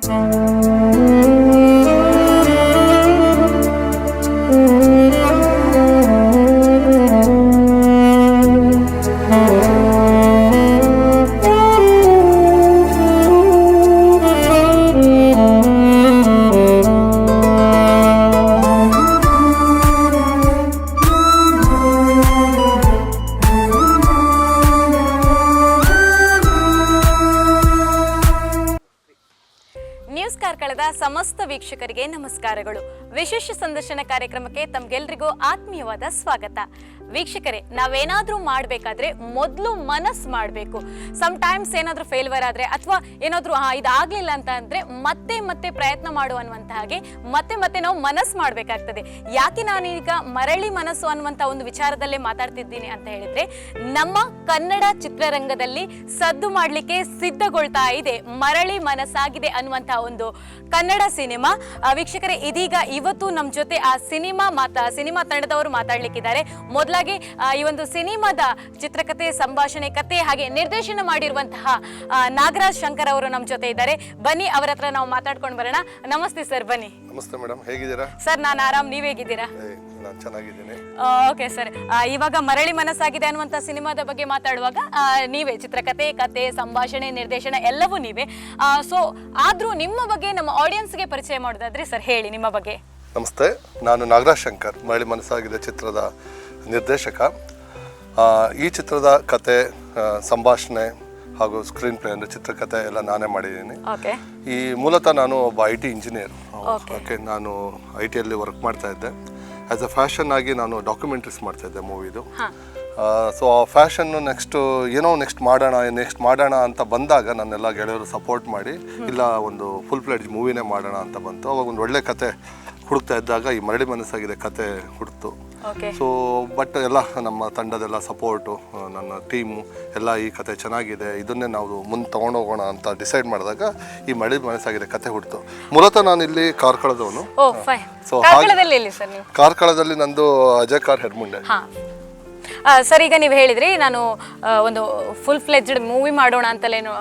News ಕಾರ್ಕಳದ ಸಮಸ್ತ ವೀಕ್ಷಕರಿಗೆ ನಮಸ್ಕಾರಗಳು. ವಿಶೇಷ ಸಂದರ್ಶನ ಕಾರ್ಯಕ್ರಮಕ್ಕೆ ತಮಗೆಲ್ಲರಿಗೂ ಆತ್ಮೀಯವಾದ ಸ್ವಾಗತ. ವೀಕ್ಷಕರೇ, ನಾವೇನಾದ್ರೂ ಮಾಡಬೇಕಾದ್ರೆ ಮೊದಲು ಮನಸ್ಸು ಮಾಡಬೇಕು. ಸಮ್ಟೈಮ್ಸ್ ಏನಾದರೂ ಫೇಲ್ವರ್ ಆದರೆ ಅಥವಾ ಏನಾದರೂ ಇದಾಗಲಿಲ್ಲ ಅಂತ ಅಂದರೆ ಮತ್ತೆ ಪ್ರಯತ್ನ ಮಾಡುವಂಥ ಹಾಗೆ ಮತ್ತೆ ನಾವು ಮನಸ್ಸು ಮಾಡಬೇಕಾಗ್ತದೆ. ಯಾಕೆ ನಾನೀಗ ಮರಳಿ ಮನಸ್ಸು ಅನ್ನುವಂಥ ಒಂದು ವಿಚಾರದಲ್ಲೇ ಮಾತಾಡ್ತಿದ್ದೀನಿ ಅಂತ ಹೇಳಿದರೆ, ನಮ್ಮ ಕನ್ನಡ ಚಿತ್ರರಂಗದಲ್ಲಿ ಸದ್ದು ಮಾಡಲಿಕ್ಕೆ ಸಿದ್ಧಗೊಳ್ತಾ ಇದೆ ಮರಳಿ ಮನಸ್ಸಾಗಿದೆ ಅನ್ನುವಂಥ ಒಂದು ಕನ್ನಡ ಸಿನಿಮಾ. ವೀಕ್ಷಕರೇ, ಇದೀಗ ಇವತ್ತು ನಮ್ಮ ಜೊತೆ ಆ ಸಿನಿಮಾ ತಂಡದವರು ಮಾತಾಡ್ಲಿಕ್ಕಿದ್ದಾರೆ. ಮೊದಲಾಗಿ ಈ ಒಂದು ಸಿನಿಮಾದ ಚಿತ್ರಕಥೆ, ಸಂಭಾಷಣೆ, ಕಥೆ ಹಾಗೆ ನಿರ್ದೇಶನ ಮಾಡಿರುವಂತಹ ನಾಗರಾಜ್ ಶಂಕರ್ ಅವರು ನಮ್ಮ ಜೊತೆ ಇದ್ದಾರೆ. ಬನ್ನಿ ಅವರ ಹತ್ರ ನಾವು ಮಾತಾಡ್ಕೊಂಡು ಬರೋಣ. ನಮಸ್ತೆ ಸರ್, ಬನ್ನಿ. ನಮಸ್ತೆ ಮೇಡಮ್, ಹೇಗಿದ್ದೀರಾ? ಸರ್, ನಾನು ಆರಾಮ್, ನೀವ್ ಹೇಗಿದ್ದೀರಾ? ನಾನು ಚೆನ್ನಾಗಿದ್ದೀನಿ. ಓಕೆ ಸರ್, ಇವಾಗ ಮರಳಿ ಮನಸ್ಸಾಗಿದೆ ಅನ್ನುವಂಥ ಸಿನಿಮಾದ ಬಗ್ಗೆ ಮಾತಾಡುವಾಗ ನೀವೇ ಚಿತ್ರಕಥೆ, ಕಥೆ, ಸಂಭಾಷಣೆ, ನಿರ್ದೇಶನ ಎಲ್ಲವೂ ನೀವೇ. ಸೊ ಆದ್ರೂ ನಿಮ್ಮ ಬಗ್ಗೆ ನಮ್ಮ ಆಡಿಯನ್ಸ್ಗೆ ಪರಿಚಯ ಮಾಡೋದಾದ್ರೆ ಸರ್, ಹೇಳಿ ನಿಮ್ಮ ಬಗ್ಗೆ. ನಮಸ್ತೆ, ನಾನು ನಾಗರಾಜ್ ಶಂಕರ್, ಮರಳಿ ಮನಸ್ಸಾಗಿದೆ ಚಿತ್ರದ ನಿರ್ದೇಶಕ. ಈ ಚಿತ್ರದ ಕತೆ, ಸಂಭಾಷಣೆ ಹಾಗೂ ಸ್ಕ್ರೀನ್ ಪ್ಲೇ ಅಂದರೆ ಚಿತ್ರಕಥೆ ಎಲ್ಲ ನಾನೇ ಮಾಡಿದ್ದೀನಿ. ಈ ಮೂಲತಃ ನಾನು ಒಬ್ಬ IT ಇಂಜಿನಿಯರ್. ಓಕೆ, ನಾನು IT ವರ್ಕ್ ಮಾಡ್ತಾ ಇದ್ದೆ. ಆ್ಯಸ್ ಅ ಫ್ಯಾಷನ್ ಆಗಿ ನಾನು ಡಾಕ್ಯುಮೆಂಟ್ರೀಸ್ ಮಾಡ್ತಾ ಇದ್ದೆ ಮೂವಿದು. ಸೊ ಆ ಫ್ಯಾಷನ್ನು ನೆಕ್ಸ್ಟ್ ಮಾಡೋಣ ಅಂತ ಬಂದಾಗ ನನ್ನೆಲ್ಲ ಗೆಳೆಯರು ಸಪೋರ್ಟ್ ಮಾಡಿ, ಇಲ್ಲ ಒಂದು ಫುಲ್ ಫ್ಲೆಡ್ಜ್ ಮೂವಿನೇ ಮಾಡೋಣ ಅಂತ ಬಂತು. ಅವಾಗ ಒಂದು ಒಳ್ಳೆ ಕತೆ ಹುಡುಕ್ತಾ ಇದ್ದಾಗ ಈ ಮರಳಿ ಮನಸ್ಸಾಗಿದೆ ಕತೆ ಹುಡುಕ್ತು. ಸೊ ಬಟ್ ಎಲ್ಲ ನಮ್ಮ ತಂಡದೆಲ್ಲ ಸಪೋರ್ಟು, ನನ್ನ ಟೀಮು ಎಲ್ಲ ಈ ಕತೆ ಚೆನ್ನಾಗಿದೆ, ಇದನ್ನೇ ನಾವು ಮುಂದೆ ತೊಗೊಂಡೋಗೋಣ ಅಂತ ಡಿಸೈಡ್ ಮಾಡಿದಾಗ ಈ ಮರಳಿ ಮನಸ್ಸಾಗಿದೆ ಕತೆ ಹುಡ್ತು. ಮೂಲತಃ ನಾನು ಇಲ್ಲಿ ಕಾರ್ಕಳದವನು. ಸೊ ಕಾರ್ಕಳದಲ್ಲಿ ನಂದು ಅಜಯ್ ಕಾರ್ ಹೆಡ್ಮುಂಡೆ. ಸರ್, ಈಗ ನೀವು ಹೇಳಿದ್ರಿ ನಾನು ಒಂದು ಫುಲ್ ಫ್ಲೆಜ್ಡ್ ಮೂವಿ ಮಾಡೋಣ ಅಂತಲೇನು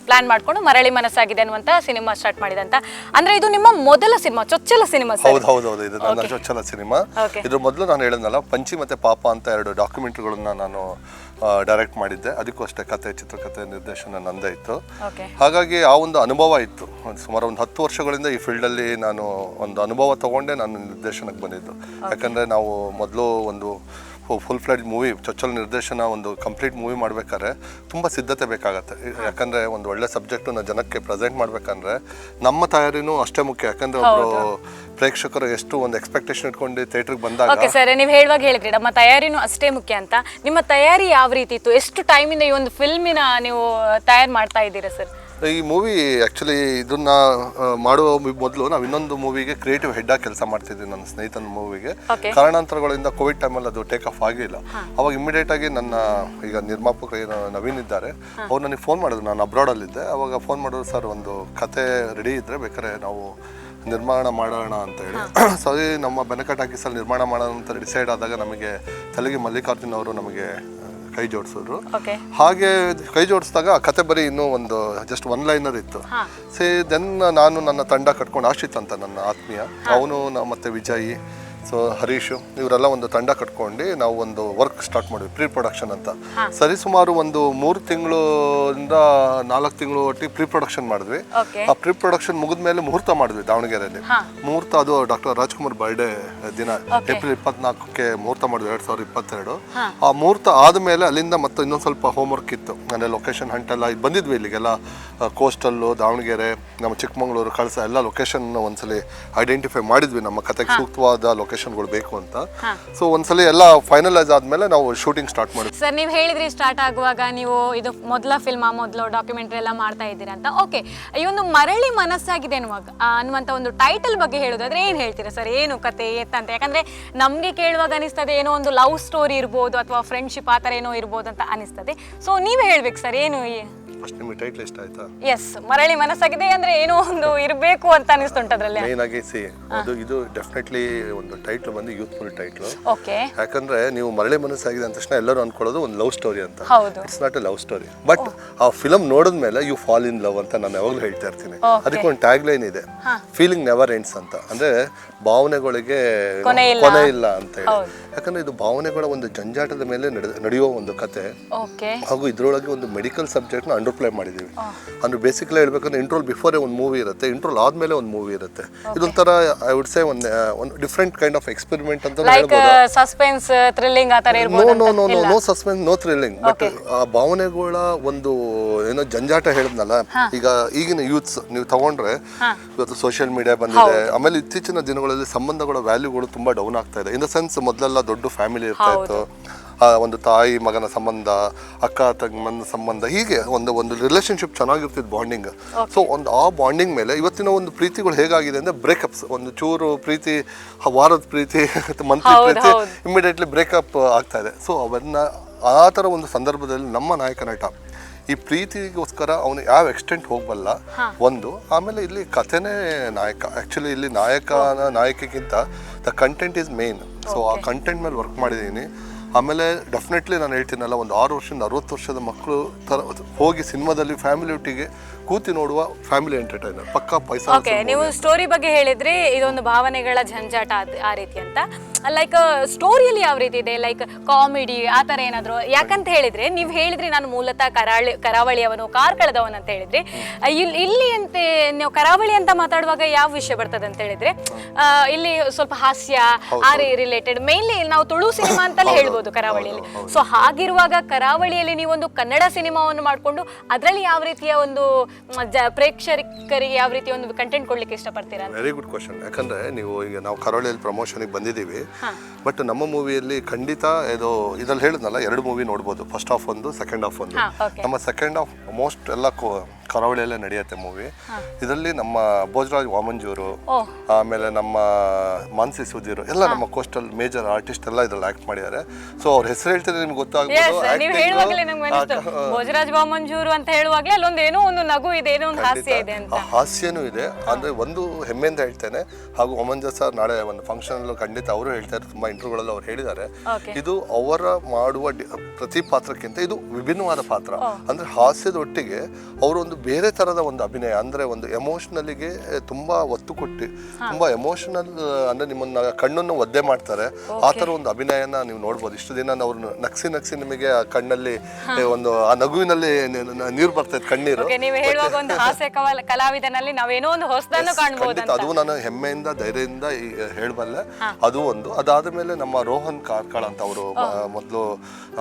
ಪ್ಲಾನ್ ಮಾಡ್ಕೊಂಡು ಮರಳಿ ಮನಸ್ಸಾಗಿದೆ ಅನ್ನುವಂಥ ಸಿನಿಮಾ ಸ್ಟಾರ್ಟ್ ಮಾಡಿದಂತ. ಅಂದ್ರೆ ಇದು ನಿಮ್ಮ ಮೊದಲ ಸಿನಿಮಾ, ಚೊಚ್ಚಲ ಸಿನಿಮಾ? ಹೌದು, ಇದು ನನ್ನ ಚೊಚ್ಚಲ ಸಿನಿಮಾ. ಇದ್ರ ಮೊದಲು ನಾನು ಹೇಳಿದ್ನಲ್ಲ, ಪಂಚಿ ಮತ್ತೆ ಪಾಪ ಅಂತ 2 ಡಾಕ್ಯುಮೆಂಟ್ರಿಗಳನ್ನ ನಾನು ಡೈರೆಕ್ಟ್ ಮಾಡಿದ್ದೆ. ಅದಕ್ಕೂ ಅಷ್ಟೇ ಕತೆ, ಚಿತ್ರಕಥೆ, ನಿರ್ದೇಶನ ನಂದೇ ಇತ್ತು. ಹಾಗಾಗಿ ಆ ಒಂದು ಅನುಭವ ಇತ್ತು. ಸುಮಾರು ಒಂದು 10 ವರ್ಷಗಳಿಂದ ಈ ಫೀಲ್ಡಲ್ಲಿ ನಾನು ಒಂದು ಅನುಭವ ತಗೊಂಡೆ ನಾನು ನಿರ್ದೇಶನಕ್ಕೆ ಬಂದಿದ್ದು. ಯಾಕಂದರೆ ನಾವು ಮೊದಲು ಒಂದು ಫುಲ್ ಫ್ಲೆಡ್ ಮೂವಿ, ಚೊಚ್ಚಲ ನಿರ್ದೇಶನ, ಒಂದು ಕಂಪ್ಲೀಟ್ ಮೂವಿ ಮಾಡ್ಬೇಕಾದ್ರೆ ತುಂಬ ಸಿದ್ಧತೆ ಬೇಕಾಗತ್ತೆ. ಯಾಕಂದರೆ ಒಂದು ಒಳ್ಳೆ ಸಬ್ಜೆಕ್ಟನ್ನ ಜನಕ್ಕೆ ಪ್ರೆಸೆಂಟ್ ಮಾಡ್ಬೇಕಂದ್ರೆ ನಮ್ಮ ತಯಾರಿನೂ ಅಷ್ಟೇ ಮುಖ್ಯ. ಯಾಕಂದರೆ ಒಬ್ಬರು ಪ್ರೇಕ್ಷಕರು ಎಷ್ಟು ಒಂದು ಎಕ್ಸ್ಪೆಕ್ಟೇಷನ್ ಇಟ್ಕೊಂಡು ಥಿಯೇಟ್ರಿಗೆ ಬಂದಾಗ. ಓಕೆ ಸರ್, ನೀವು ಹೇಳುವಾಗ ಹೇಳಿದ್ರಿ ನಮ್ಮ ತಯಾರಿನೂ ಅಷ್ಟೇ ಮುಖ್ಯ ಅಂತ. ನಿಮ್ಮ ತಯಾರಿ ಯಾವ ರೀತಿ ಇತ್ತು? ಎಷ್ಟು ಟೈಮಿಂದ ಈ ಒಂದು ಫಿಲ್ಮಿನ ನೀವು ತಯಾರು ಮಾಡ್ತಾ ಇದ್ದೀರಾ ಸರ್? ಈ ಮೂವಿ ಆ್ಯಕ್ಚುಲಿ ಇದನ್ನ ಮಾಡುವ ಮೊದಲು ನಾವು ಇನ್ನೊಂದು ಮೂವಿಗೆ ಕ್ರಿಯೇಟಿವ್ ಹೆಡ್ ಆಗಿ ಕೆಲಸ ಮಾಡ್ತಿದ್ವಿ. ನನ್ನ ಸ್ನೇಹಿತನ ಮೂವಿಗೆ ಕಾರಣಾಂತರಗಳಿಂದ ಕೋವಿಡ್ ಟೈಮಲ್ಲಿ ಅದು ಟೇಕ್ ಆಫ್ ಆಗಿಲ್ಲ. ಅವಾಗ ಇಮಿಡಿಯೇಟ್ ಆಗಿ ನನ್ನ ಈಗ ನಿರ್ಮಾಪಕ ನವೀನ್ ಇದ್ದಾರೆ, ಅವ್ರು ನನಗೆ ಫೋನ್ ಮಾಡಿದ್ರು. ನಾನು ಅಬ್ರಾಡಲ್ಲಿದ್ದೆ. ಅವಾಗ ಫೋನ್ ಮಾಡಿದ್ರು, ಸರ್ ಒಂದು ಕತೆ ರೆಡಿ ಇದ್ದರೆ ಬೇಕಾದ್ರೆ ನಾವು ನಿರ್ಮಾಣ ಮಾಡೋಣ ಅಂತ ಹೇಳಿ. ಸರಿ, ನಮ್ಮ ಬೆನಕ ಟಾಕೀಸಲ್ಲಿ ನಿರ್ಮಾಣ ಮಾಡೋಣ ಅಂತ ಡಿಸೈಡ್ ಆದಾಗ ನಮಗೆ ತಲೆಗೆ ಮಲ್ಲಿಕಾರ್ಜುನ್ ಅವರು ನಮಗೆ ಕೈ ಜೋಡಿಸಿದ್ರು. ಹಾಗೆ ಕೈ ಜೋಡಿಸಿದಾಗ ಕತೆ ಬರೀ ಇನ್ನೂ ಒಂದು ಜಸ್ಟ್ 1 ಲೈನರ್ ಇತ್ತು. ದೆನ್ ನಾನು ನನ್ನ ತಂಡ ಕಟ್ಕೊಂಡು, ಆಶಿತ್ ಅಂತ ನನ್ನ ಆತ್ಮೀಯ, ಅವನು ಮತ್ತೆ ವಿಜಯ್, ಸೊ ಹರೀಶು, ಇವರೆಲ್ಲ ಒಂದು ತಂಡ ಕಟ್ಕೊಂಡು ನಾವು ಒಂದು ವರ್ಕ್ ಸ್ಟಾರ್ಟ್ ಮಾಡಿದ್ವಿ, ಪ್ರೀ ಪ್ರೊಡಕ್ಷನ್ ಅಂತ. ಸರಿ ಸುಮಾರು ಒಂದು 3 ತಿಂಗಳಿಂದ 4 ತಿಂಗಳು ಒಟ್ಟಿಗೆ ಪ್ರೀ ಪ್ರೊಡಕ್ಷನ್ ಮಾಡಿದ್ವಿ. ಆ ಪ್ರೀ ಪ್ರೊಡಕ್ಷನ್ ಮುಗಿದ್ಮೇಲೆ ಮುಹೂರ್ತ ಮಾಡಿದ್ವಿ ದಾವಣಗೆರೆಯಲ್ಲಿ. ಮುಹೂರ್ತ ಅದು ಡಾಕ್ಟರ್ ರಾಜ್ಕುಮಾರ್ ಬರ್ಡೇ ದಿನ, ಏಪ್ರಿಲ್ 24ಕ್ಕೆ ಮುಹೂರ್ತ ಮಾಡಿದ್ವಿ 2022. ಆ ಮುಹೂರ್ತ ಆದಮೇಲೆ ಅಲ್ಲಿಂದ ಮತ್ತೆ ಇನ್ನೊಂದು ಸ್ವಲ್ಪ ಹೋಮ್ ವರ್ಕ್ ಇತ್ತು. ಅಂದರೆ ಲೊಕೇಶನ್ ಹಂಟ್ ಎಲ್ಲ ಬಂದಿದ್ವಿ ಇಲ್ಲಿಗೆಲ್ಲ, ಕೋಸ್ಟಲ್ಲು, ದಾವಣಗೆರೆ, ನಮ್ಮ ಚಿಕ್ಕಮಗಳೂರು, ಕಳಸ ಎಲ್ಲ ಲೊಕೇಶನ್ ಒಂದ್ಸಲಿ ಐಡೆಂಟಿಫೈ ಮಾಡಿದ್ವಿ, ನಮ್ಮ ಕತೆಗೆ ಸೂಕ್ತವಾದ ಲೊಕೇಶನ್ಗಳು ಬೇಕು ಅಂತ. ಸೊ ಒಂದ್ಸಲಿ ಎಲ್ಲ ಫೈನಲೈಸ್ ಆದ್ಮೇಲೆ ನಾವು ಶೂಟಿಂಗ್ ಸ್ಟಾರ್ಟ್ ಮಾಡಿದ್ವಿ. ಸರ್, ನೀವು ಹೇಳಿದ್ರಿ ಸ್ಟಾರ್ಟ್ ಆಗುವಾಗ ನೀವು ಇದು ಮೊದಲ ಡಾಕ್ಯುಮೆಂಟರಿ ಎಲ್ಲ ಮಾಡ್ತಾ ಇದ್ದೀರಾ ಅಂತ. ಓಕೆ, ಈ ಒಂದು ಮರಳಿ ಮನಸ್ಸಾಗಿದೆ ಅನ್ನುವಂಥ ಒಂದು ಟೈಟಲ್ ಬಗ್ಗೆ ಹೇಳೋದಾದ್ರೆ ಏನು ಹೇಳ್ತೀರಾ ಸರ್? ಏನು ಕತೆ ಎತ್ತಂತ? ಯಾಕಂದ್ರೆ ನಮ್ಗೆ ಕೇಳುವಾಗ ಅನಿಸ್ತದೆ ಏನೋ ಒಂದು ಲವ್ ಸ್ಟೋರಿ ಇರ್ಬೋದು ಅಥವಾ ಫ್ರೆಂಡ್ಶಿಪ್ ಆ ಥರ ಏನೋ ಇರ್ಬೋದು ಅಂತ ಅನಿಸ್ತದೆ. ಸೊ ನೀವೇ ಹೇಳ್ಬೇಕು ಸರ್, ಏನು ಫಸ್ಟ್ ನಿಮಗೆ ಟೈಟ್ಲ್ ಇಷ್ಟ ಆಯ್ತಾ? ಎಸ್, ಮರಳಿ ಮನಸ್ಸಾಗಿದೆ ಅಂದ್ರೆ ಏನೋ ಒಂದು ಇರಬೇಕು ಅಂತ ಅನಿಸ್ತುಂಟದ್ರಲ್ಲಿ. ಮೇನ್ ಆಗಿ ಇದು ಡೆಫಿನೆಟ್ಲಿ ಒಂದು ಟೈಟ್ಲ್ ಬಂದು ಯೂತ್ಫುಲ್ ಟೈಟ್ಲ್. ಓಕೆ. ಯಾಕಂದ್ರೆ ನೀವು ಮರಳಿ ಮನಸ್ಸಾಗಿದೆ ಅಂದ ತಕ್ಷಣ ಎಲ್ಲರೂ ಅನ್ಕೊಳ್ಳೋದು ಒಂದು ಲವ್ ಸ್ಟೋರಿ ಅಂತ. It's not a love story, but ಆ ಫಿಲಮ್ ನೋಡಿದ್ಮೇಲೆ ಯು ಫಾಲ್ ಇನ್ ಲವ್ ಅಂತ ನಾನು ಯಾವಾಗಲೂ ಹೇಳ್ತಾ ಇರ್ತೀನಿ. ಅದಕ್ಕೆ ಒಂದು ಟ್ಯಾಗ್ ಲೈನ್ ಇದೆ, ಫೀಲಿಂಗ್ ನೆವರ್ ಎಂಡ್ಸ್ ಅಂತ. ಅಂದ್ರೆ ಭಾವನೆಗಳಿಗೆ ಕೊನೆ ಇಲ್ಲ ಅಂತ ಹೇಳಿ. ಯಾಕಂದ್ರೆ ಇದು ಭಾವನೆಗಳ ಒಂದು ಜಂಜಾಟದ ಮೇಲೆ ನಡೆಯುವ ಒಂದು ಕತೆ. ಹಾಗೂ ಇದ್ರೊಳಗೆ ಒಂದು ಮೆಡಿಕಲ್ ಸಬ್ಜೆಕ್ಟ್ ನ ಅಂಡರ್ ಪ್ಲೇ ಮಾಡಿದೀವಿ. ಅಂದ್ರೆ ಬೇಸಿಕಲಿ ಹೇಳ್ಬೇಕಂದ್ರೆ ಇಂಟ್ರೋಲ್ ಬಿಫೋರ್ ಒಂದು ಮೂವಿ ಇರುತ್ತೆ, ಇಂಟ್ರೋಲ್ ಆದ್ಮೇಲೆ ಒಂದು ಮೂವಿ ಇರುತ್ತೆ. ಇದೊಂಥರ ಐ ವುಡ್ ಸೇ ಒಂದು ಡಿಫ್ರೆಂಟ್ ಕೈಂಡ್ ಆಫ್ ಎಕ್ಸ್ಪೆರಿಮೆಂಟ್ ಅಂತ ಹೇಳ್ಬೋದು. ಸಸ್ಪೆನ್ಸ್ ಥ್ರಿಲ್ಲಿಂಗ್ ಆ ತರ ಇರಬಹುದು. No suspense, no thrilling, but ಆ ಭಾವನೆಗಳ ಒಂದು ಏನೋ ಜಂಜಾಟ ಹೇಳಿದ್ನಲ್ಲ. ಈಗ ಈಗಿನ ಯೂತ್ಸ್ ನೀವು ತಗೊಂಡ್ರೆ ಇವತ್ತು ಸೋಷಿಯಲ್ ಮೀಡಿಯಾ ಬಂದಿದೆ. ಆಮೇಲೆ ಇತ್ತೀಚಿನ ದಿನಗಳಲ್ಲಿ ಸಂಬಂಧಗಳ ವ್ಯಾಲ್ಯೂಗಳು ತುಂಬಾ ಡೌನ್ ಆಗ್ತಾ ಇದೆ. ಇನ್ ದ ಸೆನ್ಸ್ ಮೊದಲೆಲ್ಲ ದೊಡ್ಡ ಫ್ಯಾಮಿಲಿ ಇರ್ತಾ ಇತ್ತು, ಒಂದು ತಾಯಿ ಮಗನ ಸಂಬಂಧ, ಅಕ್ಕ ತಂಗನ ಸಂಬಂಧ, ಹೀಗೆ ಒಂದು ರಿಲೇಶನ್ಶಿಪ್ ಚೆನ್ನಾಗಿರ್ತಿತ್ತು, ಬಾಂಡಿಂಗ್. ಸೊ ಒಂದು ಆ ಬಾಂಡಿಂಗ್ ಮೇಲೆ ಇವತ್ತಿನ ಒಂದು ಪ್ರೀತಿಗಳು ಹೇಗಾಗಿದೆ ಅಂದ್ರೆ ಬ್ರೇಕಪ್ಸ್. ಒಂದು ಚೂರು ಪ್ರೀತಿ, ವಾರದ ಪ್ರೀತಿ, ಮಂತ್ಲಿ ಪ್ರೀತಿ, ಇಮಿಡಿಯೇಟ್ಲಿ ಬ್ರೇಕಪ್ ಆಗ್ತಾ ಇದೆ. ಸೊ ಅವನ್ನ ಆ ಥರ ಒಂದು ಸಂದರ್ಭದಲ್ಲಿ ನಮ್ಮ ನಾಯಕ ನಟ ಈ ಪ್ರೀತಿಗೋಸ್ಕರ ಅವನು ಯಾವ ಎಕ್ಸ್ಟೆಂಟ್ ಹೋಗಬಲ್ಲ ಒಂದು. ಆಮೇಲೆ ಇಲ್ಲಿ ಕಥೆನೇ ನಾಯಕ. ಆ್ಯಕ್ಚುಲಿ ಇಲ್ಲಿ ನಾಯಕಿಗಿಂತ the content is main. So ಆ ಕಂಟೆಂಟ್ ಮೇಲೆ ವರ್ಕ್ ಮಾಡಿದ್ದೀನಿ. ಆಮೇಲೆ ಡೆಫಿನೆಟ್ಲಿ ನಾನು ಹೇಳ್ತೀನಲ್ಲ, ಒಂದು 6 ವರ್ಷದಿಂದ 60 ವರ್ಷದ ಮಕ್ಕಳು ಥರ ಹೋಗಿ ಸಿನಿಮಾದಲ್ಲಿ ಫ್ಯಾಮಿಲಿ ಒಟ್ಟಿಗೆ ಕೂತಿ ನೋಡುವ ಫ್ಯಾಮಿಲಿ ಎಂಟರ್ಟೈನರ್ ಪಕ್ಕಾ ಪೈಸಾ. ಓಕೆ, ನೀವು ಸ್ಟೋರಿ ಬಗ್ಗೆ ಹೇಳಿದ್ರಿ, ಇದೊಂದು ಭಾವನೆಗಳ ಜಂಜಾಟ ಆ ರೀತಿ ಅಂತ. ಲೈಕ್ ಸ್ಟೋರಿಯಲ್ಲಿ ಯಾವ ರೀತಿ ಇದೆ, ಲೈಕ್ ಕಾಮಿಡಿ ಆ ಥರ ಏನಾದರೂ? ಯಾಕಂತ ಹೇಳಿದ್ರೆ ನೀವು ಹೇಳಿದ್ರಿ ನಾನು ಮೂಲತಃ ಕರಾವಳಿಯವನು, ಕಾರ್ಕಳದವನು ಅಂತ ಹೇಳಿದ್ರಿ. ಇಲ್ಲಿ ಅಂತ ನೀವು ಕರಾವಳಿ ಅಂತ ಮಾತಾಡುವಾಗ ಯಾವ ವಿಷಯ ಬರ್ತದೆ ಅಂತ ಹೇಳಿದ್ರೆ ಇಲ್ಲಿ ಸ್ವಲ್ಪ ಹಾಸ್ಯ ಆ ರಿಲೇಟೆಡ್, ಮೇನ್ಲಿ ನಾವು ತುಳು ಸಿನಿಮಾ ಅಂತಲೇ ಹೇಳ್ಬೋದು ಕರಾವಳಿಯಲ್ಲಿ. ಸೊ ಹಾಗಿರುವಾಗ ಕರಾವಳಿಯಲ್ಲಿ ನೀವೊಂದು ಕನ್ನಡ ಸಿನಿಮಾವನ್ನು ಮಾಡಿಕೊಂಡು ಅದರಲ್ಲಿ ಯಾವ ರೀತಿಯ ಒಂದು ಪ್ರೇಕ್ಷಕರಿಗೆ ಯಾವ ರೀತಿಯ ಒಂದು ಕಂಟೆಂಟ್ ಕೊಡ್ಲಿಕ್ಕೆ ಇಷ್ಟಪಡ್ತೀರಾ? Very good question. ಯಾಕಂದ್ರೆ ನೀವು ಈಗ ನಾವು ಕರಾವಳಿಯಲ್ಲಿ ಪ್ರಮೋಷನ್ಗೆ ಬಂದಿದ್ದೀವಿ, ಬಟ್ ನಮ್ಮ ಮೂವಿಯಲ್ಲಿ ಖಂಡಿತ ಇದ್ರಲ್ಲಿ ಹೇಳಿದ್ನಲ್ಲ 2 ಮೂವಿ ನೋಡ್ಬೋದು, ಫಸ್ಟ್ ಹಾಫ್ ಒಂದು, ಸೆಕೆಂಡ್ ಹಾಫ್ ಒಂದು. ನಮ್ಮ ಸೆಕೆಂಡ್ ಹಾಫ್ ಮೋಸ್ಟ್ ಎಲ್ಲ ಕರಾವಳಿಯಲ್ಲೇ ನಡೆಯುತ್ತೆ ಮೂವಿ. ಇದರಲ್ಲಿ ನಮ್ಮ ಭೋಜರಾಜ್ ವಾಮಂಜೂರು, ಆಮೇಲೆ ನಮ್ಮ ಮಾನ್ಸಿ ಸುಧೀರ್ ಎಲ್ಲ ನಮ್ಮ ಕೋಸ್ಟಲ್ ಮೇಜರ್ ಆರ್ಟಿಸ್ಟ್ ಎಲ್ಲ ಇದ್ರಲ್ಲಿ ಆಕ್ಟ್ ಮಾಡಿದ್ದಾರೆ. ಸೊ ಅವ್ರ ಹೆಸರು ಹೇಳ್ತಿದ್ರೆ ನಿಮ್ಗೆ ಗೊತ್ತಾಗ್ಬೋದು. ಭೋಜರಾಜ್ ವಾಮಂಜೂರು ಅಂತ ಹೇಳುವಾಗಲೇ ಅಲ್ಲೊಂದು ಏನೋ ಒಂದು ನಗು ಇದೆ, ಏನೋ ಒಂದು ಹಾಸ್ಯ ಇದೆ ಅಂತ. ಹಾಸ್ಯನೂ ಇದೆ. ಅಂದ್ರೆ ಒಂದು ಹೆಮ್ಮೆಯಿಂದ ಹೇಳ್ತೇನೆ. ಹಾಗೂ ವಾಮಂಜ ಸರ್ ನಾಳೆ ಒಂದು ಫಂಕ್ಷನ್ ಅಲ್ಲೂ ಖಂಡಿತ ಅವರು ಹೇಳ್ತಾರೆ, ತುಂಬಾ ಇಂಟರ್ವ್ಯೂಗಳಲ್ಲಿ ಅವ್ರು ಹೇಳಿದ್ದಾರೆ, ಇದು ಅವರ ಮಾಡುವ ಪ್ರತಿ ಪಾತ್ರಕ್ಕಿಂತ ಇದು ವಿಭಿನ್ನವಾದ ಪಾತ್ರ. ಅಂದ್ರೆ ಹಾಸ್ಯದ ಒಟ್ಟಿಗೆ ಅವರು ಒಂದು ಬೇರೆ ತರದ ಒಂದು ಅಭಿನಯ, ಅಂದ್ರೆ ಒಂದು ಎಮೋಷನಲ್ಗೆ ತುಂಬಾ ಒತ್ತು ಕೊಟ್ಟು ತುಂಬಾ ಎಮೋಷನಲ್, ಅಂದ್ರೆ ನಿಮ್ಮನ್ನ ಕಣ್ಣನ್ನು ಒದ್ದೆ ಮಾಡ್ತಾರೆ. ಆ ತರ ಒಂದು ಅಭಿನಯನ ನೀವು ನೋಡ್ಬೋದು. ಇಷ್ಟು ದಿನ ಅವ್ರು ನಕ್ಸಿ ನಿಮಗೆ ಆ ಕಣ್ಣಲ್ಲಿ ಒಂದು ಆ ನಗುವಿನಲ್ಲಿ ನೀರು ಬರ್ತದೆ, ಕಣ್ಣೀರು. ನೀವು ಹೇಳುವಾಗ ಒಂದು ಹಾಸ್ಯ ಕಲಾವಿದನಲ್ಲಿ ನಾವೇನೋ ಒಂದು ಹೊಸದನ್ನು ಕಾಣಬಹುದು. ಅದು ನಾನು ಹೆಮ್ಮೆಯಿಂದ ಧೈರ್ಯದಿಂದ ಹೇಳಬಲ್ಲೆ. ಅದು ಒಂದು. ಅದಾದ ಮೇಲೆ ನಮ್ಮ ರೋಹನ್ ಕಾರ್ಕಳ ಅಂತ ಅವರು ಮೊದಲು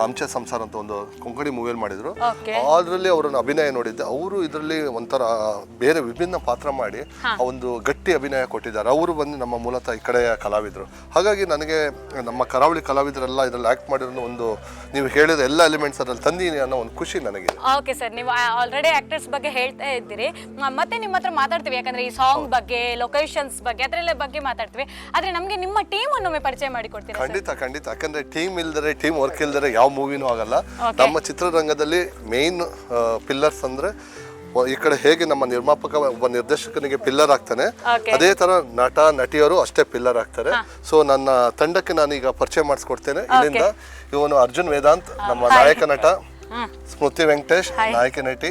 ಅಂಚೆ ಸಂಸಾರ ಅಂತ ಒಂದು ಕೊಂಕಣಿ ಮೂವಿಯಲ್ಲಿ ಮಾಡಿದ್ರು. ಅದರಲ್ಲಿ ಅವರನ್ನು ಅಭಿನಯ ನೋಡಿದ್ದೆ. ಅವರು ಇದರಲ್ಲಿ ಒಂಥರ ಬೇರೆ ವಿಭಿನ್ನ ಪಾತ್ರ ಮಾಡಿ ಒಂದು ಗಟ್ಟಿ ಅಭಿನಯ ಕೊಟ್ಟಿದ್ದಾರೆ. ಅವರು ಬಂದು ನಮ್ಮ ಮೂಲತಃ ಈ ಕಡೆಯ ಕಲಾವಿದರು. ಹಾಗಾಗಿ ನನಗೆ ನಮ್ಮ ಕರಾವಳಿ ಕಲಾವಿದರೆಲ್ಲ ಇದರಲ್ಲಿ ಆಕ್ಟ್ ಮಾಡಿರೋ ಒಂದು, ನೀವು ಹೇಳಿದ ಎಲ್ಲ ಎಲಿಮೆಂಟ್ಸ್ ಅದ್ರಲ್ಲಿ ತಂದೀನಿ ಅನ್ನೋ ಒಂದು ಖುಷಿ ನನಗೆ. ಓಕೆ ಸರ್, ನೀವು ಆಲ್ರೆಡಿ ಆಕ್ಟರ್ಸ್ ಬಗ್ಗೆ ಹೇಳ್ತಾ ಇದ್ದೀರಿ, ಮತ್ತೆ ನಿಮ್ಮ ಹತ್ರ ಮಾತಾಡ್ತೀವಿ. ಯಾಕಂದ್ರೆ ಈ ಸಾಂಗ್ ಬಗ್ಗೆ, ಲೊಕೇಶನ್ಸ್ ಬಗ್ಗೆ, ಅದರೆಲ್ಲ ಬಗ್ಗೆ ಮಾತಾಡ್ತೀವಿ. ಆದ್ರೆ ನಮಗೆ ನಿಮ್ಮ ಟೀಮ್ ಅನ್ನೊಮ್ಮೆ ಪರಿಚಯ ಮಾಡಿ ಕೊಡ್ತೀರಾ? ಖಂಡಿತ. ಯಾಕಂದ್ರೆ ಟೀಮ್ ವರ್ಕ್ ಇಲ್ದರೆ ಯಾವ ಮೂವಿನೂ ಆಗಲ್ಲ. ನಮ್ಮ ಚಿತ್ರರಂಗದಲ್ಲಿ ಮೇನ್ ಪಿಲ್ಲರ್ಸ್ ಅಂದ್ರೆ ಈ ಕಡೆ ಹೇಗೆ ನಮ್ಮ ನಿರ್ಮಾಪಕ ಒಬ್ಬ ನಿರ್ದೇಶಕನಿಗೆ ಪಿಲ್ಲರ್ ಆಗ್ತಾನೆ, ಅದೇ ತರ ನಟ ನಟಿಯರು ಅಷ್ಟೇ ಪಿಲ್ಲರ್ ಆಗ್ತಾರೆ. ಸೊ ನನ್ನ ತಂಡಕ್ಕೆ ನಾನು ಈಗ ಪರಿಚಯ ಮಾಡಿಸ್ಕೊಡ್ತೇನೆ. ಇಲ್ಲಿಂದ ಇವನು ಅರ್ಜುನ್ ವೇದಾಂತ್, ನಮ್ಮ ನಾಯಕ ನಟ, ಸ್ಮೃತಿ ವೆಂಕಟೇಶ್ ನಾಯಕ ನಟಿ,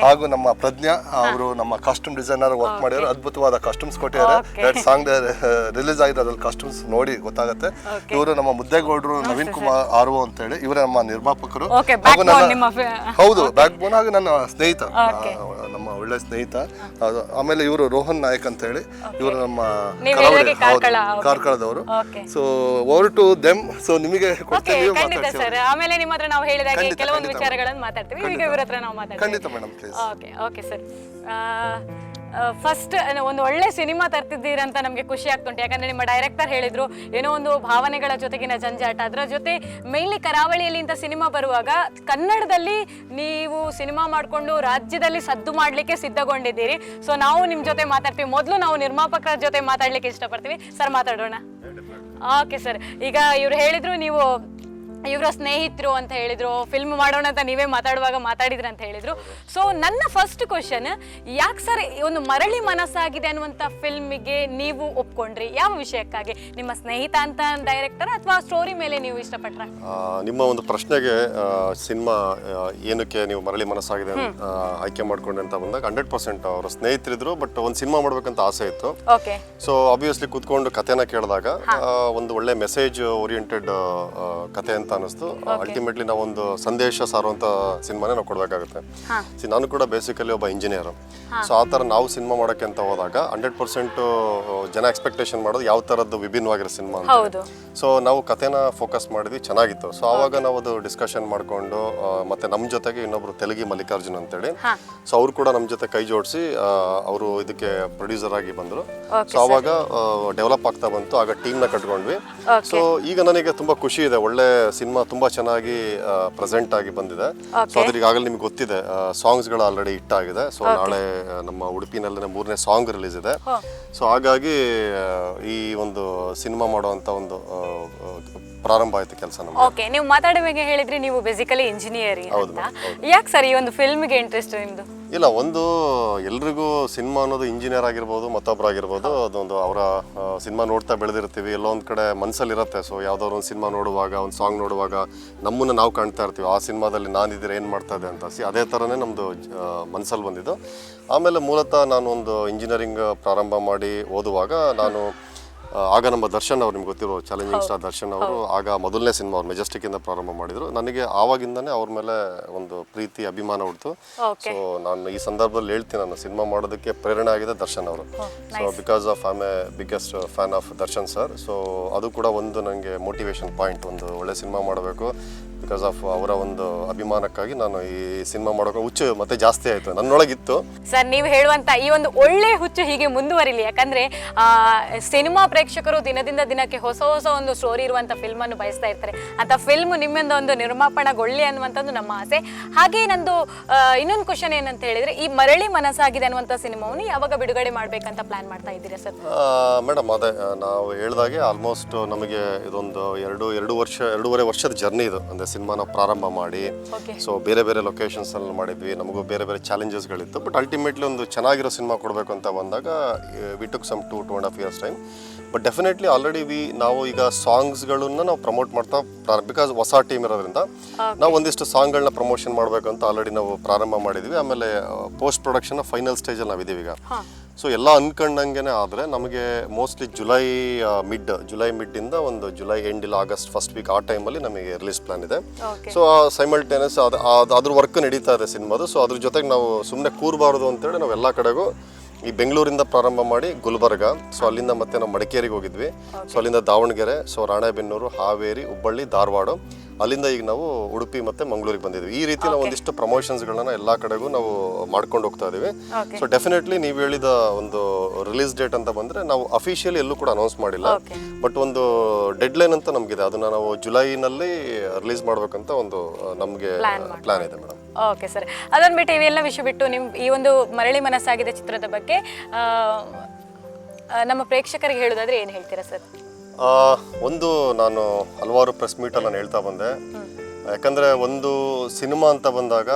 ಹಾಗೂ ನಮ್ಮ ಪ್ರಜ್ಞಾ ಅವರು ನಮ್ಮ ಕಾಸ್ಟ್ಯೂಮ್ ಡಿಸೈನರ್ ವರ್ಕ್ ಮಾಡಿದ್ರು. ಅದ್ಭುತವಾದ ಕಾಸ್ಟ್ಯೂಮ್ಸ್ ಕೊಟ್ಟಿದ್ದಾರೆ. 2 ಸಾಂಗ್ ರಿಲೀಸ್ ಆಗಿದೆ, ಅದ್ರಲ್ಲಿ ಕಾಸ್ಟ್ಯೂಮ್ಸ್ ನೋಡಿ ಗೊತ್ತಾಗುತ್ತೆ. ಇವರು ನಮ್ಮ ಮುದ್ದೇಗೌಡರು ನವೀನ್ ಕುಮಾರ್ ಆರ್ವೋ ಅಂತ ಹೇಳಿ, ಇವರೇ ನಮ್ಮ ನಿರ್ಮಾಪಕರು. ಹೌದು, ಬ್ಯಾಕ್ ಬೋನ್. ಹಾಗೂ ನನ್ನ ಸ್ನೇಹಿತ, ನಮ್ಮ ಒಳ್ಳೆ ಸ್ನೇಹಿತ. ಆಮೇಲೆ ಇವರು ರೋಹನ್ ನಾಯಕ್ ಅಂತ ಹೇಳಿ, ಇವರು ನಮ್ಮ ಕಾರ್ಕಳದವರು. So over to them. So ನಿಮಗೆ ಆಮೇಲೆ ನಿಮ್ಮ ಹತ್ರ ನಾವು ಹೇಳಿದಾಗ ಕೆಲವೊಂದು ವಿಚಾರಗಳನ್ನು ಮಾತಾಡ್ತೀವಿ. ಈಗ ಇವರ ಹತ್ರ ನಾವು ಮಾತಾಡ್ತೀವಿ. ಖಂಡಿತ madam, please. Okay sir, first ಒಂದು ಒಳ್ಳೆ ಸಿನಿಮಾ ತರ್ತಿದ್ದೀರಿ ಅಂತ ನಮಗೆ ಖುಷಿ ಆಗ್ತುಂಟು. ಯಾಕಂದ್ರೆ ನಿಮ್ಮ ಡೈರೆಕ್ಟರ್ ಹೇಳಿದ್ರು ಏನೋ ಒಂದು ಭಾವನೆಗಳ ಜೊತೆಗಿನ ಜಂಜಾಟ, ಅದರ ಜೊತೆ ಮೇನ್ಲಿ ಕರಾವಳಿಯಲ್ಲಿ ಇಂಥ ಸಿನಿಮಾ ಬರುವಾಗ ಕನ್ನಡದಲ್ಲಿ ನೀವು ಸಿನಿಮಾ ಮಾಡಿಕೊಂಡು ರಾಜ್ಯದಲ್ಲಿ ಸದ್ದು ಮಾಡಲಿಕ್ಕೆ ಸಿದ್ಧಗೊಂಡಿದ್ದೀರಿ. ಸೊ ನಾವು ನಿಮ್ಮ ಜೊತೆ ಮಾತಾಡ್ತೀವಿ. ಮೊದಲು ನಾವು ನಿರ್ಮಾಪಕರ ಜೊತೆ ಮಾತಾಡ್ಲಿಕ್ಕೆ ಇಷ್ಟಪಡ್ತೀವಿ. ಸರ್ ಮಾತಾಡೋಣ. ಓಕೆ ಸರ್, ಈಗ ಇವ್ರು ಹೇಳಿದ್ರು ನೀವು ಇವರ ಸ್ನೇಹಿತರು ಅಂತ ಹೇಳಿದ್ರು, ಫಿಲ್ಮ್ ಮಾಡೋಣ ಅಂತ ನೀವೇ ಮಾತಾಡಿದ್ರಿ ಅಂತ ಹೇಳಿದ್ರು. ಸೊ ನನ್ನ ಫಸ್ಟ್ ಕ್ವಶನ್, ಯಾಕೆ ಸರ್ ಒಂದು ಮರಳಿ ಮನಸ್ಸಾಗಿದೆ ಅನ್ನುವಂಥ ಫಿಲ್ಮಿಗೆ ನೀವು ಒಪ್ಕೊಂಡ್ರಿ? ಯಾವ ವಿಷಯಕ್ಕಾಗಿ? ನಿಮ್ಮ ಸ್ನೇಹಿತ ಅಂತ ಡೈರೆಕ್ಟರ್ ಅಥವಾ ಸ್ಟೋರಿ ಮೇಲೆ ನೀವು ಇಷ್ಟಪಟ್ರ? ನಿಮ್ಮ ಒಂದು ಪ್ರಶ್ನೆಗೆ ಸಿನಿಮಾ ಏನಕ್ಕೆ ನೀವು ಮರಳಿ ಮನಸ್ಸಾಗಿದೆ ಆಯ್ಕೆ ಮಾಡ್ಕೊಂಡೆ ಅಂತ ಬಂದಾಗ 100% ಅವರ ಸ್ನೇಹಿತರಿದ್ರು, ಬಟ್ ಒಂದು ಸಿನಿಮಾ ಮಾಡ್ಬೇಕಂತ ಆಸೆ ಇತ್ತು. ಓಕೆ. ಸೊ ಆಬ್ವಿಯಸ್ಲಿ ಕೂತ್ಕೊಂಡು ಕಥೆನ ಕೇಳಿದಾಗ ಒಂದು ಒಳ್ಳೆ ಮೆಸೇಜ್ ಓರಿಯೆಂಟೆಡ್ ಕತೆ ಅಂತ ಅನಿಸ್ತು. ಅಲ್ಟಿಮೇಟ್ಲಿ ನಾವು ಒಂದು ಸಂದೇಶ ಸಾರುವಂತ ಸಿನಿಮಾನೇ ನಾವು ಕೊಡಬೇಕಾಗುತ್ತೆ. ನಾನು ಕೂಡ ಬೇಸಿಕಲಿ ಒಬ್ಬ ಇಂಜಿನಿಯರ್. ಸೊ ಆ ಥರ ನಾವು ಸಿನಿಮಾ ಮಾಡೋಕ್ಕೆ ಅಂತ ಹೋದಾಗ 100% ಜನ ಎಕ್ಸ್ಪೆಕ್ಟೇಷನ್ ಮಾಡೋದು ಯಾವ ಥರದ್ದು ವಿಭಿನ್ನವಾಗಿರೋ ಸಿನಿಮಾ ಅಂತ. ಸೊ ನಾವು ಕಥೆನ ಫೋಕಸ್ ಮಾಡಿದ್ವಿ, ಚೆನ್ನಾಗಿತ್ತು. ಸೊ ಆವಾಗ ನಾವು ಅದು ಡಿಸ್ಕಷನ್ ಮಾಡಿಕೊಂಡು ಮತ್ತೆ ನಮ್ಮ ಜೊತೆಗೆ ಇನ್ನೊಬ್ರು ತೆಲುಗಿ ಮಲ್ಲಿಕಾರ್ಜುನ್ ಅಂತೇಳಿ, ಸೊ ಅವ್ರು ಕೂಡ ನಮ್ಮ ಜೊತೆ ಕೈ ಜೋಡಿಸಿ ಅವರು ಇದಕ್ಕೆ ಪ್ರೊಡ್ಯೂಸರ್ ಆಗಿ ಬಂದರು. ಸೊ ಆವಾಗ ಡೆವಲಪ್ ಆಗ್ತಾ ಬಂತು. ಆಗ ಟೀಮ್ನ ಕಟ್ಕೊಂಡ್ವಿ. ಸೊ ಈಗ ನನಗೆ ತುಂಬಾ ಖುಷಿ ಇದೆ, ಒಳ್ಳೆ ಸಿನಿಮಾ ತುಂಬಾ ಚೆನ್ನಾಗಿ ಪ್ರೆಸೆಂಟ್ ಆಗಿ ಬಂದಿದೆ. ಸೊ ಅದ್ರ ಈಗಾಗಲೇ ನಿಮ್ಗೆ ಗೊತ್ತಿದೆ, ಸಾಂಗ್ಸ್ಗಳು ಆಲ್ರೆಡಿ ಹಿಟ್ ಆಗಿದೆ. ಸೊ ನಾಳೆ ನಮ್ಮ ಉಡುಪಿನಲ್ಲೇ 3ನೇ ಸಾಂಗ್ ರಿಲೀಸ್ ಇದೆ. ಸೊ ಹಾಗಾಗಿ ಈ ಒಂದು ಸಿನಿಮಾ ಮಾಡುವಂತ ಒಂದು ಪ್ರಾರಂಭ ಆಯ್ತು ಕೆಲಸ ನಮ್ಗೆ. ಓಕೆ. ನೀವು ಮಾತಾಡುವಾಗ ಹೇಳಿದ್ರಿ ನೀವು ಬೇಸಿಕಲಿ ಇಂಜಿನಿಯರಿಂಗ್ ಅಂತ. ಯಾಕೆ ಸರ್ ಈ ಒಂದು ಫಿಲ್ಮ್ಗೆ ಇಂಟ್ರೆಸ್ಟ್ ನಿಮ್ದು? ಇಲ್ಲ, ಒಂದು ಎಲ್ರಿಗೂ ಸಿನಿಮಾ ಅನ್ನೋದು ಇಂಜಿನಿಯರ್ ಆಗಿರ್ಬೋದು, ಮತ್ತೊಬ್ಬರಾಗಿರ್ಬೋದು, ಅದೊಂದು ಅವರ ಸಿನಿಮಾ ನೋಡ್ತಾ ಬೆಳೆದಿರ್ತೀವಿ, ಎಲ್ಲೋ ಒಂದು ಕಡೆ ಮನಸ್ಸಲ್ಲಿರುತ್ತೆ. ಸೊ ಯಾವ್ದಾದ್ರು ಒಂದು ಸಿನಿಮಾ ನೋಡುವಾಗ, ಒಂದು ಸಾಂಗ್ ನೋಡುವಾಗ ನಮ್ಮನ್ನು ನಾವು ಕಾಣ್ತಾ ಇರ್ತೀವಿ, ಆ ಸಿನಿಮಾದಲ್ಲಿ ನಾನಿದ್ರೆ ಏನು ಮಾಡ್ತಾ ಇದೆ ಅಂತ. ಅದೇ ಥರನೇ ನಮ್ಮದು ಮನಸ್ಸಲ್ಲಿ ಬಂದಿದ್ದು. ಆಮೇಲೆ ಮೂಲತಃ ನಾನು ಒಂದು ಇಂಜಿನಿಯರಿಂಗ್ ಪ್ರಾರಂಭ ಮಾಡಿ ಓದುವಾಗ ನಾನು ಆಗ ನಮ್ಮ ದರ್ಶನ್ ಅವರು, ನಿಮ್ಗೆ ಗೊತ್ತಿರೋ ಚಾಲೆಂಜಿಂಗ್ ಸ್ಟಾರ್ ದರ್ಶನ್ ಅವರು, ಆಗ ಮೊದಲನೇ ಸಿನಿಮಾ ಅವ್ರು ಮೆಜೆಸ್ಟಿಕ್ಕಿಂದ ಪ್ರಾರಂಭ ಮಾಡಿದರು. ನನಗೆ ಆವಾಗಿಂದನೇ ಅವ್ರ ಮೇಲೆ ಒಂದು ಪ್ರೀತಿ ಅಭಿಮಾನ ಹುಡ್ತು. ಸೊ ನಾನು ಈ ಸಂದರ್ಭದಲ್ಲಿ ಹೇಳ್ತೀನಿ, ನಾನು ಸಿನಿಮಾ ಮಾಡೋದಕ್ಕೆ ಪ್ರೇರಣೆ ಆಗಿದೆ ದರ್ಶನ್ ಅವರು. So because of I am A biggest fan of Darshan sir. So ಅದು ಕೂಡ ಒಂದು ನನಗೆ ಮೋಟಿವೇಶನ್ ಪಾಯಿಂಟ್, ಒಂದು ಒಳ್ಳೆ ಸಿನಿಮಾ ಮಾಡಬೇಕು. ಬಿಕಾಸ್ ಆಫ್ ಅವರ ಒಂದು ಅಭಿಮಾನಕ್ಕಾಗಿ ನಾನು ಈ ಸಿನಿಮಾ ಮಾಡೋಕೆ ಹುಚ್ಚು ಮತ್ತೆ ಜಾಸ್ತಿ ಆಯಿತು, ನನ್ನೊಳಗಿತ್ತು. ಸರ್ ನೀವು ಹೇಳುವಂತ ಈ ಒಂದು ಒಳ್ಳೆ ಹುಚ್ಚು ಹೀಗೆ ಮುಂದುವರಿಲಿ. ಯಾಕಂದ್ರೆ ಸಿನಿಮಾ ಪ್ರೇಕ್ಷಕರು ದಿನದಿಂದ ದಿನಕ್ಕೆ ಹೊಸ ಹೊಸ ಒಂದು ಸ್ಟೋರಿ ಇರುವಂತ ಫಿಲ್ಮ್ ಅನ್ನು ಬಯಸ್ತಾ ಇರ್ತಾರೆ. ಅಂತ ಫಿಲ್ಮ್ ನಿಮ್ಮಿಂದ ಒಂದು ನಿರ್ಮಾಪಣಗೊಳ್ಳಿ ಅನ್ನುವಂಥದ್ದು ನಮ್ಮ ಆಸೆ. ಹಾಗೆ ನಂದು ಇನ್ನೊಂದು ಕ್ವಶನ್ ಏನಂತ ಹೇಳಿದ್ರೆ, ಈ ಮರಳಿ ಮನಸ್ಸಾಗಿದೆ ಅನ್ನುವಂಥ ಸಿನಿಮಾವನ್ನು ಯಾವಾಗ ಬಿಡುಗಡೆ ಮಾಡ್ಬೇಕಂತ ಪ್ಲಾನ್ ಮಾಡ್ತಾ ಇದ್ದೀರಾ ಸರ್? ಮೇಡಮ್, ಅದೇ ನಾವು ಹೇಳಿದಾಗೆ ಆಲ್ಮೋಸ್ಟ್ ನಮಗೆ ಇದೊಂದು 2.5 ವರ್ಷದ ಜರ್ನಿ ಇದು. ಅಂದರೆ ಸಿನಿಮಾನ ಪ್ರಾರಂಭ ಮಾಡಿ, ಸೊ ಬೇರೆ ಬೇರೆ ಲೊಕೇಶನ್ಸ್ ಅಲ್ಲಿ ಮಾಡಿದ್ವಿ, ನಮಗೂ ಬೇರೆ ಬೇರೆ ಚಾಲೆಂಜಸ್ಗಳಿತ್ತು. ಬಟ್ ಅಲ್ಟಿಮೇಟ್ಲಿ ಒಂದು ಚೆನ್ನಾಗಿರೋ ಸಿನಿಮಾ ಕೊಡಬೇಕು ಅಂತ ಬಂದಾಗ we took some 2.5 years time. But definitely already ನಾವು ಈಗ ಸಾಂಗ್ಸ್ಗಳನ್ನ ನಾವು ಪ್ರಮೋಟ್ ಮಾಡ್ತಾ ಬಿಕಾಸ್ ಹೊಸ ಟೀಮ್ ಇರೋದ್ರಿಂದ ನಾವು ಒಂದಿಷ್ಟು ಸಾಂಗ್ಗಳನ್ನ ಪ್ರಮೋಷನ್ ಮಾಡಬೇಕು ಅಂತ ಆಲ್ರೆಡಿ ನಾವು ಪ್ರಾರಂಭ ಮಾಡಿದ್ವಿ. ಆಮೇಲೆ ಪೋಸ್ಟ್ ಪ್ರೊಡಕ್ಷನ್ ಫೈನಲ್ ಸ್ಟೇಜಲ್ಲಿ ನಾವಿದ್ದೀವಿ ಈಗ. ಸೊ ಎಲ್ಲ ಅನ್ಕೊಂಡಂಗೆನೆ ಆದರೆ ನಮಗೆ ಮೋಸ್ಟ್ಲಿ ಜುಲೈ ಮಿಡ್ಡಿಂದ ಒಂದು ಜುಲೈ ಎಂಡ್ ಇಲ್ಲ ಆಗಸ್ಟ್ ಫಸ್ಟ್ ವೀಕ್ ಆ ಟೈಮಲ್ಲಿ ನಮಗೆ ರಿಲೀಸ್ ಪ್ಲಾನ್ ಇದೆ. ಸೊ ಸೈಮಲ್ಟೇನಿಯಸ್ ಅದ್ರ ವರ್ಕ್ ನಡೀತಾ ಇದೆ ಸಿನಿಮಾದು. ಸೊ ಅದ್ರ ಜೊತೆಗೆ ನಾವು ಸುಮ್ಮನೆ ಕೂರಬಾರ್ದು ಅಂತೇಳಿ ನಾವು ಎಲ್ಲ ಕಡೆಗೂ ಈ ಬೆಂಗಳೂರಿಂದ ಪ್ರಾರಂಭ ಮಾಡಿ ಗುಲ್ಬರ್ಗ, ಸೊ ಅಲ್ಲಿಂದ ಮತ್ತೆ ನಾವು ಮಡಿಕೇರಿಗೆ ಹೋಗಿದ್ವಿ, ಸೊ ಅಲ್ಲಿಂದ ದಾವಣಗೆರೆ, ಸೊ ರಾಣೆಬೆನ್ನೂರು, ಹಾವೇರಿ, ಹುಬ್ಬಳ್ಳಿ, ಧಾರವಾಡ, ಅಲ್ಲಿಂದ ಈಗ ನಾವು ಉಡುಪಿ ಮತ್ತೆ ಮಂಗಳೂರಿಗೆ ಬಂದಿದ್ವಿ. ಈ ರೀತಿ ನಾವು ಒಂದಿಷ್ಟು ಪ್ರಮೋಷನ್ಸ್ಗಳನ್ನ ಎಲ್ಲ ಕಡೆಗೂ ನಾವು ಮಾಡ್ಕೊಂಡು ಹೋಗ್ತಾ ಇದೀವಿ. ಸೊ ಡೆಫಿನೆಟ್ಲಿ ನೀವು ಹೇಳಿದ ಒಂದು ರಿಲೀಸ್ ಡೇಟ್ ಅಂತ ಬಂದ್ರೆ ನಾವು ಅಫಿಷಿಯಲಿ ಎಲ್ಲೂ ಕೂಡ ಅನೌನ್ಸ್ ಮಾಡಿಲ್ಲ, ಬಟ್ ಒಂದು ಡೆಡ್ ಲೈನ್ ಅಂತ ನಮಗಿದೆ. ಅದನ್ನ ನಾವು ಜುಲೈನಲ್ಲಿ ರಿಲೀಸ್ ಮಾಡ್ಬೇಕಂತ ಒಂದು ನಮಗೆ ಪ್ಲಾನ್ ಇದೆ ಮೇಡಮ್. ಓಕೆ ಸರ್, ಅದನ್ನ ಬಿಟ್ಟು ಇವೆಲ್ಲ ವಿಷಯ ಬಿಟ್ಟು ನಿಮ್ ಈ ಒಂದು ಮರಳಿ ಮನಸ್ಸಾಗಿದೆ ಚಿತ್ರದ ಬಗ್ಗೆ ನಮ್ಮ ಪ್ರೇಕ್ಷಕರಿಗೆ ಹೇಳೋದಾದ್ರೆ ಏನು ಹೇಳ್ತೀರಾ ಸರ್? ಒಂದು ನಾನು ಹಲವಾರು ಪ್ರೆಸ್ ಮೀಟಲ್ಲಿ ನಾನು ಹೇಳ್ತಾ ಬಂದೆ, ಯಾಕಂದರೆ ಒಂದು ಸಿನಿಮಾ ಅಂತ ಬಂದಾಗ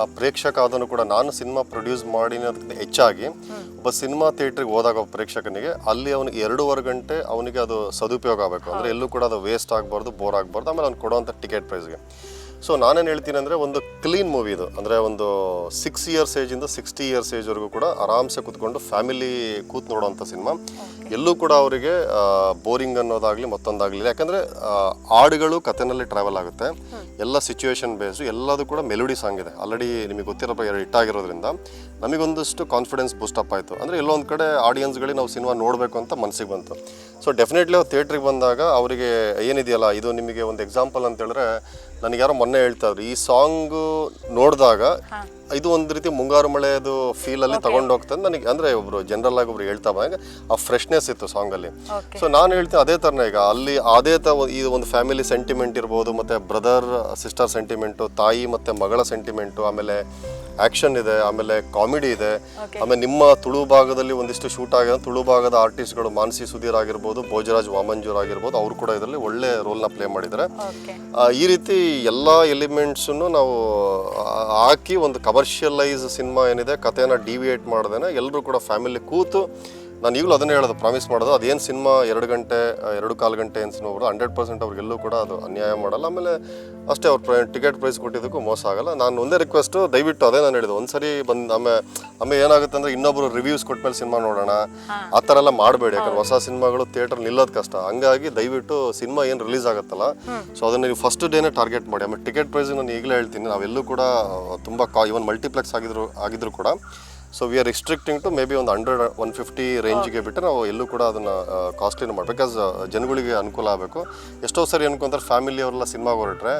ಆ ಪ್ರೇಕ್ಷಕ ಅದನ್ನು ಕೂಡ ನಾನು ಸಿನಿಮಾ ಪ್ರೊಡ್ಯೂಸ್ ಮಾಡಿರೋದಕ್ಕಿಂತ ಹೆಚ್ಚಾಗಿ ಒಬ್ಬ ಸಿನಿಮಾ ಥಿಯೇಟ್ರಿಗೆ ಹೋದಾಗ ಪ್ರೇಕ್ಷಕನಿಗೆ ಅಲ್ಲಿ ಅವನಿಗೆ 2.5 ಗಂಟೆ ಅವನಿಗೆ ಅದು ಸದುಪಯೋಗ ಆಗಬೇಕು. ಅಂದರೆ ಎಲ್ಲೂ ಕೂಡ ಅದು ವೇಸ್ಟ್ ಆಗಬಾರ್ದು, ಬೋರ್ ಆಗಬಾರ್ದು. ಆಮೇಲೆ ಅವ್ನು ಕೊಡೋವಂಥ ಟಿಕೆಟ್ ಪ್ರೈಸ್ಗೆ. ಸೊ ನಾನೇನು ಹೇಳ್ತೀನಿ ಅಂದರೆ ಒಂದು ಕ್ಲೀನ್ ಮೂವಿ ಇದು. ಅಂದರೆ ಒಂದು 6 years ಏಜಿಂದ 60 years ಏಜ್ವರೆಗೂ ಕೂಡ ಆರಾಮ್ಸೆ ಕೂತ್ಕೊಂಡು ಫ್ಯಾಮಿಲಿ ಕೂತ್ ನೋಡೋವಂಥ ಸಿನಿಮಾ. ಎಲ್ಲೂ ಕೂಡ ಅವರಿಗೆ ಬೋರಿಂಗ್ ಅನ್ನೋದಾಗಲಿ ಮತ್ತೊಂದಾಗಲಿ, ಯಾಕಂದರೆ ಹಾಡುಗಳು ಕಥೆನಲ್ಲಿ ಟ್ರಾವೆಲ್ ಆಗುತ್ತೆ, ಎಲ್ಲ ಸಿಚುವೇಶನ್ ಬೇಸ್ಡು, ಎಲ್ಲದೂ ಕೂಡ ಮೆಲೋಡಿ ಸಾಂಗ್ ಇದೆ. ಆಲ್ರೆಡಿ ನಿಮಗೆ ಗೊತ್ತಿರೋ ಹಿಟ್ ಆಗಿರೋದ್ರಿಂದ ನಮಗೊಂದಷ್ಟು ಕಾನ್ಫಿಡೆನ್ಸ್ ಬೂಸ್ಟಪ್ ಆಯಿತು. ಅಂದರೆ ಎಲ್ಲೋ ಒಂದು ಕಡೆ ಆಡಿಯನ್ಸ್ಗಳಿಗೆ ನಾವು ಸಿನಿಮಾ ನೋಡಬೇಕು ಅಂತ ಮನಸ್ಸಿಗೆ ಬಂತು. ಸೊ ಡೆಫಿನೆಟ್ಲಿ ಅವ್ರು ಥಿಯೇಟ್ರಿಗೆ ಬಂದಾಗ ಅವರಿಗೆ ಏನಿದೆಯಲ್ಲ, ಇದು ನಿಮಗೆ ಒಂದು ಎಕ್ಸಾಂಪಲ್ ಅಂತ ಹೇಳಿದ್ರೆ, ನನಗೆ ಯಾರೋ ಮೊನ್ನೆ ಹೇಳ್ತಾ ಇದ್ರು, ಈ ಸಾಂಗು ನೋಡಿದಾಗ ಇದು ಒಂದು ರೀತಿ ಮುಂಗಾರು ಮಳೆದು ಫೀಲಲ್ಲಿ ತಗೊಂಡು ಹೋಗ್ತದೆ ನನಗೆ. ಅಂದರೆ ಒಬ್ರು ಜನರಲ್ ಆಗಿ ಒಬ್ರು ಹೇಳ್ತಾ ಬಂದಾಗ ಆ ಫ್ರೆಶ್ನೆಸ್ ಇತ್ತು ಸಾಂಗಲ್ಲಿ. ಸೊ ನಾನು ಹೇಳ್ತೀನಿ ಅದೇ ಥರನೇ ಈಗ ಅಲ್ಲಿ ಅದೇ ಈ ಒಂದು ಫ್ಯಾಮಿಲಿ ಸೆಂಟಿಮೆಂಟ್ ಇರ್ಬೋದು, ಮತ್ತು ಬ್ರದರ್ ಸಿಸ್ಟರ್ ಸೆಂಟಿಮೆಂಟು, ತಾಯಿ ಮತ್ತು ಮಗಳ ಸೆಂಟಿಮೆಂಟು, ಆಮೇಲೆ ಆ್ಯಕ್ಷನ್ ಇದೆ, ಆಮೇಲೆ ಕಾಮಿಡಿ ಇದೆ, ಆಮೇಲೆ ನಿಮ್ಮ ತುಳು ಭಾಗದಲ್ಲಿ ಒಂದಿಷ್ಟು ಶೂಟ್ ಆಗಿದೆ. ತುಳು ಭಾಗದ ಆರ್ಟಿಸ್ಟ್ಗಳು ಮಾನಸಿ ಸುಧೀರ್ ಆಗಿರ್ಬೋದು, ಭೋಜರಾಜ್ ವಾಮಂಜೂರ್ ಆಗಿರ್ಬೋದು, ಅವರು ಕೂಡ ಇದರಲ್ಲಿ ಒಳ್ಳೆ ರೋಲ್ನ ಪ್ಲೇ ಮಾಡಿದ್ದಾರೆ. ಈ ರೀತಿ ಎಲ್ಲ ಎಲಿಮೆಂಟ್ಸನ್ನು ನಾವು ಹಾಕಿ ಒಂದು ಕಮರ್ಷಿಯಲೈಸ್ ಸಿನಿಮಾ ಏನಿದೆ, ಕಥೆನ ಡಿವಿಯೇಟ್ ಮಾಡ್ದೇನೆ ಎಲ್ಲರೂ ಕೂಡ ಫ್ಯಾಮಿಲಿ ಕೂತು, ನಾನು ಈಗಲೂ ಅದನ್ನೇ ಹೇಳೋದು, ಪ್ರಾಮಿಸ್ ಮಾಡೋದು, ಅದೇನು ಸಿನಿಮಾ 2 ಗಂಟೆ 2.25 ಗಂಟೆ ಏನು ಸಿನಿಮಾ ಬರೋದು 100% ಅವ್ರಿಗೆಲ್ಲೂ ಕೂಡ ಅದು ಅನ್ಯಾಯ ಮಾಡಲ್ಲ. ಆಮೇಲೆ ಅಷ್ಟೇ ಅವ್ರು ಟಿಕೆಟ್ ಪ್ರೈಸ್ ಕೊಟ್ಟಿದ್ದಕ್ಕೂ ಮೋಸ ಆಗಲ್ಲ. ನಾನು ಒಂದೇ ರಿಕ್ವೆಸ್ಟು, ದಯವಿಟ್ಟು ಅದೇ ನಾನು ಹೇಳಿದ್ದು, ಒಂದ್ಸರಿ ಬಂದು ಆಮೇಲೆ ಏನಾಗುತ್ತೆ ಅಂದರೆ ಇನ್ನೊಬ್ರು ರಿವ್ಯೂಸ್ ಕೊಟ್ಮೇಲೆ ಸಿನಿಮಾ ನೋಡೋಣ ಆ ಥರ ಎಲ್ಲ ಮಾಡಬೇಡಿ. ಯಾಕಂದ್ರೆ ಹೊಸ ಸಿನಿಮಾಗಳು ಥಿಯೇಟರ್ ನಿಲ್ಲೋದು ಕಷ್ಟ. ಹಂಗಾಗಿ ದಯವಿಟ್ಟು ಸಿನಿಮಾ ಏನು ರಿಲೀಸ್ ಆಗುತ್ತಲ್ಲ, ಸೊ ಅದನ್ನು ನೀವು ಫಸ್ಟ್ ಡೇನೇ ಟಾರ್ಗೆಟ್ ಮಾಡಿ. ಆಮೇಲೆ ಟಿಕೆಟ್ ಪ್ರೈಸ್ ನಾನು ಈಗಲೇ ಹೇಳ್ತೀನಿ, ನಾವೆಲ್ಲೂ ಕೂಡ ತುಂಬ ಇವನ್ ಮಲ್ಟಿಪ್ಲೆಕ್ಸ್ ಆಗಿದ್ರು ಕೂಡ, so we are restricting to maybe ಒಂದು 100-150 ರೇಂಜಿಗೆ ಬಿಟ್ಟರೆ ನಾವು ಎಲ್ಲೂ ಕೂಡ ಅದನ್ನು ಕಾಸ್ಟ್ಲಿನ ಮಾಡಿ, ಬಿಕಾಸ್ ಜನಗಳಿಗೆ ಅನುಕೂಲ ಆಗಬೇಕು. ಎಷ್ಟೋ ಸರಿ ಅನ್ಕೊಂತಾರೆ ಫ್ಯಾಮಿಲಿ ಅವರೆಲ್ಲ ಸಿನಿಮಾಗೆ ಹೊರಟ್ರೆ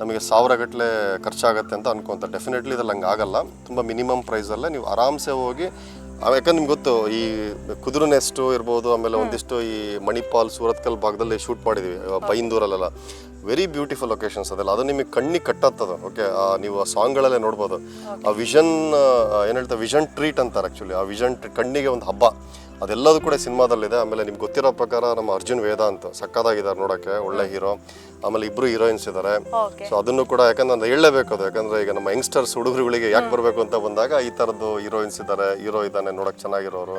ನಮಗೆ 1000 ಗಟ್ಟಲೆ ಖರ್ಚಾಗುತ್ತೆ ಅಂತ ಅನ್ಕೊಂತಾರೆ. ಡೆಫಿನೆಟ್ಲಿ ಇದ್ರಲ್ಲಿ ಹಂಗೆ ಆಗಲ್ಲ. ತುಂಬ ಮಿನಿಮಮ್ ಪ್ರೈಸಲ್ಲೇ ನೀವು ಆರಾಮ್ಸೆ ಹೋಗಿ, ಯಾಕಂದ್ರೆ ನಿಮ್ಗೆ ಗೊತ್ತು ಈ ಕುದುರೆ ನೆಸ್ಟು ಇರ್ಬೋದು, ಆಮೇಲೆ ಒಂದಿಷ್ಟು ಈ ಮಣಿಪಾಲ್ ಸೂರತ್ಕಲ್ ಭಾಗದಲ್ಲಿ ಶೂಟ್ ಮಾಡಿದ್ದೀವಿ, ಬೈಂದೂರಲ್ಲೆಲ್ಲ ವೆರಿ ಬ್ಯೂಟಿಫುಲ್ ಲೊಕೇಶನ್ಸ್ ಅದೆಲ್ಲ. ಅದು ನಿಮಗೆ ಕಣ್ಣಿಗೆ ಕಟ್ಟತ್ತದ. ಓಕೆ, ನೀವು ಆ ಸಾಂಗ್ಗಳಲ್ಲೇ ನೋಡ್ಬೋದು. ಆ ವಿಷನ್ ಏನು ಹೇಳ್ತಾರೆ, ವಿಷನ್ ಟ್ರೀಟ್ ಅಂತಾರೆ ಆ್ಯಕ್ಚುಲಿ. ಆ ವಿಷನ್ ಕಣ್ಣಿಗೆ ಒಂದು ಹಬ್ಬ, ಅದೆಲ್ಲದೂ ಕೂಡ ಸಿನಿಮಾದಲ್ಲಿದೆ. ಆಮೇಲೆ ನಿಮ್ಗೆ ಗೊತ್ತಿರೋ ಪ್ರಕಾರ ನಮ್ಮ ಅರ್ಜುನ್ ವೇದಾಂತ್ ಸಕ್ಕದಾಗಿದ್ದಾರೆ ನೋಡೋಕ್ಕೆ, ಒಳ್ಳೆ ಹೀರೋ. ಆಮೇಲೆ 2 ಹೀರೋಯಿನ್ಸ್ ಇದ್ದಾರೆ. ಸೊ ಅದನ್ನು ಕೂಡ ಯಾಕಂದ್ರೆ ನಾನು ಹೇಳಲೇಬೇಕು ಅದು, ಯಾಕಂದರೆ ಈಗ ನಮ್ಮ ಯಂಗ್ಸ್ಟರ್ಸ್ ಹುಡುಗರುಗಳಿಗೆ ಯಾಕೆ ಬರಬೇಕು ಅಂತ ಬಂದಾಗ ಈ ಥರದ್ದು ಹೀರೋಯಿನ್ಸ್ ಇದ್ದಾರೆ, ಹೀರೋ ಇದ್ದಾನೆ ನೋಡೋಕ್ಕೆ ಚೆನ್ನಾಗಿರೋರು.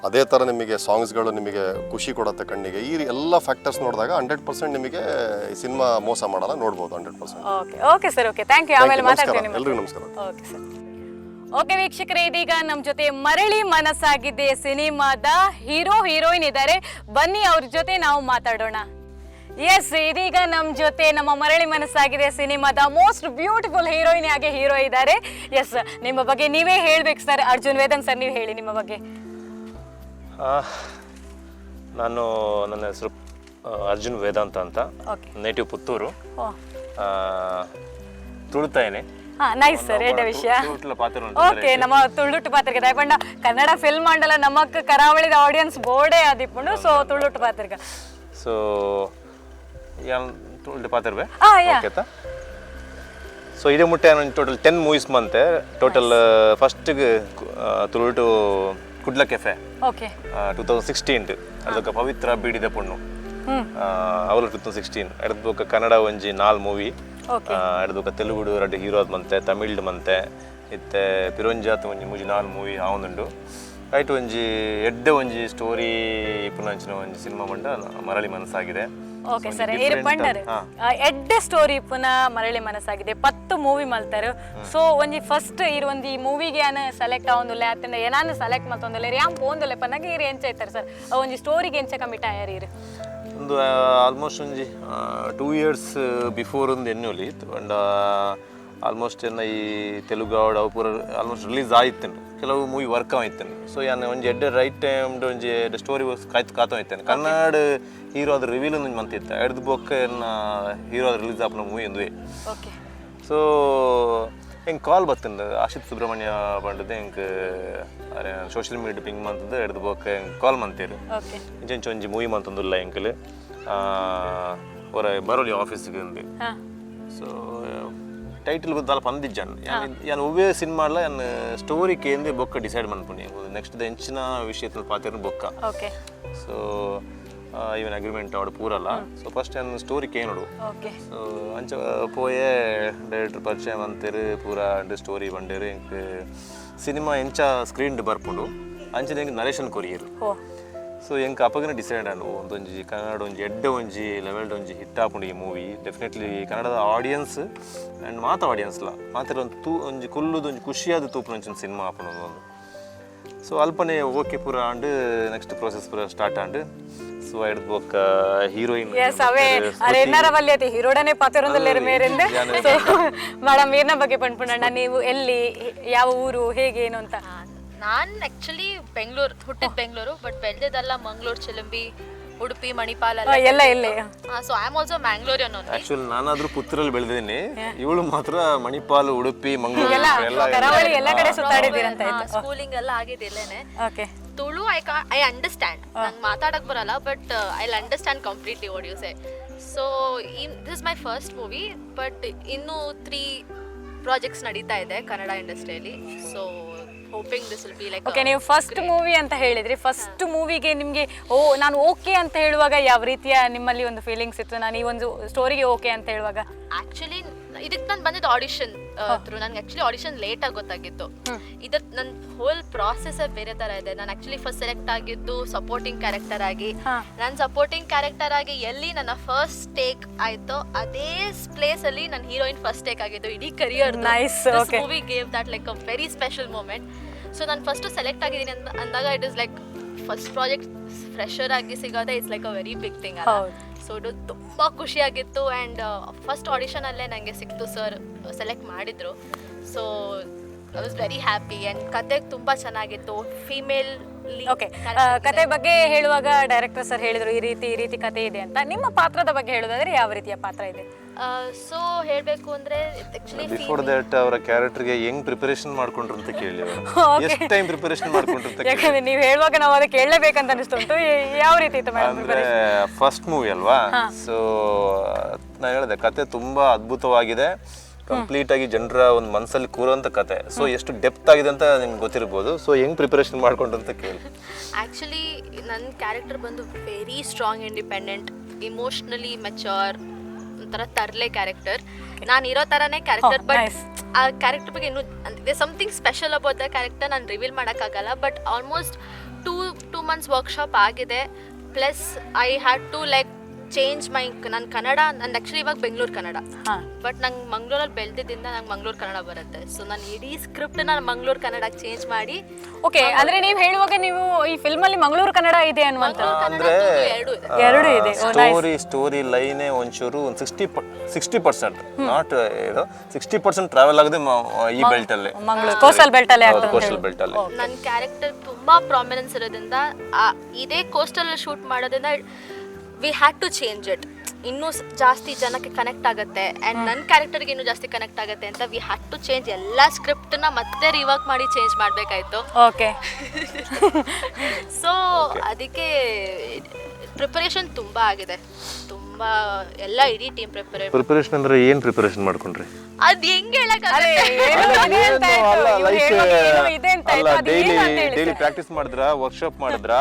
ಅದೇ ಥರ ನಿಮಗೆ ಸಾಂಗ್ಸ್ಗಳು ನಿಮಗೆ ಖುಷಿ ಕೊಡುತ್ತೆ ಕಣ್ಣಿಗೆ. ಈ ಎಲ್ಲ ಫ್ಯಾಕ್ಟರ್ಸ್ ನೋಡಿದಾಗ 100% ನಿಮಗೆ ಈ ಸಿನಿಮಾ ಮೋಸ ಮಾಡಲ್ಲ, ನೋಡ್ಬೋದು 100%. Okay sir, okay, thank you. ಆಮೇಲೆ ಮಾತಾಡ್ತೀನಿ. ಎಲ್ರಿಗೂ ನಮಸ್ಕಾರ. Okay sir. ಓಕೆ ವೀಕ್ಷಕರೇ, ಇದೀಗ ನಮ್ಮ ಜೊತೆ ಮರಳಿ ಮನಸ್ಸಾಗಿದೆ ಸಿನಿಮಾದ ಹೀರೋ ಹೀರೋಯಿನ್ ಇದ್ದಾರೆ. ಬನ್ನಿ ಅವ್ರ ಜೊತೆ ನಾವು ಮಾತಾಡೋಣ. ಎಸ್, ಇದೀಗ ನಮ್ಮ ಜೊತೆ ನಮ್ಮ ಮರಳಿ ಮನಸ್ಸಾಗಿದೆ ಸಿನಿಮಾದ ಮೋಸ್ಟ್ ಬ್ಯೂಟಿಫುಲ್ ಹೀರೋಯಿನ್ ಆಗಿ ಹೀರೋ ಇದ್ದಾರೆ. ಎಸ್, ನಿಮ್ಮ ಬಗ್ಗೆ ನೀವೇ ಹೇಳ್ಬೇಕು ಸರ್. ಅರ್ಜುನ್ ವೇದಾಂತ್ ಸರ್, ನೀವು ಹೇಳಿ ನಿಮ್ಮ ಬಗ್ಗೆ. ನನ್ನ ಹೆಸರು ಅರ್ಜುನ್ ವೇದಾಂತ ಅಂತ, ನೇಟಿವ್ ಪುತ್ತೂರು, ತುಳುತಾಯನೆ. ನೈಸ್ ಸರ್, ಎಡ್ಡ ವಿಷಯ. ಓಕೆ, ನಮ್ಮ ತುಳುಟ್ಟು ಪಾತ್ರಿಕೆ ದಯಪಂಡ ಕನ್ನಡ ಫಿಲ್ಮ್ ಮಂಡಲ ನಮಕ್ ಕರಾವಳಿದ ಆಡಿಯನ್ಸ್ ಬೋರ್ಡೇ ಆದಿಪ್ಪುಂಡು. ಸೊ ತುಳುಟ್ಟು ಪಾತ್ರಿಕೆ, ಸೊ ತುಳುಟ್ಟು ಪಾತ್ರೆ ಓಕೆತಾ. ಸೊ ಇದೇ ಮುಟ್ಟೆ ಟೋಟಲ್ 10 ಮೂವೀಸ್ ಮಂತೆ ಟೋಟಲ್. ಫಸ್ಟ್ ತುಳುಟು ಕುಡ್ಲ ಕೆಫೆ 2016 ಅದಕ್ಕೆ ಪವಿತ್ರ ಬೀಡಿದ ಪುಣ್ಣು ಅವಳು 2016 ಎಡ್ದು ಕನ್ನಡ ಒಂಜಿ 4 ಮೂವಿ ಎಡ್ದು ತೆಲುಗುಡು 2 ಹೀರೋದ್ ಮಂತೆ, ತಮಿಳ್ಡ್ ಮಂತೆ ಇತ್ತೆ ಪಿರೋಂಜಾತ್ ಒಂಜಿ 4 ಮೂವಿ ಆವೊಂದುಂಡು. ಐಟ್ ಒಂಜಿ ಎಡ್ಡೆ ಒಂಜಿ ಸ್ಟೋರಿ ಇಪ್ಪುನಂಚಿನ ಒಂಜಿ ಸಿನಿಮಾ ಮಂಡ ಮರಳಿ ಮನಸ್ಸಾಗಿದೆ. ಓಕೆ ಸರ್, ಇರು ಪಂಡರ್ ಎಡ್ಡೆ ಸ್ಟೋರಿ ಇಪ್ಪುನ ಮರಳಿ ಮನಸ್ಸಾಗಿದೆ 10 ಮೂವಿ ಮಲ್ತಾರು. ಸೊ ಒಂಜಿ ಫಸ್ಟ್ ಇರು ಒಂದಿ ಮೂವಿಗೆ ಏನ ಸೆಲೆಕ್ಟ್ ಆವೊಂದುಲ್ಲೆ ಆತಂಡ ಏನಾನ ಸೆಲೆಕ್ಟ್ ಮಲ್ತೊಂದುಲ್ಲೆ ಯಾನ್ ಪೋಂದುಲ್ಲೆ ಪನ್ನಗೆ ಇರು ಎಂಚ ಐತಾರೆ ಸರ್ ಒಂಜಿ ಸ್ಟೋರಿಗೆ ಎಂಚ ಕಮಿಟ್ ಆಯಾರ ಇರು? ಒಂದು ಆಲ್ಮೋಸ್ಟ್ ಒಂಜಿ 2 years ಬಿಫೋರ್ ಒಂದು ಎನ್ನೊಲಿ ಅಂಡ ಆಲ್ಮೋಸ್ಟ್ ಎನ್ನ ಈ ತೆಲುಗು ಅವಡ ಅವು ಪೂರ ಆಲ್ಮೋಸ್ಟ್ ರಿಲೀಸ್ ಆಯ್ತೇನೆ, ಕೆಲವು ಮೂವಿ ವರ್ಕ್ ಆಯ್ತೇನೆ. ಸೊ ಯಾನು ಒಂಜಿ ಎಡ್ಡೆ ರೈಟ್ ಟೈಮ್ ಒಂಜಿ ಎಡ್ಡೆ ಸ್ಟೋರಿ ಕಾಯ್ತು ಆಯ್ತೇನೆ. ಕನ್ನಡ ಹೀರೋ ಅದ್ರ ರಿವೀಲ್ ಒಂದು ಮಂತಿತ್ತು ಎಡ್ದು ಬೊಕ್ಕ ಎನ್ನ ಹೀರೋ ಅದ್ರ ರಿಲೀಸ್ ಆಪನ ಮೂವಿ ಒಂದುವೆ. ಸೊ ಹೆಂಗೆ ಕಾಲ್ ಬರ್ತಂಡು ಆಶಿತ್ ಸುಬ್ರಹ್ಮಣ್ಯ ಬಂಡದ್ದು ಹೆಂಗೆ ಸೋಷಿಯಲ್ ಮೀಡಿಯಾ ಪಿಂಗ್ ಮಂತದ್ದು ಎಡ್ದು ಬೊಕ್ಕ ಹೆಂಗೆ ಕಾಲ್ ಮಂತೇರು ಇಂಚೆ ಒಂಜಿ ಮೂವಿ ಮಂತಂದುಲ್ಲ ಹೆಂಕಲ್ ಅವರ ಬರೋಲಿ ಆಫೀಸ್ಗೆ ಅಂದು. ಸೊ ಟೈಟಲ್ ಗೊತ್ತಲ್ಲ ಪಂದಿಜ್ಜಾನ್ ಯಾನು ಒವ್ವೇ ಸಿನಿಮಾಲ ಯಾನ್ ಸ್ಟೋರಿ ಕೇಂದ್ರ ಬೊಕ್ಕ ಡಿಸೈಡ್ ಮನ್ಪುಣಿ ನೆಕ್ಸ್ಟ್ ಎಂಚಿನ ವಿಷಯದ ಪಾತ್ರ ಬೊಕ್ಕ. ಸೊ ಇವನ್ ಅಗ್ರಿಮೆಂಟ್ ಅವಡು ಪೂರಲ್ಲ. ಸೊ ಫಸ್ಟ್ ನಾನು ಸ್ಟೋರಿ ಕೇನೋಡು. ಸೊ ಅಂಚ ಪೋಯೆ ಡೈರೆಕ್ಟರ್ ಪರಿಚಯ ಮಂತೇರು ಪೂರ ಸ್ಟೋರಿ ಬಂಡೇರು ಎಂಕ್ ಸಿನಿಮಾ ಎಂಚ ಸ್ಕ್ರೀನ್ ಬರ್ಪುಂಡು ಅಂಚನೆ ಹೆಂಗೆ ನರೇಶನ್ ಕೊರಿಯರು. ಸೊ ಎಂಕ್ ಅಪಗನ ಡಿಸೈಡ್ ಆಂಡು ಒಂದೊಂಜಿ ಕನ್ನಡ ಒಂಜಿ ಎಡ್ಡೆ ಒಂಜಿ ಲೆವೆಲ್ಡ್ ಒಂಜಿ ಹಿಟ್ ಆಪುಂಡು ಈ ಮೂವಿ. ಡೆಫಿನೆಟ್ಲಿ ಕನ್ನಡದ ಆಡಿಯನ್ಸ್ ಆ್ಯಂಡ್ ಆಡಿಯನ್ಸ್ಲ ಮಾತ್ರ ಒಂದು ಒಂಜಿ ಕುಲ್ಲುದು ಒಂಜಿ ಖುಷಿಯಾದ ತೂಪುನ ಒಂಚೂರು ಸಿನಿಮಾ ಆಪುಂಡು ಒಂದು. ಸೊ ಅಲ್ಪನೆ ಓಕೆ ಪೂರ ಆಂಡು ನೆಕ್ಸ್ಟ್ ಪ್ರೋಸೆಸ್ ಪೂರ ಸ್ಟಾರ್ಟ್ ಆಂಡು. ಸೊ ಎಡ್ದು ಬೊಕ್ಕ ಹೀರೋಯಿನ್ ಹೀರೋಡನೆ ಪಾತ್ರೊಂದಲ್ಲೇರು ಮೇರೆಂದು. ಸೊ ಮೇಡಮ್ ಏನ ಬಗ್ಗೆ ಪಂಡ್ಪುಂಡ ನೀವು ಎಲ್ಲಿ ಯಾವ ಊರು ಹೇಗೆ ಏನು ಅಂತ? ನಾನು ಆ್ಯಕ್ಚುಲಿ ಬೆಂಗಳೂರು ಹುಟ್ಟಿದ ಬೆಂಗಳೂರು, ಬಟ್ ಬೆಳೆದಿದ್ದೆಲ್ಲ ಮಂಗಳೂರು ಚಿಲಂಬಿ ಉಡುಪಿ ಮಣಿಪಾಲ್ ಎಲ್ಲ ಇಲ್ಲೇ. So I am also Mangalorean only. Actually ನಾನಾದ್ರೂ ಪುತ್ತೂರಲ್ಲಿ ಬೆಳೆದಿದ್ದೀನಿ, ಇವಳು ಮಾತ್ರ ಮಣಿಪಾಲ್, ಉಡುಪಿ, ಮಂಗಳೂರು ಕರಾವಳಿ ಎಲ್ಲ ಕಡೆ ಸುತ್ತಾಡಿದ್ದೀರಂತ. ಸ್ಕೂಲಿಂಗ್ ಎಲ್ಲ ಆಗಿದೆ ಇಲ್ಲೇನೆ. ಓಕೆ. ತುಳು ಐ ಅಂಡರ್ಸ್ಟ್ಯಾಂಡ್, ನಂಗೆ ಮಾತಾಡಕ್ ಬರಲ್ಲ, but I understand completely what you say. So this my first movie, but ಇನ್ನೂ 3 ಪ್ರಾಜೆಕ್ಟ್ಸ್ ನಡೀತಾ ಇದೆ ಕನ್ನಡ ಇಂಡಸ್ಟ್ರಿಯಲ್ಲಿ. So hoping this will be like. Okay, ನೀವು ಫಸ್ಟ್ ಮೂವಿ ಅಂತ ಹೇಳಿದ್ರಿ. ಫಸ್ಟ್ ಮೂವಿಗೆ ನಿಮಗೆ ನಾನು ಓಕೆ ಅಂತ ಹೇಳುವಾಗ ಯಾವ ರೀತಿಯ ನಿಮ್ಮಲ್ಲಿ ಒಂದು ಫೀಲಿಂಗ್ಸ್ ಇತ್ತು? ನಾನು ಈ ಒಂದು ಸ್ಟೋರಿಗೆ ಓಕೆ ಅಂತ ಹೇಳುವಾಗ ಆಕ್ಚುಲಿ ಇದಕ್ಕೆ ನಾನು ಬಂದಿದ್ದು ಆಡಿಷನ್ ಥ್ರೂ. ನನಗೆ ಆಕ್ಚುಲಿ ಆಡಿಷನ್ ಲೇಟಾಗಿ ಗೊತ್ತಾಗಿತ್ತು. ಇದ್ರ ನನ್ನ ಹೋಲ್ ಪ್ರಾಸೆಸ್ ಬೇರೆ ಥರ ಇದೆ. ನಾನು ಆಕ್ಚುಲಿ ಫಸ್ಟ್ ಸೆಲೆಕ್ಟ್ ಆಗಿದ್ದು ಸಪೋರ್ಟಿಂಗ್ ಕ್ಯಾರೆಕ್ಟರ್ ಆಗಿ. ನಾನು ಸಪೋರ್ಟಿಂಗ್ ಕ್ಯಾರೆಕ್ಟರ್ ಆಗಿ ಎಲ್ಲಿ ನನ್ನ ಫಸ್ಟ್ ಟೇಕ್ ಆಯಿತೋ ಅದೇ ಪ್ಲೇಸಲ್ಲಿ ನನ್ನ ಹೀರೋಯಿನ್ ಫಸ್ಟ್ ಟೇಕ್ ಆಗಿದ್ದು ಇಡೀ career. Movie gave that like a very special moment. So ನಾನು ಫಸ್ಟು ಸೆಲೆಕ್ಟ್ ಆಗಿದ್ದೀನಿ ಅಂದಾಗ it is like first project fresher ಆಗಿ ಸಿಗೋದೆ it's like a very big thing. So ಇದು ತುಂಬ ಖುಷಿಯಾಗಿತ್ತು. ಆ್ಯಂಡ್ ಫಸ್ಟ್ ಆಡಿಷನಲ್ಲೇ ನನಗೆ ಸಿಕ್ತು, ಸರ್ ಸೆಲೆಕ್ಟ್ ಮಾಡಿದರು. So I was very happy. And ಕತೆ ತುಂಬ ಚೆನ್ನಾಗಿತ್ತು. ಫೀಮೇಲ್. ಓಕೆ, ಕತೆ ಬಗ್ಗೆ ಹೇಳುವಾಗ ಡೈರೆಕ್ಟರ್ ಸರ್ ಹೇಳಿದರು ಈ ರೀತಿ ಕತೆ ಇದೆ ಅಂತ. ನಿಮ್ಮ ಪಾತ್ರದ ಬಗ್ಗೆ ಹೇಳೋದಾದ್ರೆ ಯಾವ ರೀತಿಯ ಪಾತ್ರ ಇದೆ? ಸೊ ಹೇಳಬೇಕು ಅಂದರೆ ಆ್ಯಕ್ಚುಲಿ ಬಿಫೋರ್ ದಟ್ ಅವರ ಕ್ಯಾರೆಕ್ಟರ್ಗೆ ಹೆಂಗ್ ಪ್ರಿಪರೇಷನ್ ಮಾಡ್ಕೊಂಡ್ರು ಅಂತ ಕೇಳಿ. ಎಷ್ಟು ಟೈಮ್ ಪ್ರಿಪರೇಷನ್ ಮಾಡ್ಕೊಂಡ್ರು ಅಂತ? ಯಾಕಂದ್ರೆ ನೀವು ಹೇಳುವಾಗ ನಾವು ಅದಕ್ಕೆ ಕೇಳಲೇಬೇಕಂತ ಅನಿಸ್ತುಂಟು. ಯಾವ ರೀತಿ ಇತ್ತು ಅಂದ್ರೆ ಫಸ್ಟ್ ಮೂವಿ ಅಲ್ವಾ? ಸೊ ನಾ ಹೇಳಿದೆ ಕತೆ ತುಂಬಾ ಅದ್ಭುತವಾಗಿದೆ. ಕಂಪ್ಲೀಟ್ ಆಗಿ ಜನರ ಒಂದು ಮನಸ್ಸಲ್ಲಿ ಕೂರುವಂತ ಕತೆ. ಸೊ ಎಷ್ಟು ಡೆಪ್ತ್ ಆಗಿದೆ ಅಂತ ನಿಮ್ಗೆ ಗೊತ್ತಿರ್ಬೋದು. ಸೊ ಹೆಂಗ್ ಪ್ರಿಪರೇಷನ್ ಮಾಡ್ಕೊಂಡ್ರು ಅಂತ ಕೇಳಿ. ಆ್ಯಕ್ಚುಲಿ ನನ್ನ ಕ್ಯಾರೆಕ್ಟರ್ ಬಂದು very strong, independent, emotionally mature, ಒಂಥರ ತರ್ಲೆ ಕ್ಯಾರೆಕ್ಟರ್. ನಾನು ಇರೋ ಥರನೇ ಕ್ಯಾರೆಕ್ಟರ್. ಬಟ್ ಆ ಕ್ಯಾರೆಕ್ಟರ್ ಬಗ್ಗೆ ಇನ್ನೂ something special about the character ನಾನು ರಿವೀಲ್ ಮಾಡೋಕ್ಕಾಗಲ್ಲ. But almost two months workshop ಆಗಿದೆ. Plus I had to like change my ನನ್ನ ಕನ್ನಡ. ನಂದು ಆ್ಯಕ್ಚುಲಿ ಇವಾಗ ಬೆಂಗಳೂರು ಕನ್ನಡ, ಬಟ್ ನಂಗೆ ಮಂಗಳೂರಲ್ಲಿ ಬೆಳೆದಿದ್ದರಿಂದ ನಂಗೆ ಮಂಗಳೂರು ಕನ್ನಡ ಬರುತ್ತೆ. ಸೊ ನಾನು ಇಡೀ ಸ್ಕ್ರಿಪ್ಟನ್ನ ಮಂಗಳೂರು ಕನ್ನಡಕ್ಕೆ ಚೇಂಜ್ ಮಾಡಿ. ಓಕೆ, ಅಂದ್ರೆ ನೀವು ಹೇಳುವಾಗ ನೀವು ಈ ಫಿಲ್ಮ್ ಅಲ್ಲಿ ಮಂಗಳೂರು ಕನ್ನಡ ಇದೆ ಅನ್ನುವಂತ ಅಂದ್ರೆ ಎರಡು ಇದೆ. ಸ್ಟೋರಿ ಲೈನೇ ಒಂಚೂರು 60% ನಾಟ್ 60% ಟ್ರಾವೆಲ್ ಆಗಿದೆ ಈ ಬೆಲ್ಟ್ ಅಲ್ಲಿ, ಮಂಗಳೂರು ಕೋಸ್ಟಲ್ ಬೆಲ್ಟ್ ಅಲ್ಲಿ. ಕೋಸ್ಟಲ್ ಬೆಲ್ಟ್ ಅಲ್ಲಿ ನನ್ನ ಕ್ಯಾರೆಕ್ಟರ್ ತುಂಬಾ ಪ್ರಾಮಿನೆನ್ಸ್ ಇರೋದ್ರಿಂದ ಇದೇ ಕೋಸ್ಟಲ್ ಶೂಟ್ ಮಾಡೋದ್ರಿಂದ we had to change it. ಇನ್ನೂ ಜಾಸ್ತಿ ಜನಕ್ಕೆ ಕನೆಕ್ಟ್ ಆಗುತ್ತೆ ಆ್ಯಂಡ್ ನನ್ನ ಕ್ಯಾರೆಕ್ಟರ್ಗೆ ಇನ್ನೂ ಜಾಸ್ತಿ ಕನೆಕ್ಟ್ ಆಗುತ್ತೆ ಅಂತ ವಿ ಹ್ಯಾಡ್ ಟು ಚೇಂಜ್. ಎಲ್ಲ ಸ್ಕ್ರಿಪ್ಟನ್ನ ಮತ್ತೆ ರಿವರ್ಕ್ ಮಾಡಿ ಚೇಂಜ್ ಮಾಡಬೇಕಾಯ್ತು. ಓಕೆ. ಸೊ ಅದಕ್ಕೆ ಪ್ರಿಪರೇಷನ್ ತುಂಬ ಆಗಿದೆ. ತುಂಬ ಎಲ್ಲ ಇಡೀ ಟೀಮ್ ಪ್ರಿಪರೇಷನ್ ಅಂದ್ರೆ ಏನು ಪ್ರಿಪರೇಷನ್ ಮಾಡ್ಕೊಂಡ್ರಿ? ಅದು ಹೆಂಗೆ ಡೈಲಿ ಪ್ರಾಕ್ಟೀಸ್ ಮಾಡಿದ್ರ, ವರ್ಕ್ಶಾಪ್ ಮಾಡಿದ್ರ,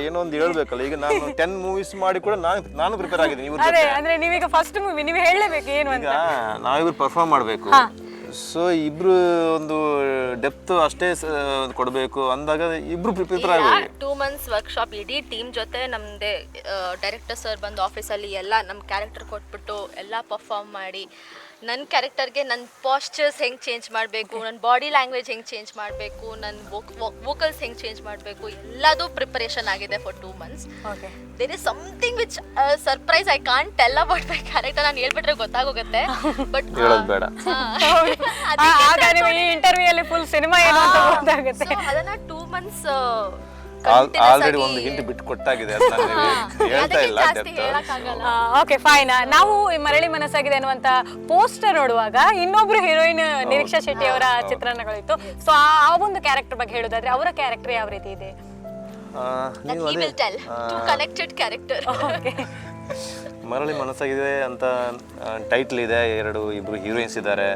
ಏನೋ ಒಂದು ಹೇಳ್ಬೇಕಲ್ಲ. ಈಗ ನಾನು 10 ಮೂವೀಸ್ ಮಾಡಿ ಕೂಡ ನಾನು ಪ್ರಿಪೇರ್ ಆಗಿದ್ದೀನಿ. ಅಂದ್ರೆ ನೀವೀಗ ಫಸ್ಟ್ ಮೂವಿ ನೀವು ಹೇಳಲೇಬೇಕು ಏನು ಅಂತ. ನಾವಿಬ್ರು ಪರ್ಫಾರ್ಮ್ ಮಾಡಬೇಕು. ಸೊ ಇಬ್ರು ಒಂದು ಡೆಪ್ತ್ ಅಷ್ಟೇ ಕೊಡಬೇಕು ಅಂದಾಗ ಇಬ್ರು ಪ್ರಿಪೇರ್ ಆಗಬೇಕು. 2 months ವರ್ಕ್ಶಾಪ್ ಇಡೀ ಟೀಮ್ ಜೊತೆ. ನಮ್ಮದೇ ಡೈರೆಕ್ಟರ್ ಸರ್ ಬಂದು ಆಫೀಸಲ್ಲಿ ಎಲ್ಲ ನಮ್ಮ ಕ್ಯಾರೆಕ್ಟರ್ ಕೊಟ್ಬಿಟ್ಟು ಎಲ್ಲ ಪರ್ಫಾರ್ಮ್ ಮಾಡಿ ನನ್ನ ಕ್ಯಾರೆಕ್ಟರ್ಗೆ ನನ್ನ ಪಾಶ್ಚರ್ಸ್ ಹೆಂಗೆ ಚೇಂಜ್ ಮಾಡಬೇಕು, ನನ್ನ ಬಾಡಿ ಲ್ಯಾಂಗ್ವೇಜ್ ಹೆಂಗೆ ಚೇಂಜ್ ಮಾಡಬೇಕು, ನನ್ನ ವೋಕಲ್ಸ್ ಹೆಂಗೆ ಚೇಂಜ್ ಮಾಡಬೇಕು, ಎಲ್ಲದೂ ಪ್ರಿಪರೇಷನ್ ಆಗಿದೆ for 2 months. There is something which surprise I can't tell about my character. ನಾನು ಹೇಳ್ಬಿಟ್ರೆ ಗೊತ್ತಾಗೋಗುತ್ತೆ, ಬಟ್ ಹೇಳೋದು ಬೇಡ. ಈ ಇಂಟರ್ವ್ಯೂ ಅಲ್ಲಿ ಫುಲ್ ಸಿನಿಮಾ ಏನು ಅಂತ ಗೊತ್ತಾಗುತ್ತೆ. ಅದನ್ನ 2 months ಆಲ್ರೆಡಿ ಒಂದು ಹಿಂಟ್ ಬಿಟ್ಟು ಕೊಟ್ಟಾಗಿದೆ, ಹೇಳ್ತಾ ಇಲ್ಲ. Okay, fine. ನಾವು ಮರಳಿ ಮನಸ್ಸಾಗಿದೆ ಅನ್ನುವಂತ ಪೋಸ್ಟರ್ ನೋಡುವಾಗ ಇನ್ನೊಬ್ರು ಹೀರೋಯಿನ್ ನಿರೀಕ್ಷಾ ಶೆಟ್ಟಿ ಅವರ ಚಿತ್ರಣಗಳಿತ್ತು. ಸೊ ಆ ಒಂದು ಕ್ಯಾರೆಕ್ಟರ್ ಬಗ್ಗೆ ಹೇಳೋದಾದ್ರೆ ಅವರ ಕ್ಯಾರೆಕ್ಟರ್ ಯಾವ ರೀತಿ ಇದೆ? ಮರಳಿ ಮನಸ್ಸಾಗಿದೆ ಅಂತ ಟೈಟ್ಲ್ ಇದೆ. ಇಬ್ರು ಹೀರೋಯಿನ್ಸ್ ಇದ್ದಾರೆ.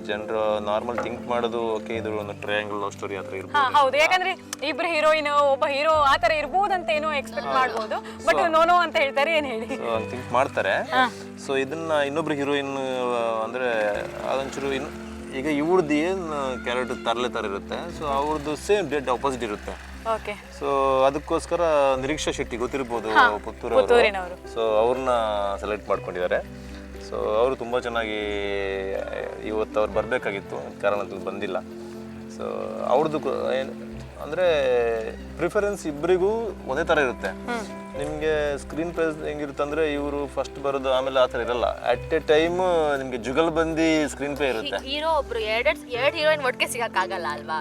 ಜನರು ನಾರ್ಮಲ್ ಥಿಂಕ್ ಮಾಡೋದು ಓಕೆ ಇದು ಒಂದು ಟ್ರಯಾಂಗಲ್ ಲವ್ ಸ್ಟೋರಿ ಆತರ ಇರ್ಬೋದು. ಹೌದು, ಯಾಕಂದ್ರೆ ಇಬ್ರು ಹೀರೋಯಿನ್ ಒಬ್ಬ ಹೀರೋ ಆತರ ಇರ್ಬೋದಂತ ಏನೋ ಎಕ್ಸ್ಪೆಕ್ಟ್ ಮಾಡ್ಬೋದು. ಬಟ್ ನೋ ಅಂತ ಹೇಳ್ತಾರೆ, ಏನ್ ಹೇಳಿ ಥಿಂಕ್ ಮಾಡ್ತಾರೆ. ಸೊ ಇದನ್ನ ಇನ್ನೊಬ್ರು ಹೀರೋಯಿನ್ ಅಂದ್ರೆ ಅದೊಂಚೂರು ಈಗ ಇವ್ರದ್ದು ಏನು ಕ್ಯಾರೆಕ್ಟರ್ ತರಲೆ ತರ ಇರುತ್ತೆ. ಸೊ ಅವ್ರದ್ದು ಸೇಮ್ ಡೆಡ್ ಆಪೋಸಿಟ್ ಇರುತ್ತೆ. ಸೊ ಅದಕ್ಕೋಸ್ಕರ ನಿರೀಕ್ಷಾ ಶೆಟ್ಟಿ ಗೊತ್ತಿರ್ಬೋದು, ಪುತ್ತೂರವರು. ಸೊ ಅವ್ರನ್ನ ಸೆಲೆಕ್ಟ್ ಮಾಡ್ಕೊಂಡಿದ್ದಾರೆ. ಸೊ ಅವರು ತುಂಬ ಚೆನ್ನಾಗಿ ಇವತ್ತು ಅವ್ರು ಬರಬೇಕಾಗಿತ್ತು, ಕಾರಣದಲ್ಲಿ ಬಂದಿಲ್ಲ. ಸೊ ಅವ್ರದ್ದು ಅಂದರೆ ಪ್ರಿಫರೆನ್ಸ್ ಇಬ್ಬರಿಗೂ ಒಂದೇ ಥರ ಇರುತ್ತೆ. ನಿಮಗೆ ಸ್ಕ್ರೀನ್ ಪ್ಲೇಸ್ ಹೆಂಗಿರುತ್ತೆ ಇವರು ಫಸ್ಟ್ ಬರೋದು ಆಮೇಲೆ ಆ ಥರ ಇರಲ್ಲ. ಅಟ್ ಎ ಟೈಮ್ ನಿಮಗೆ ಜುಗಲ್ಬಂದಿ ಸ್ಕ್ರೀನ್ ಪ್ಲೇ ಇರುತ್ತೆ. ಹೀರೋ ಒಬ್ರು ಎರಡು ಹೀರೋಯಿನ್ ಒಟ್ಟಿಗೆ ಸಿಗಕ್ಕಾಗಲ್ಲ ಅಲ್ವಾ?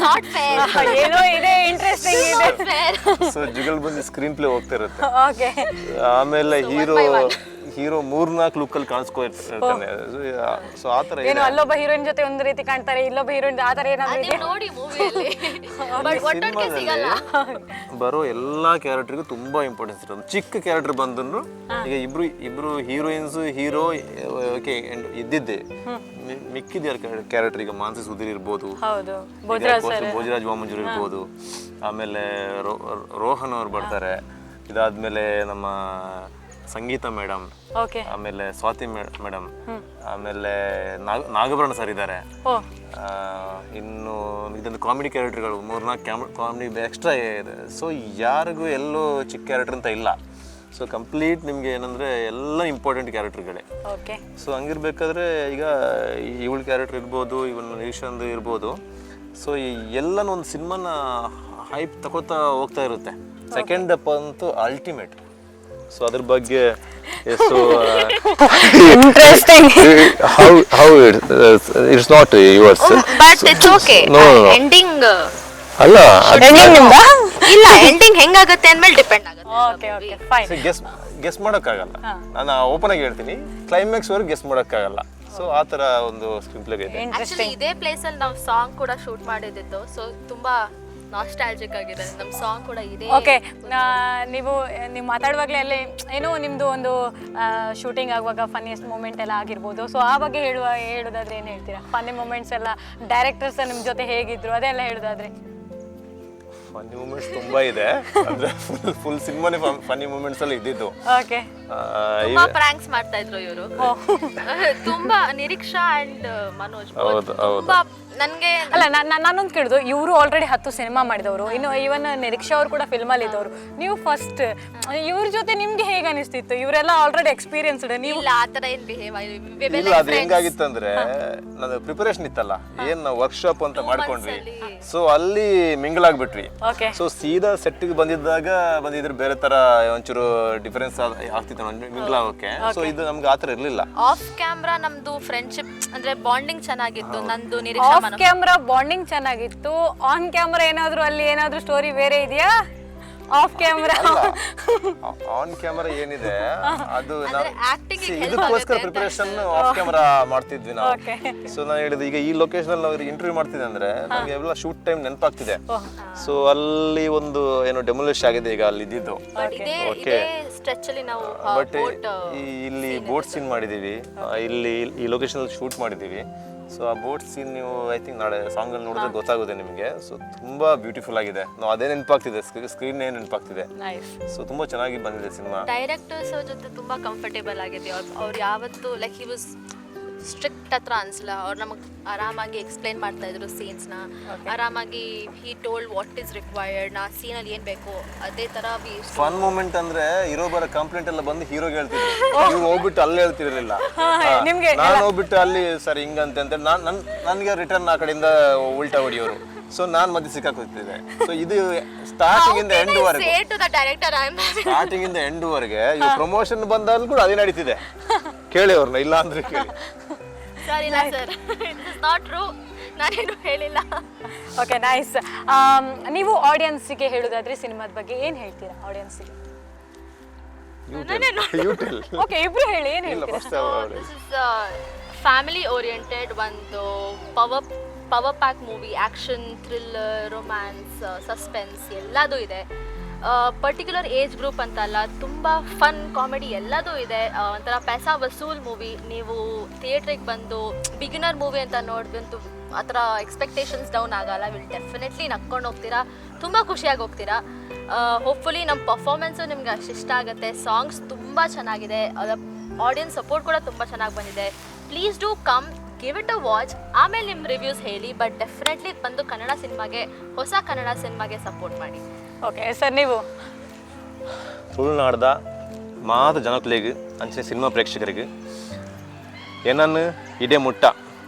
Not fair. ಏನೋ ಇದೆ ಇಂಟ್ರೆಸ್ಟಿಂಗ್ ಇದೆ. ಸೊ ಜುಗಲ್ಬಂದಿ ಸ್ಕ್ರೀನ್ ಪ್ಲೇ ಹೋಗ್ತಾ ಇರುತ್ತೆ. ಓಕೆ. ಆಮೇಲೆ ಹೀರೋ 3-4 ಲುಕ್ಕಲ್ಲಿ ಕಾಣಿಸ್ಕೊಳ್ತಾನೆ. ಸೊ ಆ ಥರ ಏನು ಅಲ್ಲೊಬ್ಬ ಹೀರೋಯಿನ್ ಜೊತೆ ಒಂದು ರೀತಿ ಕಾಣ್ತಾರೆ, ಇಲ್ಲೊಬ್ಬ ಹೀರೋಯಿನ್ ಆ ಥರ ಏನಾದ್ರು ಇದೆ ನೋಡಿ ಮೂವಿಯಲ್ಲಿ. ಬಟ್ ಒಟ್ಟಿಗೆ ಸಿಗಲ್ಲ. ಬರೋ ಎಲ್ಲಾ ಕ್ಯಾರೆಕ್ಟರ್ಗೂ ತುಂಬಾ ಇಂಪಾರ್ಟೆನ್ಸ್ ಇರೋದು. ಚಿಕ್ಕ ಕ್ಯಾರೆಕ್ಟರ್ ಬಂದ್ರು ಈಗ ಇಬ್ರು ಹೀರೋಯಿನ್ಸ್ ಹೀರೋ ಓಕೆ ಇದ್ದಿದ್ದೆ, ಮಿಕ್ಕಿದ ಕ್ಯಾರೆಕ್ಟರ್ ಈಗ ಮಾನಸಿ ಸುಧೀರ್ ಇರ್ಬೋದು, ಭೋಜರಾಜ್ ವಾಮಂಜೂರ್ ಇರ್ಬೋದು, ಆಮೇಲೆ ರೋಹನ್ ಅವ್ರು ಬರ್ತಾರೆ, ಇದಾದ್ಮೇಲೆ ನಮ್ಮ ಸಂಗೀತ ಮೇಡಮ್, ಆಮೇಲೆ ಸ್ವಾತಿ ಮೇಡಮ್, ಆಮೇಲೆ ನಾಗಭರಣ ಸರ್ ಇದ್ದಾರೆ. ಇನ್ನು ಇದೊಂದು ಕಾಮಿಡಿ ಕ್ಯಾರೆಕ್ಟರ್ಗಳು 3-4 ಕಾಮಿಡಿ ಎಕ್ಸ್ಟ್ರಾ ಇದೆ. ಸೊ ಯಾರಿಗೂ ಎಲ್ಲೋ ಚಿಕ್ಕ ಕ್ಯಾರೆಕ್ಟರ್ ಅಂತ ಇಲ್ಲ. ಸೊ ಕಂಪ್ಲೀಟ್ ನಿಮಗೆ ಏನಂದರೆ ಎಲ್ಲ ಇಂಪಾರ್ಟೆಂಟ್ ಕ್ಯಾರೆಕ್ಟರ್ಗಳೇ. ಸೊ ಹಂಗಿರ್ಬೇಕಾದ್ರೆ ಈಗ ಇವಳ ಕ್ಯಾರೆಕ್ಟರ್ ಇರ್ಬೋದು, ಇವನ್ ನಿರೀಕ್ಷಂದು ಇರ್ಬೋದು. ಸೊ ಎಲ್ಲನೂ ಒಂದು ಸಿನಿಮಾನ ಹೈಪ್ ತಗೋತಾ ಹೋಗ್ತಾ ಇರುತ್ತೆ. ಸೆಕೆಂಡ್ ಅಪ್ ಅಂತೂ ಅಲ್ಟಿಮೇಟ್. ಸೊ ಅದ್ರ ಬಗ್ಗೆ so interesting. how it's not yours, but it's okay. Ending ಅಲ್ಲ ಇಲ್ಲ, ಎಂಡಿಂಗ್ ಹೆಂಗಾಗುತ್ತೆ ಅಂದ್ಮೇಲೆ ಡಿಪೆಂಡ್ ಆಗುತ್ತೆ. Okay okay fine. ಗೆಸ್ ಮಾಡೋಕ್ಕಾಗಲ್ಲ. ನಾನು ಓಪನ್ ಆಗಿ ಹೇಳ್ತೀನಿ, ಕ್ಲೈಮ್ಯಾಕ್ಸ್ ವರೆಗೆ ಗೆಸ್ ಮಾಡೋಕ್ಕಾಗಲ್ಲ. ಸೊ ಆ ಥರ ಒಂದು ಸ್ಕ್ರೀನ್ ಪ್ಲೇ ಇದೆ. ಆಕ್ಚುಲಿ ಇದೇ ಪ್ಲೇಸ್ ಅಲ್ಲಿ ನಾವು ಸಾಂಗ್ ಕೂಡ ಶೂಟ್ ಮಾಡಿದ್ದು. ಸೊ ತುಂಬಾ ನಾಸ್ಟಾಲ್ಜಿಕ್ ಆಗಿದೆ ನಮ್ಮ ಸಾಂಗ್ ಕೂಡ ಇದೆ. ಓಕೆ, ನೀವು ಮಾತಾಡುವಾಗಲೇ ಅಲ್ಲಿ ಏನೋ ನಿಮ್ಮದು ಒಂದು ಶೂಟಿಂಗ್ ಆಗುವಾಗ ಫನ್ನಿಯೆಸ್ಟ್ ಮೂಮೆಂಟ್ ಎಲ್ಲ ಆಗಿರ್ಬೋದು. ಸೊ ಆ ಬಗ್ಗೆ ಹೇಳೋದಾದ್ರೆ ಏನು ಹೇಳ್ತೀರಾ? ಫನ್ನಿ ಮೂಮೆಂಟ್ಸ್ ಎಲ್ಲ ಡೈರೆಕ್ಟರ್ಸ್ ನಿಮ್ಮ ಜೊತೆ ಹೇಗಿದ್ರು ಅದೆಲ್ಲ ಹೇಳೋದಾದ್ರೆ? ಫನ್ನಿ ಮೂಮೆಂಟ್ಸ್ ತುಂಬಾ ಇದೆ. ಅಂದ್ರೆ ಫುಲ್ ಸಿನಿಮಾನೇ ಫನ್ನಿ ಮೂಮೆಂಟ್ಸ್ ಅಲ್ಲಿ ಇದ್ದಿದ್ದು. ಓಕೆ. ತುಂಬಾ ಪ್ರಾಂಕ್ಸ್ ಮಾಡ್ತಾ ಇದ್ರು ಇವರು. ತುಂಬಾ ನಿರೀಕ್ಷಾ ಅಂಡ್ ಮನೋಜ್ ತುಂಬಾ ನನಗೆ ಅಲ್ಲ ನಾನೊಂದು ಕೇಳಿದ್ರು, ಇವರು ಆಲ್ರೆಡಿ 10 ಸಿನಿಮಾ ಮಾಡಿದವರು, ಇನ್ನು ಇವನ್ ನಿರೀಕ್ಷಾ ಅವರು ಕೂಡ ಫಿಲ್ಮಲ್ಲಿ ಇದ್ದವರು, ನೀವು ಫಸ್ಟ್ ಇವ್ರ ಜೊತೆ ನಿಮ್ಗೆ ಹೇಗೆ ಅನಿಸ್ತಿತ್ತು? ಇವರೆಲ್ಲ ಆಲ್ರೆಡಿ ಎಕ್ಸ್ಪೀರಿಯನ್ಸ್ಡ್, ನೀವು ಇಲ್ಲ ಆ ತರ ಏನ್ ಬಿಹೇವ್ ಇಲ್ಲ. ಅದು ಹೆಂಗಾಗಿತ್ತಂದ್ರೆ ನನ್ನ ಪ್ರಿಪರೇಷನ್ ಇತ್ತಲ್ಲ, ಏನ್ ನಾವು ವರ್ಕ್ಶಾಪ್ ಅಂತ ಮಾಡ್ಕೊಂಡ್ವಿ. ಸೊ ಅಲ್ಲಿ ಮಿಂಗಲ್ ಆಗ್ಬಿಟ್ವಿ. ಸೊ ಸೀದಾ ಸೆಟ್ಗೆ ಬಂದಿದ್ರೆ ಬೇರೆ ತರ ಒಂಚೂರು ಡಿಫರೆನ್ಸ್ ಆಗ್ತಿತ್ತು ಮಿಂಗಲ್ ಆಗೋಕೆ. ಸೊ ಇದು ನಮ್ಗೆ ಆತರ ಇರ್ಲಿಲ್ಲ. ಆಫ್ ಕ್ಯಾಮ್ರಾ ನಮ್ದು ಫ್ರೆಂಡ್ಶಿಪ್ ಅಂದ್ರೆ ಬಾಂಡಿಂಗ್ ಚೆನ್ನಾಗಿತ್ತು. ನಂದು ನಿರೀಕ್ಷಾ ಆಫ್ ಕ್ಯಾಮ್ರಾ ಬಾಂಡಿಂಗ್ ಚೆನ್ನಾಗಿತ್ತು. ಆನ್ ಕ್ಯಾಮ್ರಾ ಏನಾದ್ರು ಅಲ್ಲಿ ಏನಾದ್ರು ಸ್ಟೋರಿ ಬೇರೆ ಇದೆಯಾ? ಆಫ್ ಕ್ಯಾಮ್ರಾ ಆನ್ ಕ್ಯಾಮ್ರಾ ಏನಿದೆ ಅದು ಇದಕ್ಕೋಸ್ಕರ ಪ್ರಿಪರೇಷನ್ ಆಫ್ ಕ್ಯಾಮ್ರಾ ಮಾಡ್ತಿದ್ವಿ ನಾವು. ಸೊ ನಾನು ಹೇಳಿದೆ, ಈಗ ಈ ಲೊಕೇಶನ್ ಅಲ್ಲಿ ನಾವು ಇಂಟರ್ವ್ಯೂ ಮಾಡ್ತಿದ್ದೆ ಅಂದ್ರೆ ನಮ್ಗೆ ಎಲ್ಲ ಶೂಟ್ ಟೈಮ್ ನೆನಪಾಗ್ತಿದೆ. ಸೊ ಅಲ್ಲಿ ಒಂದು ಏನೋ ಡೆಮೊಲಿಶ್ ಆಗಿದೆ ಈಗ ಅಲ್ಲಿ ಇದ್ದಿದ್ದು. ಓಕೆ, ಬಟ್ ಇಲ್ಲಿ ಬೋಟ್ ಸೀನ್ ಮಾಡಿದೀವಿ, ಇಲ್ಲಿ ಈ ಲೊಕೇಶನ್ ಅಲ್ಲಿ ಶೂಟ್ ಮಾಡಿದೀವಿ. ಸೊ ಆ ಬೋಟ್ ಸೀನ್ ನೀವು ಐ ಥಿಂಕ್ ನಾಳೆ ಸಾಂಗ್ ಅಲ್ಲಿ ನೋಡಿದ್ರೆ ಗೊತ್ತಾಗುತ್ತೆ ನಿಮಗೆ. ಸೊ ತುಂಬಾ ಬ್ಯೂಟಿಫುಲ್ ಆಗಿದೆ. ನಾವು ಅದೇ ನೆನಪಾಗ್ತಿದೆ, ಸ್ಕ್ರೀನ್ ಏನ್ ನೆನಪಾಗ್ತಿದೆ. ಸೊ ತುಂಬಾ ಚೆನ್ನಾಗಿ ಬಂದಿದೆ ಸಿನಿಮಾ. ಡೈರೆಕ್ಟರ್ಸ್ ಜೊತೆ ತುಂಬಾ ಕಂಫರ್ಟೇಬಲ್ ಆಗಿದೆ. ಅವ್ರು ಯಾವತ್ತು ಲೈಕ್ ಹಿ ವಾಸ್ ಸ್ಟ್ರಿಕ್ಟ್ ಹತ್ರ ಅನ್ಸಲ್ಲ. ಅವ್ರು ನಮಗೆ ಆರಾಮಾಗಿ ಎಕ್ಸ್ಪ್ಲೈನ್ ಮಾಡ್ತಾ ಇದ್ರು ಸೀನ್ಸ್ನ. ಆರಾಮಾಗಿ he told what is required, ನಾ ಸೀನಲ್ಲಿ ಏನು ಬೇಕು ಅದೇ ಥರ. ಫನ್ ಮೂಮೆಂಟ್ ಅಂದ್ರೆ ಇರೋ ಬರೋ ಕಂಪ್ಲೇಂಟ್ ಎಲ್ಲ ಬಂದು ಹೀರೋಗೆ ಹೇಳ್ತಿದ್ರು, ಇವ್ರು ಹೋಗ್ಬಿಟ್ಟು ಅಲ್ಲಿ ಹೇಳ್ತಿರ್ಲಿಲ್ಲ. ನಾನು ಹೋಗ್ಬಿಟ್ಟು ಅಲ್ಲಿ ಸರ್ ಹಿಂಗಂತೆ ಅಂತ ನನಗೆ ರಿಟರ್ನ್ ಆ ಕಡೆಯಿಂದ ಉಲ್ಟಾ ಹೊಡಿಯೋರು. ಸೊ ನಾನು ಮಧ್ಯೆ ಸಿಕ್ಕಾಕೋಗ್ತಿದ್ದೆ. ಸೊ ಇದು ಸ್ಟಾರ್ಟಿಂಗ್ ಇಂದ ಎಂಡ್ ವರೆಗೆ, ಸ್ಟಾರ್ಟಿಂಗ್ ಇಂದ ಎಂಡ್ ವರೆಗೆ ಇವ್ ಪ್ರಮೋಷನ್ ಬಂದಾಗ ಕೂಡ ಅದೇ ನಡೀತಿದೆ. ಕೇಳಿ ಅವ್ರನ್ನ, ಇಲ್ಲ ಅಂದ್ರೆ ಕೇಳಿ. ಸರಿ sir, it is not true, ನಾನೇನು ಹೇಳಿಲ್ಲ. Okay, nice. ನೀವು ಆಡಿಯನ್ಸ್ಗೆ ಹೇಳೋದಾದ್ರೆ ಸಿನಿಮಾದ ಬಗ್ಗೆ ಏನು ಹೇಳ್ತೀರಾ? ಆಡಿಯನ್ಸ್ಗೆ ಓಕೆ, ಇಬ್ರು ಹೇಳಿ, ಏನು ಹೇಳ್ತೀರಾ? ದಿಸ್ ಇಸ್ ಫ್ಯಾಮಿಲಿ ಓರಿಯೆಂಟೆಡ್ ಒಂದು power pack movie. Action, thriller, romance, suspense ಎಲ್ಲದೂ ಇದೆ. ಪರ್ಟಿಕ್ಯುಲರ್ ಏಜ್ ಗ್ರೂಪ್ ಅಂತ ಅಲ್ಲ, ತುಂಬ ಫನ್ ಕಾಮಿಡಿ ಎಲ್ಲದೂ ಇದೆ. ಒಂಥರ ಪೈಸಾ ವಸೂಲ್ ಮೂವಿ. ನೀವು ಥಿಯೇಟ್ರಿಗೆ ಬಂದು ಬಿಗಿನರ್ ಮೂವಿ ಅಂತ ನೋಡ್ಬಂತು ಆ ಥರ ಎಕ್ಸ್ಪೆಕ್ಟೇಷನ್ಸ್ ಡೌನ್ ಆಗಲ್ಲ. ವಿಲ್ ಡೆಫಿನೆಟ್ಲಿ ನಕ್ಕೊಂಡು ಹೋಗ್ತೀರಾ, ತುಂಬ ಖುಷಿಯಾಗಿ ಹೋಗ್ತೀರಾ. ಹೋಪ್ಫುಲಿ ನಮ್ಮ ಪರ್ಫಾರ್ಮೆನ್ಸು ನಿಮ್ಗೆ ಅಷ್ಟು ಇಷ್ಟ ಆಗುತ್ತೆ. ಸಾಂಗ್ಸ್ ತುಂಬ ಚೆನ್ನಾಗಿದೆ, ಆಡಿಯನ್ಸ್ ಸಪೋರ್ಟ್ ಕೂಡ ತುಂಬ ಚೆನ್ನಾಗಿ ಬಂದಿದೆ. Please do come, give it a watch, ಆಮೇಲೆ ನಿಮ್ಮ ರಿವ್ಯೂಸ್ ಹೇಳಿ. ಬಟ್ ಡೆಫಿನೆಟ್ಲಿ ಬಂದು ಕನ್ನಡ ಸಿನಿಮಾಗೆ, ಹೊಸ ಕನ್ನಡ ಸಿನಿಮಾಗೆ ಸಪೋರ್ಟ್ ಮಾಡಿ. ಓಕೆ ಸರ್, ನೀವು ತುಳುನಾಡ್ದ ಮಾದ ಜನಕ್ಲಿಗೆ ಅಂಚಿನ ಸಿನಿಮಾ ಪ್ರೇಕ್ಷಕರಿಗೆ ಏನನ್ನು ಇಡೇ ಮುಟ್ಟ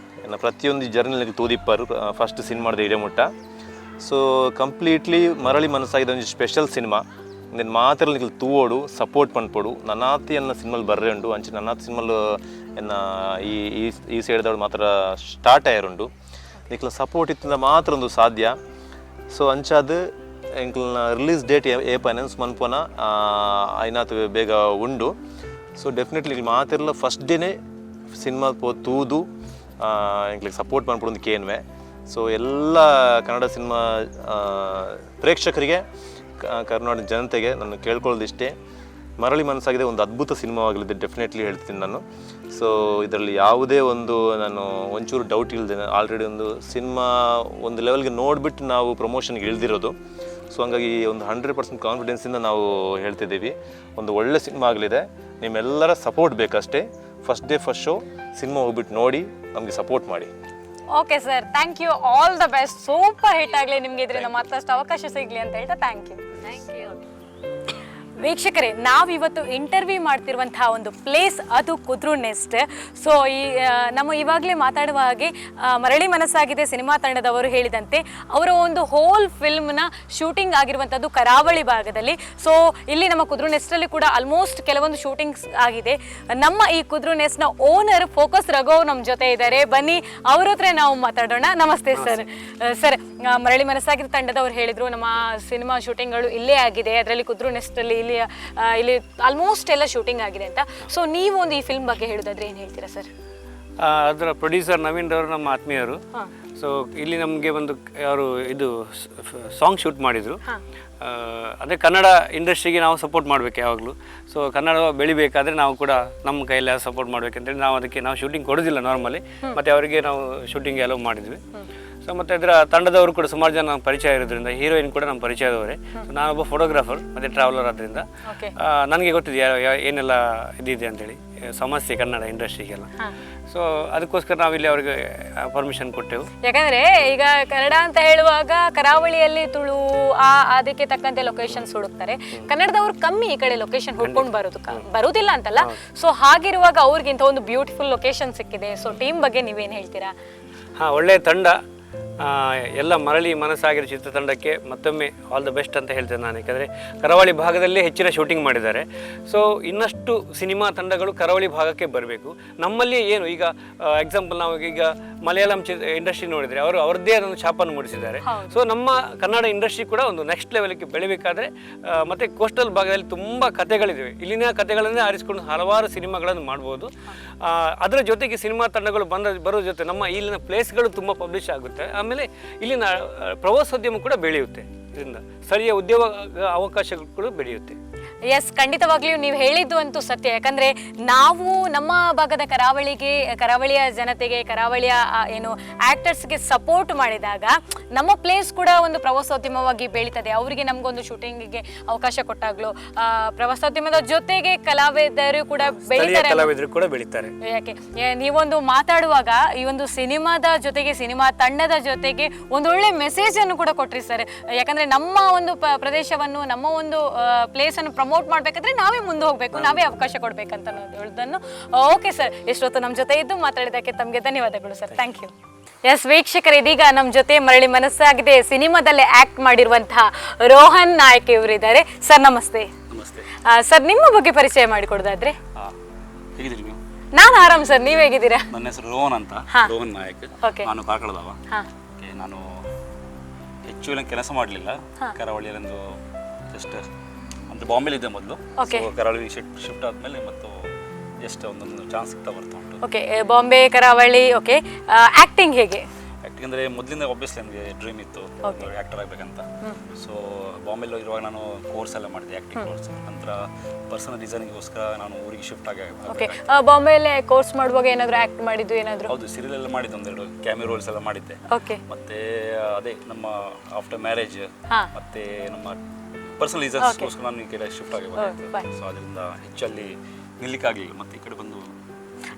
ಪ್ರತಿಯೊಂದು ಜರ್ನಿಲಿಗೆ ತೂದಿಪ್ಪರು ಫಸ್ಟ್ ಸಿನಿಮಾದ ಇಡೇ ಮುಟ್ಟ. ಸೊ ಕಂಪ್ಲೀಟ್ಲಿ ಮರಳಿ ಮನಸ್ಸಾಗಿದೆ ಒಂದು ಸ್ಪೆಷಲ್ ಸಿನಿಮಾ. నేను మాత్రం నీకు తూవోడు సపోర్ట్ పనిపోడు నన్నాతి అన్న సినిమాలు బర్రెండు అంచి నన్నాతి సినిమాలు ఎన్న ఈ సైడ్ದವ್ರು ಮಾತ್ರ ಸ್ಟಾರ್ಟ್ ಆಯರುಂಡು నీకు సపోర్ట్ ఇస్తుందా మాత్రం ಒಂದು ಸಾಧ್ಯ ಸೊ ಅಂಚಾದು ఇంకల్ನ రిలీజ్ డేట్ ఏ పైన మన్పోన అయినాత ಬೇಗ ಉಂಡು ಸೊ ಡೆಫಿನೆಟ್ಲಿ ಮಾತಿರಲ್ಲ ಫಸ್ಟ್ ಡೇನೇ ಸಿನಿಮಾ ತೂದು ఇంకಲಿಗೆ ಸಪೋರ್ಟ್ ಮಾಡ್ಬಿಡೋದು ಕೇನ್ವೆ ಸೊ ಎಲ್ಲ ಕನ್ನಡ ಸಿನಿಮಾ ಪ್ರೇಕ್ಷಕರಿಗೆ ಕರ್ನಾಟಕ ಜನತೆಗೆ ನಾನು ಕೇಳ್ಕೊಳ್ಳೋದಿಷ್ಟೇ ಮರಳಿ ಮನಸ್ಸಾಗಿದೆ ಒಂದು ಅದ್ಭುತ ಸಿನಿಮಾವಾಗಲಿದೆ ಡೆಫಿನೆಟ್ಲಿ ಹೇಳ್ತೀನಿ ನಾನು ಸೊ ಇದರಲ್ಲಿ ಯಾವುದೇ ಒಂದು ನಾನು ಒಂಚೂರು ಡೌಟ್ ಇಲ್ಲದೆ ಆಲ್ರೆಡಿ ಒಂದು ಸಿನಿಮಾ ಒಂದು ಲೆವೆಲ್ಗೆ ನೋಡಿಬಿಟ್ಟು ನಾವು ಪ್ರಮೋಷನ್ಗೆ ಇಳಿದಿರೋದು ಸೊ ಹಂಗಾಗಿ ಒಂದು 100% ಕಾನ್ಫಿಡೆನ್ಸಿಂದ ನಾವು ಹೇಳ್ತಿದ್ದೀವಿ ಒಂದು ಒಳ್ಳೆ ಸಿನಿಮಾ ಆಗಲಿದೆ ನಿಮ್ಮೆಲ್ಲರ ಸಪೋರ್ಟ್ ಬೇಕಷ್ಟೇ first day first show cinema ಹೋಗ್ಬಿಟ್ಟು ನೋಡಿ ನಮಗೆ ಸಪೋರ್ಟ್ ಮಾಡಿ okay sir, thank you, all the best, super hit ಆಗಲಿ, ನಿಮಗೆ ಇದರಿಂದ ಮತ್ತಷ್ಟು ಅವಕಾಶ ಸಿಗಲಿ ಅಂತ ಹೇಳ್ತಾ ಥ್ಯಾಂಕ್ ಯು. ವೀಕ್ಷಕರೇ, ನಾವಿವತ್ತು ಇಂಟರ್ವ್ಯೂ ಮಾಡ್ತಿರುವಂತಹ ಒಂದು ಪ್ಲೇಸ್ ಅದು ಕುದ್ರು ನೆಸ್ಟ್. ಸೊ ನಮ್ಮ ಇವಾಗಲೇ ಮಾತಾಡುವ ಹಾಗೆ ಮರಳಿ ಮನಸ್ಸಾಗಿದೆ ಸಿನಿಮಾ ತಂಡದವರು ಹೇಳಿದಂತೆ ಅವರ ಒಂದು ಹೋಲ್ ಫಿಲ್ಮ್ನ ಶೂಟಿಂಗ್ ಆಗಿರುವಂಥದ್ದು ಕರಾವಳಿ ಭಾಗದಲ್ಲಿ. ಸೊ ಇಲ್ಲಿ ನಮ್ಮ ಕುದ್ರು ನೆಸ್ಟಲ್ಲಿ ಕೂಡ ಆಲ್ಮೋಸ್ಟ್ ಕೆಲವೊಂದು ಶೂಟಿಂಗ್ಸ್ ಆಗಿದೆ. ನಮ್ಮ ಈ ಕುದ್ರು ನೆಸ್ಟ್ನ ಓನರ್ ಫೋಕಸ್ ರಘು ನಮ್ಮ ಜೊತೆ ಇದ್ದಾರೆ, ಬನ್ನಿ ಅವ್ರ ಹತ್ರ ನಾವು ಮಾತಾಡೋಣ. ನಮಸ್ತೆ ಸರ್. ಸರ್, ಮರಳಿ ಮನಸ್ಸಾಗಿದೆ ತಂಡದವರು ಹೇಳಿದರು ನಮ್ಮ ಸಿನಿಮಾ ಶೂಟಿಂಗ್ಗಳು ಇಲ್ಲೇ ಆಗಿದೆ, ಅದರಲ್ಲಿ ಕುದ್ರು ನೆಸ್ಟಲ್ಲಿ ಇಲ್ಲಿ ಆಲ್ಮೋಸ್ಟ್ ಎಲ್ಲ ಶೂಟಿಂಗ್ ಆಗಿದೆ ಅಂತ. ಸೊ ನೀವು ಒಂದು ಈ ಫಿಲ್ಮ್ ಬಗ್ಗೆ ಹೇಳೋದಾದ್ರೆ ಏನು ಹೇಳ್ತೀರಾ ಸರ್? ಅದರ ಪ್ರೊಡ್ಯೂಸರ್ ನವೀನ್ ರವರು ನಮ್ಮ ಆತ್ಮೀಯರು. ಸೊ ಇಲ್ಲಿ ನಮಗೆ ಒಂದು ಅವರು ಇದು ಸಾಂಗ್ ಶೂಟ್ ಮಾಡಿದರು. ಅದೇ ಕನ್ನಡ ಇಂಡಸ್ಟ್ರಿಗೆ ನಾವು ಸಪೋರ್ಟ್ ಮಾಡಬೇಕು ಯಾವಾಗಲೂ. ಸೊ ಕನ್ನಡ ಬೆಳಿಬೇಕಾದ್ರೆ ನಾವು ಕೂಡ ನಮ್ಮ ಕೈಯಲ್ಲಿ ಸಪೋರ್ಟ್ ಮಾಡಬೇಕಂತೇಳಿ ನಾವು ಅದಕ್ಕೆ ನಾವು ಶೂಟಿಂಗ್ ಕೊಡೋದಿಲ್ಲ ನಾರ್ಮಲಿ, ಮತ್ತು ಅವರಿಗೆ ನಾವು ಶೂಟಿಂಗ್ ಅಲೋ ಮಾಡಿದ್ವಿ. ಸೊ ಮತ್ತು ಅದರ ತಂಡದವರು ಕೂಡ ಸುಮಾರು ಜನ ಪರಿಚಯ ಇರೋದ್ರಿಂದ, ಹೀರೋಯಿನ್ ಕೂಡ ನಮ್ಮ ಪರಿಚಯದವರೇ. ಸೊ ನಾನೊಬ್ಬ ಫೋಟೋಗ್ರಾಫರ್ ಮತ್ತು ಟ್ರಾವೆಲರ್ ಆದ್ದರಿಂದ ನನಗೆ ಗೊತ್ತಿದೆ ಏನೆಲ್ಲ ಇದಿದೆ ಅಂತೇಳಿ ಸಮಸ್ಯೆ ಕನ್ನಡ ಇಂಡಸ್ಟ್ರಿಗೆಲ್ಲ. ಸೊ ಅದಕ್ಕೋಸ್ಕರ ನಾವಿಲ್ಲಿ ಅವ್ರಿಗೆ ಪರ್ಮಿಷನ್ ಕೊಟ್ಟೆವು. ಯಾಕಂದ್ರೆ ಈಗ ಕನ್ನಡ ಅಂತ ಹೇಳುವಾಗ ಕರಾವಳಿಯಲ್ಲಿ ತುಳು ಅದಕ್ಕೆ ತಕ್ಕಂತೆ ಲೊಕೇಶನ್ಸ್ ಹುಡುಕ್ತಾರೆ. ಕನ್ನಡದವ್ರು ಕಮ್ಮಿ ಈ ಕಡೆ ಲೊಕೇಶನ್ ಹುಡ್ಕೊಂಡು ಬರುವುದಿಲ್ಲ ಅಂತಲ್ಲ. ಸೊ ಹಾಗಿರುವಾಗ ಅವ್ರಿಗಿಂತ ಒಂದು ಬ್ಯೂಟಿಫುಲ್ ಲೊಕೇಶನ್ ಸಿಕ್ಕಿದೆ. ಸೊ ಟೀಮ್ ಬಗ್ಗೆ ನೀವೇನು ಹೇಳ್ತೀರಾ? ಒಳ್ಳೆಯ ತಂಡ, ಎಲ್ಲ ಮರಳಿ ಮನಸ್ಸಾಗಿರೋ ಚಿತ್ರತಂಡಕ್ಕೆ ಮತ್ತೊಮ್ಮೆ ಆಲ್ ದ ಬೆಸ್ಟ್ ಅಂತ ಹೇಳ್ತೇನೆ ನಾನು. ಯಾಕಂದರೆ ಕರಾವಳಿ ಭಾಗದಲ್ಲಿ ಹೆಚ್ಚಿನ ಶೂಟಿಂಗ್ ಮಾಡಿದ್ದಾರೆ. ಸೊ ಇನ್ನಷ್ಟು ಸಿನಿಮಾ ತಂಡಗಳು ಕರಾವಳಿ ಭಾಗಕ್ಕೆ ಬರಬೇಕು. ನಮ್ಮಲ್ಲಿ ಏನು ಈಗ ಎಕ್ಸಾಂಪಲ್ ನಾವು ಈಗ ಮಲಯಾಳಂ ಇಂಡಸ್ಟ್ರಿ ನೋಡಿದರೆ ಅವರು ಅವ್ರದ್ದೇ ಅದೊಂದು ಛಾಪನ್ನು ಮೂಡಿಸಿದ್ದಾರೆ. ಸೊ ನಮ್ಮ ಕನ್ನಡ ಇಂಡಸ್ಟ್ರಿ ಕೂಡ ಒಂದು ನೆಕ್ಸ್ಟ್ ಲೆವೆಲ್ಗೆ ಬೆಳಿಬೇಕಾದ್ರೆ ಮತ್ತು ಕೋಸ್ಟಲ್ ಭಾಗದಲ್ಲಿ ತುಂಬ ಕಥೆಗಳಿವೆ. ಇಲ್ಲಿನ ಕಥೆಗಳನ್ನೇ ಆರಿಸಿಕೊಂಡು ಹಲವಾರು ಸಿನಿಮಾಗಳನ್ನು ಮಾಡ್ಬೋದು. ಅದರ ಜೊತೆಗೆ ಸಿನಿಮಾ ತಂಡಗಳು ಬರೋ ಜೊತೆ ನಮ್ಮ ಇಲ್ಲಿನ ಪ್ಲೇಸ್ಗಳು ತುಂಬ ಪಬ್ಲಿಷ್ ಆಗುತ್ತೆ. ಆಮೇಲೆ ಇಲ್ಲಿನ ಪ್ರವಾಸೋದ್ಯಮ ಕೂಡ ಬೆಳೆಯುತ್ತೆ. ಇದರಿಂದ ಸ್ಥಳೀಯ ಉದ್ಯೋಗ ಅವಕಾಶಗಳು ಕೂಡ ಬೆಳೆಯುತ್ತೆ. ಎಸ್, ಖಂಡಿತವಾಗ್ಲೂ ನೀವು ಹೇಳಿದ್ದು ಅಂತೂ ಸತ್ಯ. ಯಾಕಂದರೆ ನಾವು ನಮ್ಮ ಭಾಗದ ಕರಾವಳಿಯ ಜನತೆಗೆ, ಕರಾವಳಿಯ ಏನು ಆ್ಯಕ್ಟರ್ಸ್ಗೆ ಸಪೋರ್ಟ್ ಮಾಡಿದಾಗ ನಮ್ಮ ಪ್ಲೇಸ್ ಕೂಡ ಒಂದು ಪ್ರವಾಸೋದ್ಯಮವಾಗಿ ಬೆಳೀತದೆ. ಅವರಿಗೆ ನಮಗೊಂದು ಶೂಟಿಂಗಿಗೆ ಅವಕಾಶ ಕೊಟ್ಟಾಗಲೂ ಪ್ರವಾಸೋದ್ಯಮದ ಜೊತೆಗೆ ಕಲಾವಿದರು ಕೂಡ ಬೆಳೀತಾರೆ. ಯಾಕೆ ನೀವೊಂದು ಮಾತಾಡುವಾಗ ಈ ಒಂದು ಸಿನಿಮಾದ ಜೊತೆಗೆ, ಸಿನಿಮಾ ತಂಡದ ಜೊತೆಗೆ ಒಂದೊಳ್ಳೆ ಮೆಸೇಜನ್ನು ಕೂಡ ಕೊಟ್ರಿ ಸರ್. ಯಾಕಂದರೆ ನಮ್ಮ ಒಂದು ಪ್ರದೇಶವನ್ನು, ನಮ್ಮ ಒಂದು ಪ್ಲೇಸನ್ನು ಪ್ರಮೋಟ್ ಮಾಡಬೇಕಾದ್ರೆ ನಾವೇ ಮುಂದೆ ಹೋಗಬೇಕು, ನಾವೇ ಅವಕಾಶ ಕೊಡಬೇಕಂತ ಹೇಳೋದನ್ನು. ಓಕೆ ಸರ್, ಇಷ್ಟೊತ್ತು ನಮ್ಮ ಜೊತೆ ಇದ್ದು ಮಾತಾಡಿದ್ದಕ್ಕೆ ತಮಗೆ ಧನ್ಯವಾದಗಳು ಸರ್. Thank you. ಎಸ್ ವೀಕ್ಷಕರು, ಇದೀಗ ನಮ್ಮ ಜೊತೆ ಮರಳಿ ಮನಸ್ಸಾಗಿದೆ ಸಿನಿಮಾದಲ್ಲಿ ಆಕ್ಟ್ ಮಾಡಿರುವಂತಹ ರೋಹನ್ ನಾಯಕ್ ಇವರಿದ್ದಾರೆ. ಸರ್ ನಮಸ್ತೆ. ನಮಸ್ತೆ ಸರ್, ನಿಮ್ಮ ಬಗ್ಗೆ ಪರಿಚಯ ಮಾಡಿಕೊಡೋದಾದ್ರೆ? ಹೇಗಿದ್ದೀರಿ ನೀವು? ನಾನು ಆರಾಮ್ ಸರ್, ನೀವ್ ಹೇಗಿದ್ದೀರಾ? ನನ್ನ ಹೆಸರು ರೋಹನ್ ಅಂತ, ರೋಹನ್ ನಾಯಕ್. ನಾನು ಕಾರ್ಕಳದವ. ನಾನು ಹೆಚ್ಚು ಕೆಲಸ ಮಾಡಲಿಲ್ಲ ಕರಾವಳಿಯಲ್ಲೊಂದು ಜಸ್ಟ್ ಅಂದರೆ ಬಾಂಬೆಲಿದ್ದೆ ಮೊದಲು. ಕರಾವಳಿ ಶಿಫ್ಟ್ ಆದಮೇಲೆ ಮತ್ತು ಜಸ್ಟ್ ಒಂದೊಂದು ಚಾನ್ಸ್ ಸಿಗ್ತಾ ಬರ್ತಾ ಉಂಟು. ಓಕೆ, ಬಾಂಬೆ, ಕರಾವಳಿ. ಓಕೆ, ಆಕ್ಟಿಂಗ್ ಹೇಗೆ? ಆ್ಯಕ್ಟಿಂಗ್ ಅಂದರೆ ಮೊದಲಿಂದ ಆಬ್ವಿಯಸ್ಲಿ ನನಗೆ ಡ್ರೀಮ್ ಇತ್ತು ಆ್ಯಕ್ಟರ್ ಆಗಬೇಕಂತ. ಸೊ ಬಾಂಬೆಲಿ ಇರುವಾಗ ನಾನು ಕೋರ್ಸ್ ಎಲ್ಲ ಮಾಡಿದೆ, ಆ್ಯಕ್ಟಿಂಗ್ ಕೋರ್ಸ್. ನಂತರ ಪರ್ಸನಲ್ ಡಿಸೈನಿಗೋಸ್ಕರ ನಾನು ಊರಿಗೆ ಶಿಫ್ಟ್ ಆಗಿ. ಓಕೆ, ಬಾಂಬೆಯಲ್ಲಿ ಕೋರ್ಸ್ ಮಾಡುವಾಗ ಏನಾದರೂ ಆ್ಯಕ್ಟ್ ಮಾಡಿದ್ದು ಏನಾದರೂ? ಹೌದು, ಸೀರಿಯಲ್ ಎಲ್ಲ ಮಾಡಿದ್ದೆ, ಒಂದೆರಡು ಕ್ಯಾಮಿಯೋ ರೋಲ್ಸ್ ಎಲ್ಲ ಮಾಡಿದ್ದೆ. ಓಕೆ, ಮತ್ತೆ ಅದೇ ನಮ್ಮ ಆಫ್ಟರ್ ಮ್ಯಾರೇಜ್ ಮತ್ತೆ ನಮ್ಮ ಪರ್ಸನಲ್ ರೀಸನ್ಸ್ಗೋಸ್ಕರ ನಾನು ಈ ಕಡೆ ಶಿಫ್ಟ್ ಆಗಿ ಬಂದೆ. ಸೊ ಅದರಿಂದ ಹೆಚ್ಚಲ್ಲಿ ನಿಲ್ಲಿಕ್ಕಾಗಲಿಲ್ಲ, ಮತ್ತೆ ಈ ಕಡೆ ಬಂದು.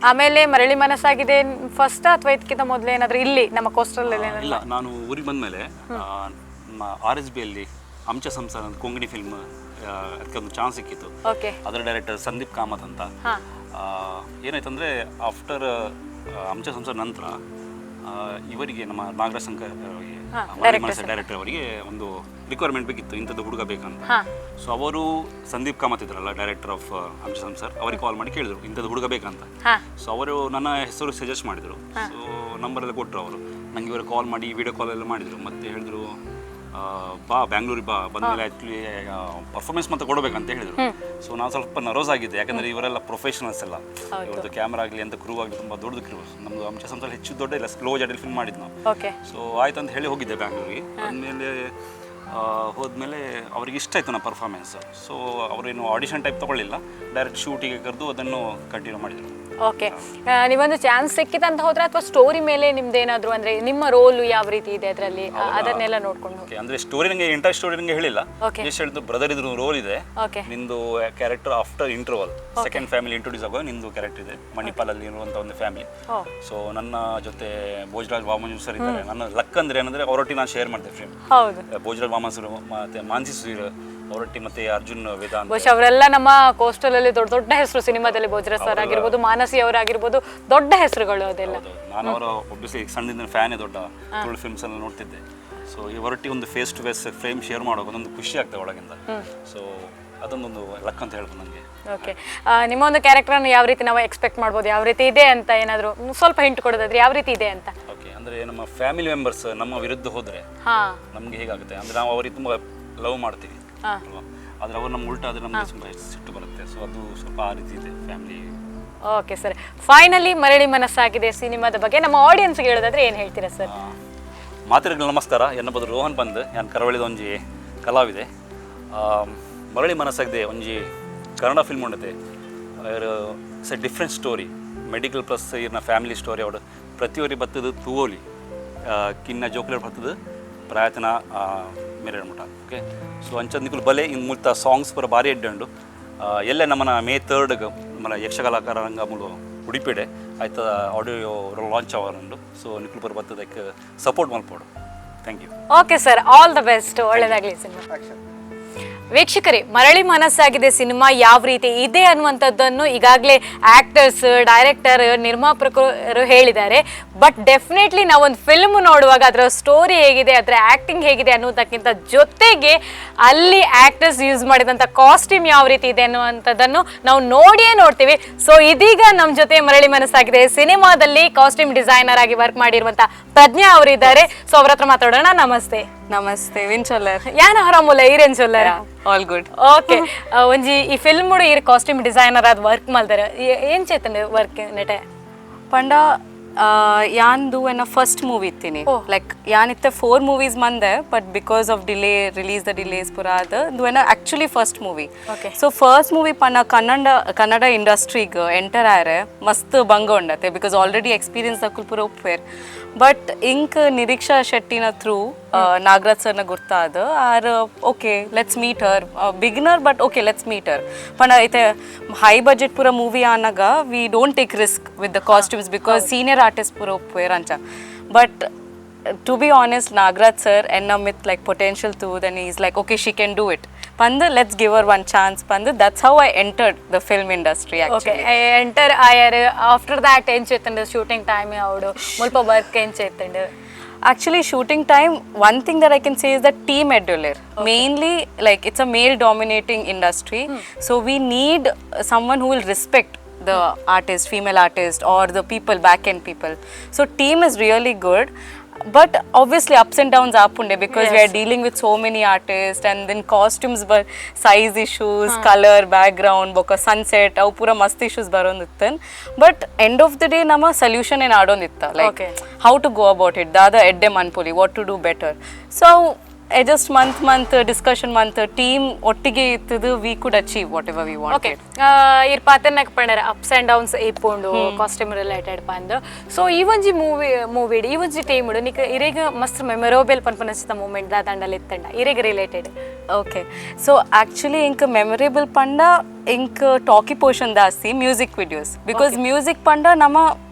ಆಮೇಲೆ ಮರಳಿ ಮನಸ್ಸಾಗಿದೆ ಫಸ್ಟ್ ಅಥವಾ ಇದಕ್ಕಿಂತ ಮೊದಲು ಏನಾದರೂ ಇಲ್ಲಿ ನಮ್ಮ ಕೋಸ್ಟಲ್? ಇಲ್ಲ, ನಾನು ಊರಿಗೆ ಬಂದಮೇಲೆ ನಮ್ಮ RSBಯಲ್ಲಿ ಅಂಚ ಸಂಸಾರ ಅಂತ ಕೊಂಗಣಿ ಫಿಲ್ಮ್, ಅದಕ್ಕೆ ಒಂದು ಚಾನ್ಸ್ ಸಿಕ್ಕಿತ್ತು. ಅದರ ಡೈರೆಕ್ಟರ್ ಸಂದೀಪ್ ಕಾಮತ್ ಅಂತ. ಏನಾಯ್ತಂದರೆ ಆಫ್ಟರ್ ಅಂಚ ಸಂಸಾರ ನಂತರ ಇವರಿಗೆ ನಮ್ಮ ನಾಗರಾಜ್ ಶಂಕರ್ ಡೈರೆಕ್ಟರ್ ಅವರಿಗೆ ಒಂದು ರಿಕ್ವೈರ್ಮೆಂಟ್ ಬೇಕಿತ್ತು, ಇಂಥದ್ದು ಹುಡುಗ ಬೇಕಂತ. ಸೊ ಅವರು ಸಂದೀಪ್ ಕಾಮತ್ ಇದ್ರಲ್ಲ, ಡೈರೆಕ್ಟರ್ ಆಫ್ ಅಂಶಸಂ ಸರ್, ಅವ್ರಿಗೆ ಕಾಲ್ ಮಾಡಿ ಕೇಳಿದ್ರು ಇಂಥದ್ದು ಹುಡುಗ ಬೇಕಂತ. ಸೊ ಅವರು ನನ್ನ ಹೆಸರು ಸಜೆಸ್ಟ್ ಮಾಡಿದರು. ಸೊ ನಂಬರೆಲ್ಲ ಕೊಟ್ಟರು ಅವರು ನನಗೆ. ಇವರು ಕಾಲ್ ಮಾಡಿ ವಿಡಿಯೋ ಕಾಲ್ ಎಲ್ಲ ಮಾಡಿದರು. ಮತ್ತೆ ಹೇಳಿದ್ರು ಬಾ ಬ್ಯಾಂಗ್ಳೂರಿಗೆ ಬಾ, ಬಂದಮೇಲೆ ಆ್ಯಕ್ಚುಲಿ ಪರ್ಫಾರ್ಮೆನ್ಸ್ ಮತ್ತೆ ಕೊಡಬೇಕಂತ ಹೇಳಿದರು. ಸೊ ನಾನು ಸ್ವಲ್ಪ ನರ್ವಸ್ ಆಗಿದ್ದೆ, ಯಾಕಂದರೆ ಇವರೆಲ್ಲ ಪ್ರೊಫೆಷನಲ್ಸ್ ಎಲ್ಲ. ಇವ್ರದ್ದು ಕ್ಯಾಮ್ರಾ ಆಗಲಿ ಅಂತ ಕ್ರೂ ಆಗಲಿ ತುಂಬ ದೊಡ್ಡದು ಕ್ರೂ. ನಮ್ಮದು ಅಂಶಸಂಸಲ್ಲಿ ಹೆಚ್ಚು ದೊಡ್ಡ ಇಲ್ಲ, ಸ್ಲೋ ಜಾಡಲ್ಲಿ ಫಿಲ್ಮ್ ಮಾಡಿದ್ದು ನಾವು. ಸೊ ಆಯ್ತು ಅಂತ ಹೇಳಿ ಹೋಗಿದ್ದೆ ಬ್ಯಾಂಗ್ಳೂರಿಗೆ. ಆದಮೇಲೆ ಹೋದ್ಮೇಲೆ ಅವ್ರಿಗೆ ಇಷ್ಟ ಆಯಿತು ನನ್ನ ಪರ್ಫಾರ್ಮೆನ್ಸ್. ಸೊ ಅವರೇನು ಆಡಿಷನ್ ಟೈಪ್ ತೊಗೊಳ್ಳಿಲ್ಲ, ಡೈರೆಕ್ಟ್ ಶೂಟಿಗೆ ಕರೆದು ಅದನ್ನು ಕಂಟಿನ್ಯೂ ಮಾಡಿದರು. ಓಕೆ, ನೀವೊಂದು ಚಾನ್ಸ್ ಸಿಕ್ಕಿದೆ ಅಂತ ಹೋದ್ರೆ ಅಥವಾ ಸ್ಟೋರಿ ಮೇಲೆ ನಿಮ್ದೇನಾದ್ರು ಅಂದ್ರೆ ನಿಮ್ಮ ರೋಲ್ ಯಾವ ರೀತಿ ಇದೆ ಅದರಲ್ಲಿ ಅದನ್ನೆಲ್ಲ ನೋಡ್ಕೊಂಡು? ಓಕೆ, ಅಂದ್ರೆ ಸ್ಟೋರಿ ನಂಗೆ ಎಂಟೈರ್ ಸ್ಟೋರಿ ನಂಗೆ ಹೇಳಿಲ್ಲ, ಜಸ್ಟ್ ಹೇಳಿದ್ರು ಬ್ರದರ್ ಇದ್ರು ರೋಲ್ ಇದೆ, ನಿಂದು character after interval second family introduce ಆಗುವ ನಿಂದು ಕ್ಯಾರೆಕ್ಟರ್ ಇದೆ ಮಣಿಪಾಲ್ ಅಲ್ಲಿ ಇರುವಂತ ಒಂದು ಫ್ಯಾಮಿಲಿ. ಸೊ ನನ್ನ ಜೊತೆ ಭೋಜರಾಜ್ ವಾಮನ್ ಸರ್ ಇದ್ದಾರೆ. ನನ್ನ ಲಕ್ ಅಂದ್ರೆ ಏನಂದ್ರೆ ಅವರೊಟ್ಟಿಗೆ ನಾನು ಶೇರ್ ಮಾಡ್ತೇನೆ ಫ್ರೇಮ್. ಭೋಜರಾಜ್ ವಾಮನ್ ಸರ್ ಮತ್ತೆ ಮಾನ್ಸಿ ಸರ್ ಅವರೊಟ್ಟಿಗೆ, ಮತ್ತೆ ಅರ್ಜುನ್ ವೇದಾಂತ್, ಬಹುಶಃ ಅವರೆಲ್ಲ ನಮ್ಮ ಕೋಸ್ಟಲ್ ಅಲ್ಲಿ ದೊಡ್ಡ ದೊಡ್ಡ ಹೆಸರು ಸಿನಿಮಾದಲ್ಲಿ. ಭೋಜರಾಜ್ ಸರ್ ಆಗಿರ್ಬೋದು, ಮಾನಸಿ ಅವರಾಗಿರ್ಬೋದು, ದೊಡ್ಡ ಹೆಸರುಗಳು ಅದೆಲ್ಲ. ನಾನು ಅವರ ಒಬ್ಬಿಯಸ್ಲಿ ಸಣ್ಣದಿಂದ ಫ್ಯಾನೇ, ದೊಡ್ಡ ತುಳು ಫಿಲ್ಮ್ಸ್ ಎಲ್ಲ ನೋಡ್ತಿದ್ದೆ. ಸೊ ಇವರೊಟ್ಟಿಗೆ ಒಂದು face to face frame share ಮಾಡೋಕೆ ಒಂದೊಂದು ಖುಷಿ ಆಗ್ತದೆ ಒಳಗಿಂದ. ಸೊ ಅದೊಂದೊಂದು ಲಕ್ ಅಂತ ಹೇಳ್ಬೋದು ನನಗೆ. ಓಕೆ, ನಿಮ್ಮ ಒಂದು ಕ್ಯಾರೆಕ್ಟರ್ನ ಯಾವ ರೀತಿ ನಾವು ಎಕ್ಸ್ಪೆಕ್ಟ್ ಮಾಡ್ಬೋದು, ಯಾವ ರೀತಿ ಇದೆ ಅಂತ ಏನಾದರೂ ಸ್ವಲ್ಪ ಹಿಂಟ್ ಕೊಡೋದಾದ್ರೆ ಯಾವ ರೀತಿ ಇದೆ ಅಂತ? ಓಕೆ, ಅಂದರೆ ನಮ್ಮ ಫ್ಯಾಮಿಲಿ ಮೆಂಬರ್ಸ್ ನಮ್ಮ ವಿರುದ್ಧ ಹೋದರೆ ನಮಗೆ ಹೇಗಾಗುತ್ತೆ ಅಂದರೆ ನಾವು ಅವರಿಗೆ ತುಂಬ ಲವ್ ಮಾಡ್ತೀವಿ ಅಲ್ವಾ, ಆದರೆ ಅವ್ರು ನಮ್ಮ ಉಲ್ಟಾ ಆದರೆ ನಮಗೆ ತುಂಬ ಸಿಟ್ಟು ಬರುತ್ತೆ. ಸೊ ಅದು ಸ್ವಲ್ಪ ಆ ರೀತಿ ಇದೆ ಫ್ಯಾಮಿಲಿ. ಓಕೆ ಸರ್, ಫೈನಲಿ ಮರಳಿ ಮನಸ್ಸಾಗಿದೆ ಸಿನಿಮಾದ ಬಗ್ಗೆ ನಮ್ಮ ಆಡಿಯನ್ಸ್ಗೆ ಹೇಳೋದಾದ್ರೆ ಏನು ಹೇಳ್ತೀರಾ ಸರ್? ಮಾತಿರಗಳು ನಮಸ್ಕಾರ. ಎನ್ನ ಬದ್ರು ರೋಹನ್ ಬಂದು ನಾನು ಕರಾವಳಿದ ಒಂಜಿ ಕಲಾವಿದೆ. ಮರಳಿ ಮನಸ್ಸಾಗಿದೆ ಒಂಜಿ ಕನ್ನಡ ಫಿಲ್ಮ್ ಉಂಡತೆ. It's a different story, medical plus ಇರ್ನ ಫ್ಯಾಮಿಲಿ ಸ್ಟೋರಿ. ಅವಡು ಪ್ರತಿಯೊಬ್ಬರಿಗೆ ಬರ್ತದೆ ತೂವೋಲಿ ಕಿನ್ನ ಜೋಕ್ಲೇಟ್ ಬರ್ತದೆ ಪ್ರಾಯತನ ಮೇರೆ ಮುಟ. ಓಕೆ, ಸೊ ಅಂಚದ ನಿಕುಲು ಬಲೆ ಇನ್ನು ಮುಲ್ತ ಸಾಂಗ್ಸ್ ಪೂರ ಭಾರಿ ಎಡ್ಡು ಎಲ್ಲೇ ನಮ್ಮನ May 3 ನಮ್ಮ ಯಕ್ಷಕಲಾಕಾರ ರಂಗ ಮುಳು ಉಡುಪಿಡೆ ಆಯ್ತು ಆಡಿಯೋ ಲಾಂಚ್ ಅವರುಂಡು. ಸೊ ನಿಕುಲು ಪೂರ ಬರ್ತದಕ್ಕೆ ಸಪೋರ್ಟ್ ಮಲ್ಪೋಡು. Thank you. Okay sir, all the best, ಒಳ್ಳೆಯದಾಗಲಿ ಸಿನಿಮಾ. ವೀಕ್ಷಕರೇ, ಮರಳಿ ಮನಸ್ಸಾಗಿದೆ ಸಿನಿಮಾ ಯಾವ ರೀತಿ ಇದೆ ಅನ್ನುವಂಥದ್ದನ್ನು ಈಗಾಗಲೇ ಆಕ್ಟರ್ಸ್, ಡೈರೆಕ್ಟರ್, ನಿರ್ಮಾಪಕರು ಹೇಳಿದ್ದಾರೆ. ಬಟ್ ಡೆಫಿನೆಟ್ಲಿ ನಾವೊಂದು ಫಿಲ್ಮ್ ನೋಡುವಾಗ ಅದರ ಸ್ಟೋರಿ ಹೇಗಿದೆ, ಅದರ ಆ್ಯಕ್ಟಿಂಗ್ ಹೇಗಿದೆ ಅನ್ನೋದಕ್ಕಿಂತ ಜೊತೆಗೆ ಅಲ್ಲಿ ಆಕ್ಟರ್ಸ್ ಯೂಸ್ ಮಾಡಿದಂಥ ಕಾಸ್ಟ್ಯೂಮ್ ಯಾವ ರೀತಿ ಇದೆ ಅನ್ನುವಂಥದ್ದನ್ನು ನಾವು ನೋಡಿಯೇ ನೋಡ್ತೀವಿ. ಸೊ ಇದೀಗ ನಮ್ಮ ಜೊತೆ ಮರಳಿ ಮನಸ್ಸಾಗಿದೆ ಸಿನಿಮಾದಲ್ಲಿ ಕಾಸ್ಟ್ಯೂಮ್ ಡಿಸೈನರ್ ಆಗಿ ವರ್ಕ್ ಮಾಡಿರುವಂಥ ಪ್ರಜ್ಞಾ ಅವರಿದ್ದಾರೆ. ಸೊ ಅವ್ರ ಹತ್ರ ಮಾತಾಡೋಣ. ನಮಸ್ತೆ. ನಮಸ್ತೆ. ವಿನ್ ಚೊಲ್ಲರ್ ಯಾನ ಹರಾಮುಲ್ಲ ಈರೇನ್ ಚೊಲ್ಲರ? All good. ಓಕೆ, ಒಂಜಿ ಈ ಫಿಲ್ಮ್ ಈ ಕಾಸ್ಟ್ಯೂಮ್ ಡಿಸೈನರ್ ಆದ ವರ್ಕ್ ಮಲ್ದಾರೆ ಏನ್ ಚೇತಂಡೆ ವರ್ಕ್ ನೆಟೆ ಪಂಡ ಯಾನ್ದು ಎನ್ನ ಫಸ್ಟ್ ಮೂವಿ ಇತ್ತೀನಿ. ಲೈಕ್ ಯಾನಿತ್ತೆ 4 movies ಮಂದೆ, but because of delay release the delays ಪುರ ಅದು ಎನ್ನ actually first movie. So first movie ಪನ್ನ ಕನ್ನಡ ಇಂಡಸ್ಟ್ರಿಗೆ ಎಂಟರ್ ಆಯ್ರೆ ಮಸ್ತ್ ಬಂಗ ಉಂಡತೆ, ಬಿಕಾಸ್ ಆಲ್ರೆಡಿ ಎಕ್ಸ್ಪೀರಿಯನ್ಸ್ ದಕ್ಕುಲ್ ಪೂರ ಉಪ್ಪೇರ್. ಬಟ್ ಇಂಕ್ ನಿರೀಕ್ಷಾ ಶೆಟ್ಟಿನ ಥ್ರೂ ನಾಗರಾಜ್ ಸರ್ನ ಗುರ್ತಾದ ಆರ್ okay let's meet her, beginner but okay let's meet her. ಪಂಡ ಐತೆ ಹೈ ಬಜೆಟ್ ಪೂರ ಮೂವಿ ಆನಾಗ we don't take risk with the costumes because senior artist ಪೂರ ಉಪ್ಪೇರ್ ಅಂಚ. But to be honest, Nagraj sir enna with like potential too, then he's like okay she can do it pandu, let's give her one chance pandu. That's how I entered the film industry actually. Okay, I enter ayare after that en chetandu shooting time avdu mulpa work en chetandu. Actually shooting time, one thing that I can say is that team eduler mainly, like it's a male dominating industry. So we need someone who will respect the artist, female artist, or the people, back end people. So team is really good. But obviously ups and downs happunde because we are dealing with so many artists, and then costumes but size issues, color, background, boka sunset avu pura mast issues baronditten. But end of the day nama solution en adonditta, like how to go about it, dada edde manpoli what to do better. So just month discussion month team ottige ittudu we could achieve whatever we wanted. Okay, ir patannak pandara ups and downs ipondu costume related pandu. So even movie even team udu nik irega mast memorable panpanachita moment da dandal ittanda irega related. Okay, so actually ink memorable panda ink talky portion dasti music videos, because music panda nama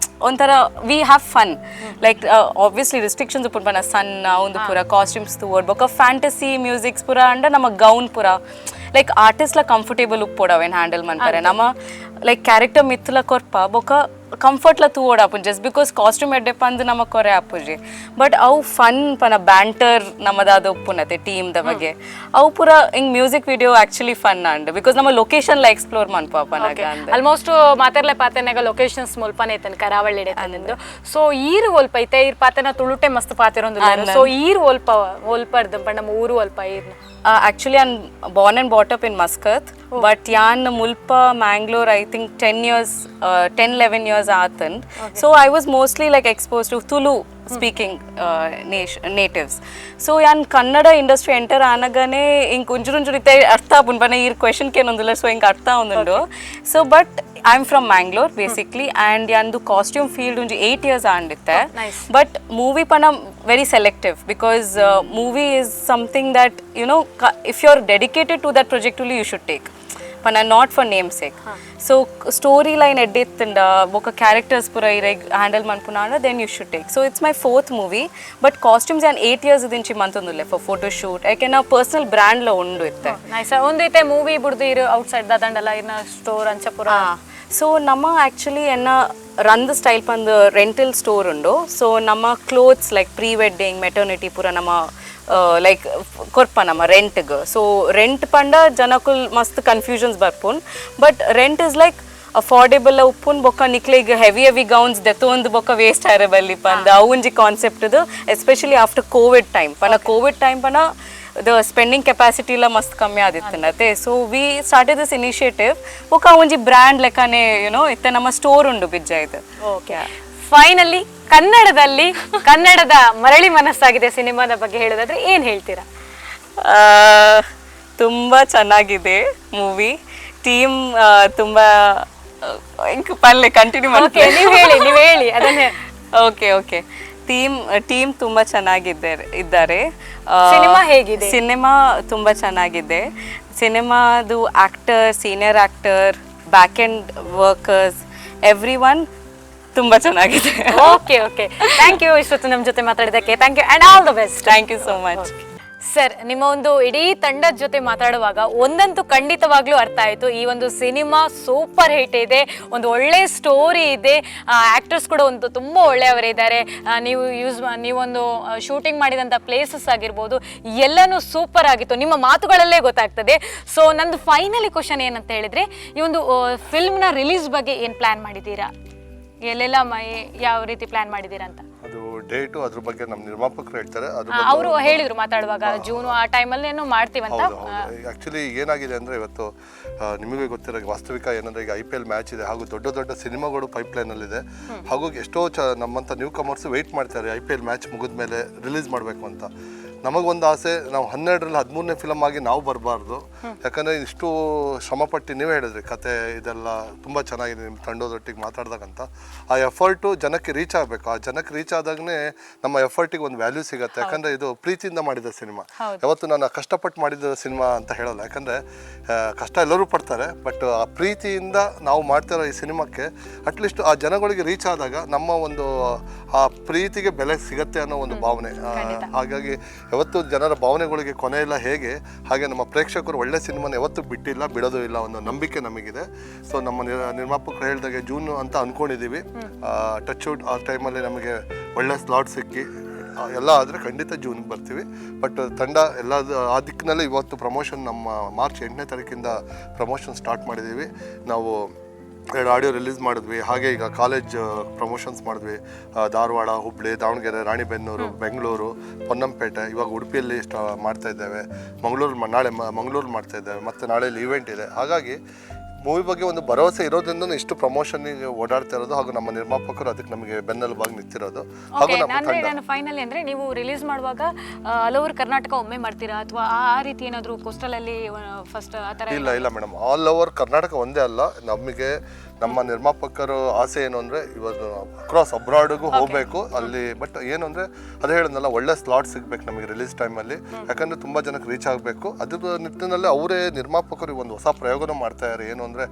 ಒಂಥರ we have fun, like obviously restrictions ಉಪ್ಪು ಪನ್ನ ಸಣ್ಣ ಒಂದು ಪೂರ costumes ತೋಡ್ ಬೊಕ fantasy musics ಪೂರ ಅಂಡ ನಮ್ಮ gown ಪೂರ like ಆರ್ಟಿಸ್ಟ್ಲ comfortable ಉಪ್ಪೋಡವೇನು handle ಮಾಡ್ತಾರೆ ನಮ್ಮ ಲೈಕ್ ಕ್ಯಾರೆಕ್ಟರ್ ಮಿತ್ಲ ಕೊರ್ಪ ಬೊಕ ಕಂಫರ್ಟ್ಲ ತೂವೋಡು ಆಪುಂಡು ಜಸ್ಟ್ ಬಿಕಾಸ್ ಕಾಸ್ಟ್ಯೂಮ್ ಎಡ್ಡೆ ಪಂದು ನಮ ಕೊರೆ ಆಪುಜಿ ಬಟ್ ಅವು ಫನ್ ಪನ ಬ್ಯಾಂಟರ್ ನಮ್ಮದಾದ ಉಪ್ಪುನತೆ ಟೀಮ್ದ ಬಗ್ಗೆ ಅವು ಪೂರ ಹಿಂಗ್ music video actually fun and because ನಮ್ಮ ಲೊಕೇಶನ್ ಲ ಎಕ್ಸ್ಪ್ಲೋರ್ ಮನ್ಪಾಪನಾಗ ಆಲ್ಮೋಸ್ಟ್ ಮಾತಾಡ್ಲೆ ಪಾತೆನಾಗ ಲೊಕೇಶನ್ಸ್ ಮುಲ್ಪನೆ ಐತನ್ ಕರಾವಳಿ ಇಡೇತಂದು ಸೊ ಈರು ಒಲ್ಪ ಐತೆ ಈರ್ ಪಾತೆನ ತುಳುಟೆ ಮಸ್ತ್ ಪಾತಿರೊಂದು ಸೊ ಈರು ಒಲ್ಪರ್ದು ನಮ್ಮ ಊರು ಒಲ್ಪ ಈರ್ನ actually I'm born and brought up in Muscat but yan mulpa Mangalore I think 10-11 years aatand so I was mostly like exposed to Tulu speaking natives so yan kannada industry enter anagane in kunjurunjurite artha apun bana ee question ke nondula so in artha ondundo so but I'm from Mangalore basically and yandu costume field unji 8 years aanditte but movie pana very selective because movie is something that you know if you're dedicated to that project only you should take pana not for namesake so storyline edittinda boka characters pura ireg handle manpunana then you should take so it's my 4th movie but costumes and 8 years idinchi mantundulle for photo shoot I can a personal brand la undu itte nice ondite movie burdu iru outside da dandala ina store anchapura so ನಮ್ಮ actually ಎನ್ನ ರಂದ್ style ಪಂದು rental store ಉಂಡು so ನಮ್ಮ clothes like pre wedding maternity ಪೂರ ನಮ್ಮ like ಕೊರ್ಪ ನಮ್ಮ ರೆಂಟ್ಗೆ so rent ಪಂಡ ಜನಕ್ಕುಲ್ ಮಸ್ತ್ ಕನ್ಫ್ಯೂಷನ್ಸ್ ಬರ್ಪುನ್ but rent is like affordable ಉಪ್ಪುನ್ ಬೊಕ್ಕ ನಿಕ್ಲಿಗೆ ಹೆವಿ ಗೌನ್ಸ್ ದೆತ್ತೊಂದು ಬೊಕ್ಕ ವೇಸ್ಟ್ ಆರಬಲ್ಲಿ ಪಂದ ಅವುಂಜಿ ಕಾನ್ಸೆಪ್ಟ್ದು especially after Covid time Covid time ಪನ the spending capacity la mast kammi adittanate so we started this initiative oka onji brand lekane you know itte nama store undu bijja idu okay finally ಕನ್ನಡದಲ್ಲಿ ಕನ್ನಡದ ಮರಳಿ ಮನಸ್ಸಾಗಿದೆ ಸಿನಿಮಾದ ಬಗ್ಗೆ ಹೇಳೋದಾದ್ರೆ ಏನು ಹೇಳ್ತೀರಾ ತುಂಬಾ ಚೆನ್ನಾಗಿದೆ ಮೂವಿ ಟೀಮ್ ತುಂಬಾ ಪಲ್ಲೆ ಕಂಟಿನ್ಯೂ ಮಾಡ್ತೀನಿ ನೀವು ಹೇಳಿ ಅದನ್ನೇ ಓಕೆ ಟೀಮ್ ತುಂಬಾ ಚೆನ್ನಾಗಿದ್ದಾರೆ ಸಿನಿಮಾ ಹೇಗಿದೆ ಸಿನಿಮಾ ತುಂಬಾ ಚೆನ್ನಾಗಿದೆ ಸಿನಿಮಾದು actor senior actor back end workers everyone ತುಂಬಾ ಚೆನ್ನಾಗಿದೆ ಓಕೆ ಥ್ಯಾಂಕ್ ಯು ಇಷ್ಟೊತ್ತು ನಮ್ಮ ಜೊತೆ ಮಾತಾಡಿದ್ದಕ್ಕೆ thank you and all the best thank you so much sir ನಿಮ್ಮ ಒಂದು ಇಡೀ ತಂಡದ ಜೊತೆ ಮಾತಾಡುವಾಗ ಒಂದಂತೂ ಖಂಡಿತವಾಗ್ಲೂ ಅರ್ಥ ಆಯಿತು ಈ ಒಂದು ಸಿನಿಮಾ ಸೂಪರ್ ಹಿಟ್ ಇದೆ ಒಂದು ಒಳ್ಳೆ ಸ್ಟೋರಿ ಇದೆ ಆ್ಯಕ್ಟರ್ಸ್ ಕೂಡ ಒಂದು ತುಂಬ ಒಳ್ಳೆಯವರಿದ್ದಾರೆ ನೀವೊಂದು ಶೂಟಿಂಗ್ ಮಾಡಿದಂಥ ಪ್ಲೇಸಸ್ ಆಗಿರ್ಬೋದು ಎಲ್ಲನೂ ಸೂಪರ್ ಆಗಿತ್ತು ನಿಮ್ಮ ಮಾತುಗಳಲ್ಲೇ ಗೊತ್ತಾಗ್ತದೆ ಸೊ ನಂದು ಫೈನಲಿ ಕ್ವಶನ್ ಏನಂತ ಹೇಳಿದರೆ ಈ ಒಂದು ಫಿಲ್ಮ್ನ ರಿಲೀಸ್ ಬಗ್ಗೆ ಏನು ಪ್ಲ್ಯಾನ್ ಮಾಡಿದ್ದೀರಾ ಎಲ್ಲೆಲ್ಲ ಯಾವ ರೀತಿ ಪ್ಲ್ಯಾನ್ ಮಾಡಿದ್ದೀರಾ ಅಂತ ಅದು ಡೇಟು ಅದ್ರ ಬಗ್ಗೆ ನಮ್ಮ ನಿರ್ಮಾಪಕರು ಹೇಳ್ತಾರೆ ಅವರು ಹೇಳಿದ್ರು ಮಾತಾಡುವಾಗ ಜೂನು ಆ ಟೈಮಲ್ಲಿ ಏನೋ ಮಾಡ್ತೀವಂತ ಆ್ಯಕ್ಚುಲಿ ಏನಾಗಿದೆ ಅಂದರೆ ಇವತ್ತು ನಿಮಗೆ ಗೊತ್ತಿರೋ ವಾಸ್ತವಿಕ ಏನಂದರೆ ಈಗ IPL ಮ್ಯಾಚ್ ಇದೆ ಹಾಗೂ ದೊಡ್ಡ ಸಿನಿಮಾಗಳು ಪೈಪ್ಲೈನಲ್ಲಿದೆ ಹಾಗೂ ಎಷ್ಟೋ ನಮ್ಮಂಥ ನ್ಯೂ ಕಮರ್ಸ್ ವೆಯ್ಟ್ ಮಾಡ್ತಾರೆ IPL ಮ್ಯಾಚ್ ಮುಗಿದ ಮೇಲೆ ರಿಲೀಸ್ ಮಾಡಬೇಕು ಅಂತ ನಮಗೊಂದು ಆಸೆ ನಾವು 12ರಲ್ಲಿ 13ನೇ ಫಿಲಮ್ ಆಗಿ ನಾವು ಬರಬಾರ್ದು ಯಾಕಂದರೆ ಇಷ್ಟು ಶ್ರಮಪಟ್ಟು ನೀವೇ ಹೇಳಿದ್ರಿ ಕತೆ ಇದೆಲ್ಲ ತುಂಬ ಚೆನ್ನಾಗಿದೆ ನಿಮ್ಮ ತಂಡದೊಟ್ಟಿಗೆ ಮಾತಾಡ್ದಾಗಂತ ಆ ಎಫರ್ಟು ಜನಕ್ಕೆ ರೀಚ್ ಆಗಬೇಕು ಆ ಜನಕ್ಕೆ ರೀಚ್ ಆದಾಗನೇ ನಮ್ಮ ಎಫರ್ಟಿಗೆ ಒಂದು ವ್ಯಾಲ್ಯೂ ಸಿಗುತ್ತೆ ಯಾಕಂದರೆ ಇದು ಪ್ರೀತಿಯಿಂದ ಮಾಡಿದ ಸಿನಿಮಾ ಯಾವತ್ತು ನಾನು ಕಷ್ಟಪಟ್ಟು ಮಾಡಿದ ಸಿನಿಮಾ ಅಂತ ಹೇಳಲ್ಲ ಯಾಕಂದರೆ ಕಷ್ಟ ಎಲ್ಲರೂ ಪಡ್ತಾರೆ ಬಟ್ ಆ ಪ್ರೀತಿಯಿಂದ ನಾವು ಮಾಡ್ತಿರೋ ಈ ಸಿನಿಮಾಕ್ಕೆ ಅಟ್ಲೀಸ್ಟ್ ಆ ಜನಗಳಿಗೆ ರೀಚ್ ಆದಾಗ ನಮ್ಮ ಒಂದು ಆ ಪ್ರೀತಿಗೆ ಬೆಲೆ ಸಿಗತ್ತೆ ಅನ್ನೋ ಒಂದು ಭಾವನೆ ಹಾಗಾಗಿ ಯಾವತ್ತು ಜನರ ಭಾವನೆಗಳಿಗೆ ಕೊನೆ ಇಲ್ಲ ಹೇಗೆ ಹಾಗೆ ನಮ್ಮ ಪ್ರೇಕ್ಷಕರು ಒಳ್ಳೆ ಸಿನಿಮಾನ ಯಾವತ್ತೂ ಬಿಟ್ಟಿಲ್ಲ ಬಿಡೋದು ಇಲ್ಲ ಒಂದು ನಂಬಿಕೆ ನಮಗಿದೆ ಸೊ ನಮ್ಮ ನಿರ್ಮಾಪಕರು ಹೇಳಿದಾಗೆ ಜೂನ್ ಅಂತ ಅಂದ್ಕೊಂಡಿದ್ದೀವಿ ಟಚ್ ವುಡ್ ಆ ಟೈಮಲ್ಲಿ ನಮಗೆ ಒಳ್ಳೆ ಸ್ಲಾಟ್ ಸಿಕ್ಕಿ ಎಲ್ಲ ಆದರೆ ಖಂಡಿತ ಜೂನ್ಗೆ ಬರ್ತೀವಿ ಬಟ್ ತಂಡ ಎಲ್ಲ ಆ ದಿಕ್ಕಿನಲ್ಲಿ ಇವತ್ತು ಪ್ರಮೋಷನ್ ನಮ್ಮ ಮಾರ್ಚ್ 8ನೇ ತಾರೀಕಿಂದ ಪ್ರಮೋಷನ್ ಸ್ಟಾರ್ಟ್ ಮಾಡಿದ್ದೀವಿ ನಾವು 2 ಆಡಿಯೋ ರಿಲೀಸ್ ಮಾಡಿದ್ವಿ ಹಾಗೆ ಈಗ ಕಾಲೇಜ್ ಪ್ರಮೋಷನ್ಸ್ ಮಾಡಿದ್ವಿ ಧಾರವಾಡ ಹುಬ್ಬಳ್ಳಿ ದಾವಣಗೆರೆ ರಾಣಿಬೆನ್ನೂರು ಬೆಂಗಳೂರು ಪೊನ್ನಂಪೇಟೆ ಇವಾಗ ಉಡುಪಿಯಲ್ಲಿ ಮಾಡ್ತಾ ಇದ್ದೇವೆ ನಾಳೆ ಮಂಗಳೂರು ಮಾಡ್ತಾ ಇದ್ದೇವೆ ಮತ್ತು ನಾಳೆ ಈವೆಂಟ್ ಇದೆ ಹಾಗಾಗಿ ಮೂವಿ ಬಗ್ಗೆ ಒಂದು ಭರವಸೆ ಇರೋದ್ರಿಂದ ಇಷ್ಟು ಪ್ರಮೋಷನ್ಗೆ ಓಡಾಡ್ತಾ ಇರೋದು ಹಾಗೂ ನಮ್ಮ ನಿರ್ಮಾಪಕರು ಅದಕ್ಕೆ ನಮಗೆ ಬೆನ್ನೆಲುಬಾಗಿ ನಿಂತಿರೋದು ಹಾಗೂ ನಾನು ಫೈನಲಿ ಅಂದ್ರೆ ನೀವು ರಿಲೀಸ್ ಮಾಡುವಾಗ ಆಲ್ ಓವರ್ ಕರ್ನಾಟಕ ಒಮ್ಮೆ ಮಾಡ್ತೀರಾ ಅಥವಾ ಆ ರೀತಿ ಏನಾದರೂ ಕೋಸ್ಟಲ್ ಅಲ್ಲಿ ಫಸ್ಟ್ ಆ ಥರ ಇಲ್ಲ ಮೇಡಮ್ ಆಲ್ ಓವರ್ ಕರ್ನಾಟಕ ಒಂದೇ ಅಲ್ಲ ನಮಗೆ ನಮ್ಮ ನಿರ್ಮಾಪಕರು ಆಸೆ ಏನು ಅಂದರೆ ಇವತ್ತು ಅಕ್ರಾಸ್ ಅಬ್ರಾಡ್ಗೂ ಹೋಗಬೇಕು ಅಲ್ಲಿ ಬಟ್ ಏನು ಅಂದರೆ ಅದು ಹೇಳಿದ್ನಲ್ಲ ಒಳ್ಳೆ ಸ್ಲಾಟ್ ಸಿಗಬೇಕು ನಮಗೆ ರಿಲೀಸ್ ಟೈಮಲ್ಲಿ ಯಾಕಂದರೆ ತುಂಬ ಜನಕ್ಕೆ ರೀಚ್ ಆಗಬೇಕು ಅದ್ರ ನಿಟ್ಟಿನಲ್ಲಿ ಅವರೇ ನಿರ್ಮಾಪಕರು ಒಂದು ಹೊಸ ಪ್ರಯೋಗನೂ ಮಾಡ್ತಾ ಇದ್ದಾರೆ ಏನು ಅಂದರೆ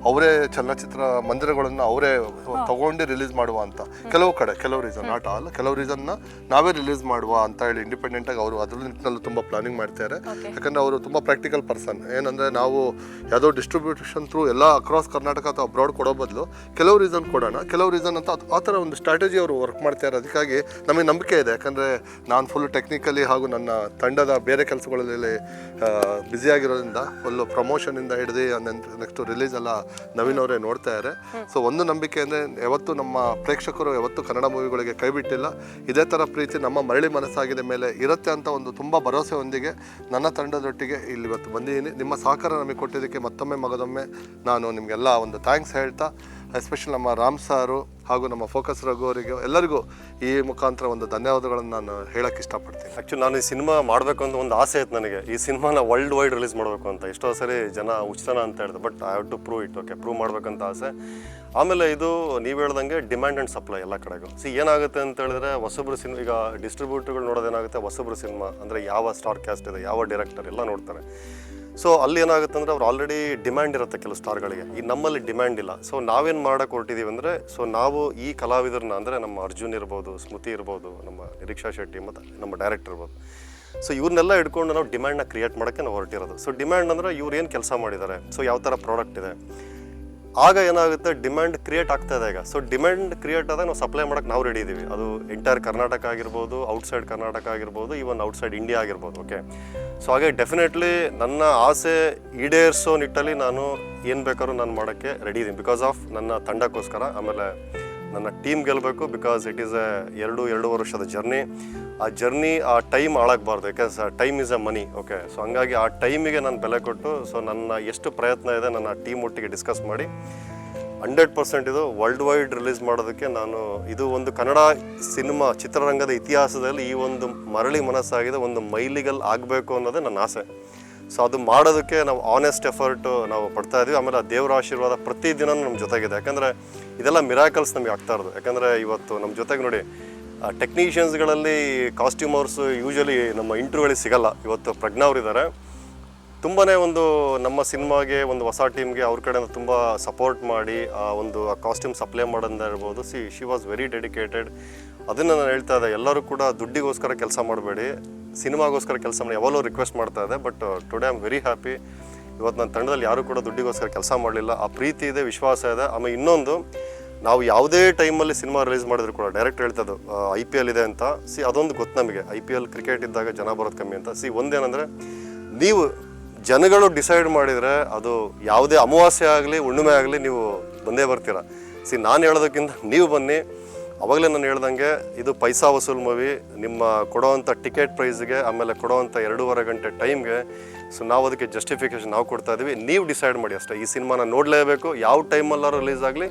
ಅವರೇ ಚಲನಚಿತ್ರ ಮಂದಿರಗಳನ್ನು ಅವರೇ ತಗೊಂಡು ರಿಲೀಸ್ ಮಾಡುವ ಅಂತ ಕೆಲವು ರೀಸನ್ ನಾಟ್ ಆಲ್ ಕೆಲವು ರೀಸನ್ನ ನಾವೇ ರಿಲೀಸ್ ಮಾಡುವ ಅಂತ ಹೇಳಿ ಇಂಡಿಪೆಂಡೆಂಟಾಗಿ ಅವರು ಅದ್ರ ನಿಟ್ಟಿನಲ್ಲಿ ತುಂಬ ಪ್ಲಾನಿಂಗ್ ಮಾಡ್ತಾರೆ ಯಾಕಂದರೆ ಅವರು ತುಂಬ ಪ್ರಾಕ್ಟಿಕಲ್ ಪರ್ಸನ್ ಏನಂದರೆ ನಾವು ಯಾವುದೋ ಡಿಸ್ಟ್ರಿಬ್ಯೂಷನ್ ಥ್ರೂ ಎಲ್ಲ ಅಕ್ರಾಸ್ ಕರ್ನಾಟಕ ಅಥವಾ ಅಬ್ರಾಡ್ ಕೊಡೋ ಬದಲು ಕೆಲವು ರೀಸನ್ ಕೊಡೋಣ, ಕೆಲವು ರೀಸನ್ ಅಂತ ಆ ಥರ ಒಂದು ಸ್ಟ್ರಾಟಜಿ ಅವರು ವರ್ಕ್ ಮಾಡ್ತಾರೆ. ಅದಕ್ಕಾಗಿ ನಮಗೆ ನಂಬಿಕೆ ಇದೆ. ಯಾಕಂದರೆ ನಾನು ಫುಲ್ ಟೆಕ್ನಿಕಲಿ ಹಾಗೂ ನನ್ನ ತಂಡದ ಬೇರೆ ಕೆಲಸಗಳಲ್ಲಿ ಬ್ಯುಸಿಯಾಗಿರೋದ್ರಿಂದ ಫುಲ್ಲು ಪ್ರಮೋಷನಿಂದ ಹಿಡಿದು ನೆಕ್ಸ್ಟ್ ರಿಲೀಸ್ ಎಲ್ಲ ನವೀನ್ ಅವರೇ ನೋಡ್ತಾ ಇದ್ದಾರೆ. ಸೊ ಒಂದು ನಂಬಿಕೆ ಅಂದರೆ ಯಾವತ್ತೂ ನಮ್ಮ ಪ್ರೇಕ್ಷಕರು ಯಾವತ್ತೂ ಕನ್ನಡ ಮೂವಿಗಳಿಗೆ ಕೈ ಬಿಟ್ಟಿಲ್ಲ. ಇದೇ ಥರ ಪ್ರೀತಿ ನಮ್ಮ ಮರಳಿ ಮನಸ್ಸಾಗಿದೆ ಮೇಲೆ ಇರುತ್ತೆ ಅಂತ ಒಂದು ತುಂಬ ಭರವಸೆಯೊಂದಿಗೆ ನನ್ನ ತಂಡದೊಟ್ಟಿಗೆ ಇಲ್ಲಿ ಇವತ್ತು ಬಂದಿದ್ದೀನಿ. ನಿಮ್ಮ ಸಹಕಾರ ನಮಗೆ ಕೊಟ್ಟಿದ್ದಕ್ಕೆ ಮತ್ತೊಮ್ಮೆ ಮಗದೊಮ್ಮೆ ನಾನು ನಿಮಗೆಲ್ಲ ಒಂದು ಥ್ಯಾಂಕ್ಸ್ ಹೇಳ್ತಾ, ಎಸ್ಪೆಷಲಿ ನಮ್ಮ ರಾಮ್ ಸಾರು ಹಾಗೂ ನಮ್ಮ ಫೋಕಸ್ ರಘು ಅವರಿಗೆ ಎಲ್ಲರಿಗೂ ಈ ಮುಖಾಂತರ ಒಂದು ಧನ್ಯವಾದಗಳನ್ನು ನಾನು ಹೇಳಕ್ಕೆ ಇಷ್ಟಪಡ್ತೀನಿ. ಆ್ಯಕ್ಚುಲಿ ನಾನು ಈ ಸಿನಿಮಾ ಮಾಡಬೇಕು ಅಂತ ಒಂದು ಆಸೆ ಇತ್ತು ನನಗೆ. ಈ ಸಿನಿಮಾನ ವರ್ಲ್ಡ್ ವೈಡ್ ರಿಲೀಸ್ ಮಾಡಬೇಕು ಅಂತ ಎಷ್ಟೋ ಸರಿ ಜನ ಉಚಿತನ ಅಂತ ಹೇಳಿದೆ, but I have to prove it. Okay, prove ಮಾಡಬೇಕಂತ ಆಸೆ. ಆಮೇಲೆ ಇದು ನೀವು ಹೇಳ್ದಂಗೆ ಡಿಮ್ಯಾಂಡ್ ಆ್ಯಂಡ್ ಸಪ್ಲೈ ಎಲ್ಲ ಕಡೆಗೂ. ಏನಾಗುತ್ತೆ ಅಂತ ಹೇಳಿದ್ರೆ ಹೊಸಬ್ರು ಸಿನಿಮಾ, ಈಗ ಡಿಸ್ಟ್ರಿಬ್ಯೂಟರ್ಗಳು ನೋಡೋದೇನಾಗುತ್ತೆ, ಹೊಸಬ್ರು ಸಿನಿಮಾ ಅಂದರೆ ಯಾವ ಸ್ಟಾರ್ ಕ್ಯಾಸ್ಟ್ ಇದೆ, ಯಾವ ಡೈರೆಕ್ಟರ್ ಎಲ್ಲ ನೋಡ್ತಾರೆ. ಸೊ ಅಲ್ಲಿ ಏನಾಗುತ್ತೆ ಅಂದರೆ ಅವ್ರು ಆಲ್ರೆಡಿ ಡಿಮ್ಯಾಂಡ್ ಇರುತ್ತೆ ಕೆಲವು ಸ್ಟಾರ್ಗಳಿಗೆ. ಈ ನಮ್ಮಲ್ಲಿ ಡಿಮ್ಯಾಂಡ್ ಇಲ್ಲ. ಸೊ ನಾವೇನು ಮಾಡೋಕ್ಕೆ ಹೊರಟಿದ್ದೀವಿ ಅಂದರೆ, ಸೊ ನಾವು ಈ ಕಲಾವಿದರನ್ನ ಅಂದರೆ ನಮ್ಮ ಅರ್ಜುನ್ ಇರ್ಬೋದು, ಸ್ಮೃತಿ ಇರ್ಬೋದು, ನಮ್ಮ ನಿರೀಕ್ಷಾ ಶೆಟ್ಟಿ ಮತ್ತು ನಮ್ಮ ಡೈರೆಕ್ಟರ್ ಇರ್ಬೋದು, ಸೊ ಇವ್ರನ್ನೆಲ್ಲ ಹಿಡ್ಕೊಂಡು ನಾವು ಡಿಮ್ಯಾಂಡ್ನ ಕ್ರಿಯೇಟ್ ಮಾಡೋಕ್ಕೆ ನಾವು ಹೊರಟಿರೋದು. ಸೊ ಡಿಮ್ಯಾಂಡ್ ಅಂದರೆ ಇವ್ರು ಏನು ಕೆಲಸ ಮಾಡಿದ್ದಾರೆ, ಸೊ ಯಾವ ಥರ ಪ್ರಾಡಕ್ಟ್ ಇದೆ, ಆಗ ಏನಾಗುತ್ತೆ ಡಿಮ್ಯಾಂಡ್ ಕ್ರಿಯೇಟ್ ಆಗ್ತಾ ಇದೆ ಈಗ. ಸೊ ಡಿಮ್ಯಾಂಡ್ ಕ್ರಿಯೇಟ್ ಆದಾಗ ನಾವು ಸಪ್ಲೈ ಮಾಡೋಕ್ಕೆ ನಾವು ರೆಡಿ ಇದ್ದೀವಿ. ಅದು ಎಂಟೈರ್ ಕರ್ನಾಟಕ ಆಗಿರ್ಬೋದು, ಔಟ್ಸೈಡ್ ಕರ್ನಾಟಕ ಆಗಿರ್ಬೋದು, ಈವನ್ ಔಟ್ಸೈಡ್ ಇಂಡಿಯಾ ಆಗಿರ್ಬೋದು. ಓಕೆ, ಸೊ ಹಾಗೆ ಡೆಫಿನೆಟ್ಲಿ ನನ್ನ ಆಸೆ ಈಡೇರಿಸೋ ನಿಟ್ಟಲ್ಲಿ ನಾನು ಏನು ಬೇಕಾದ್ರೂ ನಾನು ಮಾಡೋಕ್ಕೆ ರೆಡಿ ಇದ್ದೀನಿ. ಬಿಕಾಸ್ ಆಫ್ ನನ್ನ ತಂಡಕ್ಕೋಸ್ಕರ, ಆಮೇಲೆ ನನ್ನ ಟೀಮ್ ಗೆಲ್ಲಬೇಕು. ಬಿಕಾಸ್ ಇಟ್ ಈಸ್ ಎರಡೂವರೆ ವರ್ಷದ ಜರ್ನಿ. ಆ ಜರ್ನಿ, ಆ ಟೈಮ್ ಹಾಳಾಗಬಾರ್ದು. ಯಾಕೆಂದ್ರೆ time is a money. Okay, so ಹಂಗಾಗಿ ಆ ಟೈಮಿಗೆ ನಾನು ಬೆಲೆ ಕೊಟ್ಟು, ಸೊ ನನ್ನ ಎಷ್ಟು ಪ್ರಯತ್ನ ಇದೆ ನನ್ನ ಟೀಮ್ ಒಟ್ಟಿಗೆ ಡಿಸ್ಕಸ್ ಮಾಡಿ 100% ಇದು ವರ್ಲ್ಡ್ ವೈಡ್ ರಿಲೀಸ್ ಮಾಡೋದಕ್ಕೆ ನಾನು, ಇದು ಒಂದು ಕನ್ನಡ ಸಿನಿಮಾ ಚಿತ್ರರಂಗದ ಇತಿಹಾಸದಲ್ಲಿ ಈ ಒಂದು ಮರಳಿ ಮನಸ್ಸಾಗಿದೆ ಒಂದು ಮೈಲಿಗಲ್ ಆಗಬೇಕು ಅನ್ನೋದೇ ನನ್ನ ಆಸೆ. ಸೊ ಅದು ಮಾಡೋದಕ್ಕೆ ನಾವು ಆನೆಸ್ಟ್ ಎಫರ್ಟ್ ನಾವು ಪಡ್ತಾ ಇದ್ವಿ. ಆಮೇಲೆ ಆ ದೇವರ ಆಶೀರ್ವಾದ ಪ್ರತಿದಿನ ನಮ್ಮ ಜೊತೆಗಿದೆ. ಯಾಕಂದರೆ ಇದೆಲ್ಲ ಮಿರಾಕಲ್ಸ್ ನಮಗೆ ಆಗ್ತಾ ಇರೋದು. ಯಾಕಂದರೆ ಇವತ್ತು ನಮ್ಮ ಜೊತೆಗೆ ನೋಡಿ ಟೆಕ್ನಿಷಿಯನ್ಸ್ಗಳಲ್ಲಿ ಕಾಸ್ಟ್ಯೂಮರ್ಸ್ ಯೂಶಲಿ ನಮ್ಮ ಇಂಟರ್ವ್ಯೂಗಳಿಗೆ ಸಿಗಲ್ಲ. ಇವತ್ತು ಪ್ರಜ್ಞಾ ಅವರಿದ್ದಾರೆ, ತುಂಬಾ ಒಂದು ನಮ್ಮ ಸಿನಿಮಾಗೆ ಒಂದು ಹೊಸ ಟೀಮ್ಗೆ ಅವ್ರ ಕಡೆಯಿಂದ ತುಂಬ ಸಪೋರ್ಟ್ ಮಾಡಿ ಆ ಒಂದು ಕಾಸ್ಟ್ಯೂಮ್ ಸಪ್ಲೈ ಮಾಡೋದ ಇರ್ಬೋದು. She was very dedicated. ಅದನ್ನು ನಾನು ಹೇಳ್ತಾ ಇದ್ದೆ, ಎಲ್ಲರೂ ಕೂಡ ದುಡ್ಡಿಗೋಸ್ಕರ ಕೆಲಸ ಮಾಡಬೇಡಿ, ಸಿನಿಮಾಗೋಸ್ಕರ ಕೆಲಸ ಮಾಡಿ ಯಾವಾಗಲೂ ರಿಕ್ವೆಸ್ಟ್ ಮಾಡ್ತಾ ಇದೆ. But today I am very happy. ಇವತ್ತು ನನ್ನ ತಂಡದಲ್ಲಿ ಯಾರೂ ಕೂಡ ದುಡ್ಡಿಗೋಸ್ಕರ ಕೆಲಸ ಮಾಡಲಿಲ್ಲ. ಆ ಪ್ರೀತಿ ಇದೆ, ವಿಶ್ವಾಸ ಇದೆ. ಆಮೇಲೆ ಇನ್ನೊಂದು, ನಾವು ಯಾವುದೇ ಟೈಮಲ್ಲಿ ಸಿನಿಮಾ ರಿಲೀಸ್ ಮಾಡಿದ್ರು ಕೂಡ ಡೈರೆಕ್ಟ್ ಹೇಳ್ತದ್ದು IPL ಇದೆ ಅಂತ. ಅದೊಂದು ಗೊತ್ತು ನಮಗೆ, IPL ಕ್ರಿಕೆಟ್ ಇದ್ದಾಗ ಜನ ಬರೋದು ಕಮ್ಮಿ ಅಂತ. ಒಂದೇನೆಂದರೆ, ನೀವು ಜನಗಳು ಡಿಸೈಡ್ ಮಾಡಿದರೆ ಅದು ಯಾವುದೇ ಅಮಾವಾಸ್ಯೆ ಆಗಲಿ ಹುಣ್ಣಿಮೆ ಆಗಲಿ ನೀವು ಬಂದೇ ಬರ್ತೀರ. ನಾನು ಹೇಳೋದಕ್ಕಿಂತ ನೀವು ಬನ್ನಿ. ಅವಾಗಲೇ ನಾನು ಹೇಳ್ದಂಗೆ ಇದು ಪೈಸಾ ವಸೂಲ್ ಮೂವಿ. ನಿಮ್ಮ ಕೊಡೋವಂಥ ಟಿಕೆಟ್ ಪ್ರೈಸ್ಗೆ, ಆಮೇಲೆ ಕೊಡೋವಂಥ 2.5 ಗಂಟೆ ಟೈಮ್ಗೆ, ಸೊ ನಾವು ಅದಕ್ಕೆ ಜಸ್ಟಿಫಿಕೇಷನ್ ನಾವು ಕೊಡ್ತಾ ಇದ್ದೀವಿ. ನೀವು ಡಿಸೈಡ್ ಮಾಡಿ ಅಷ್ಟೇ. ಈ ಸಿನಿಮಾನ ನೋಡಲೇಬೇಕು, ಯಾವ ಟೈಮಲ್ಲಾರು ರಿಲೀಸ್ ಆಗಲಿ.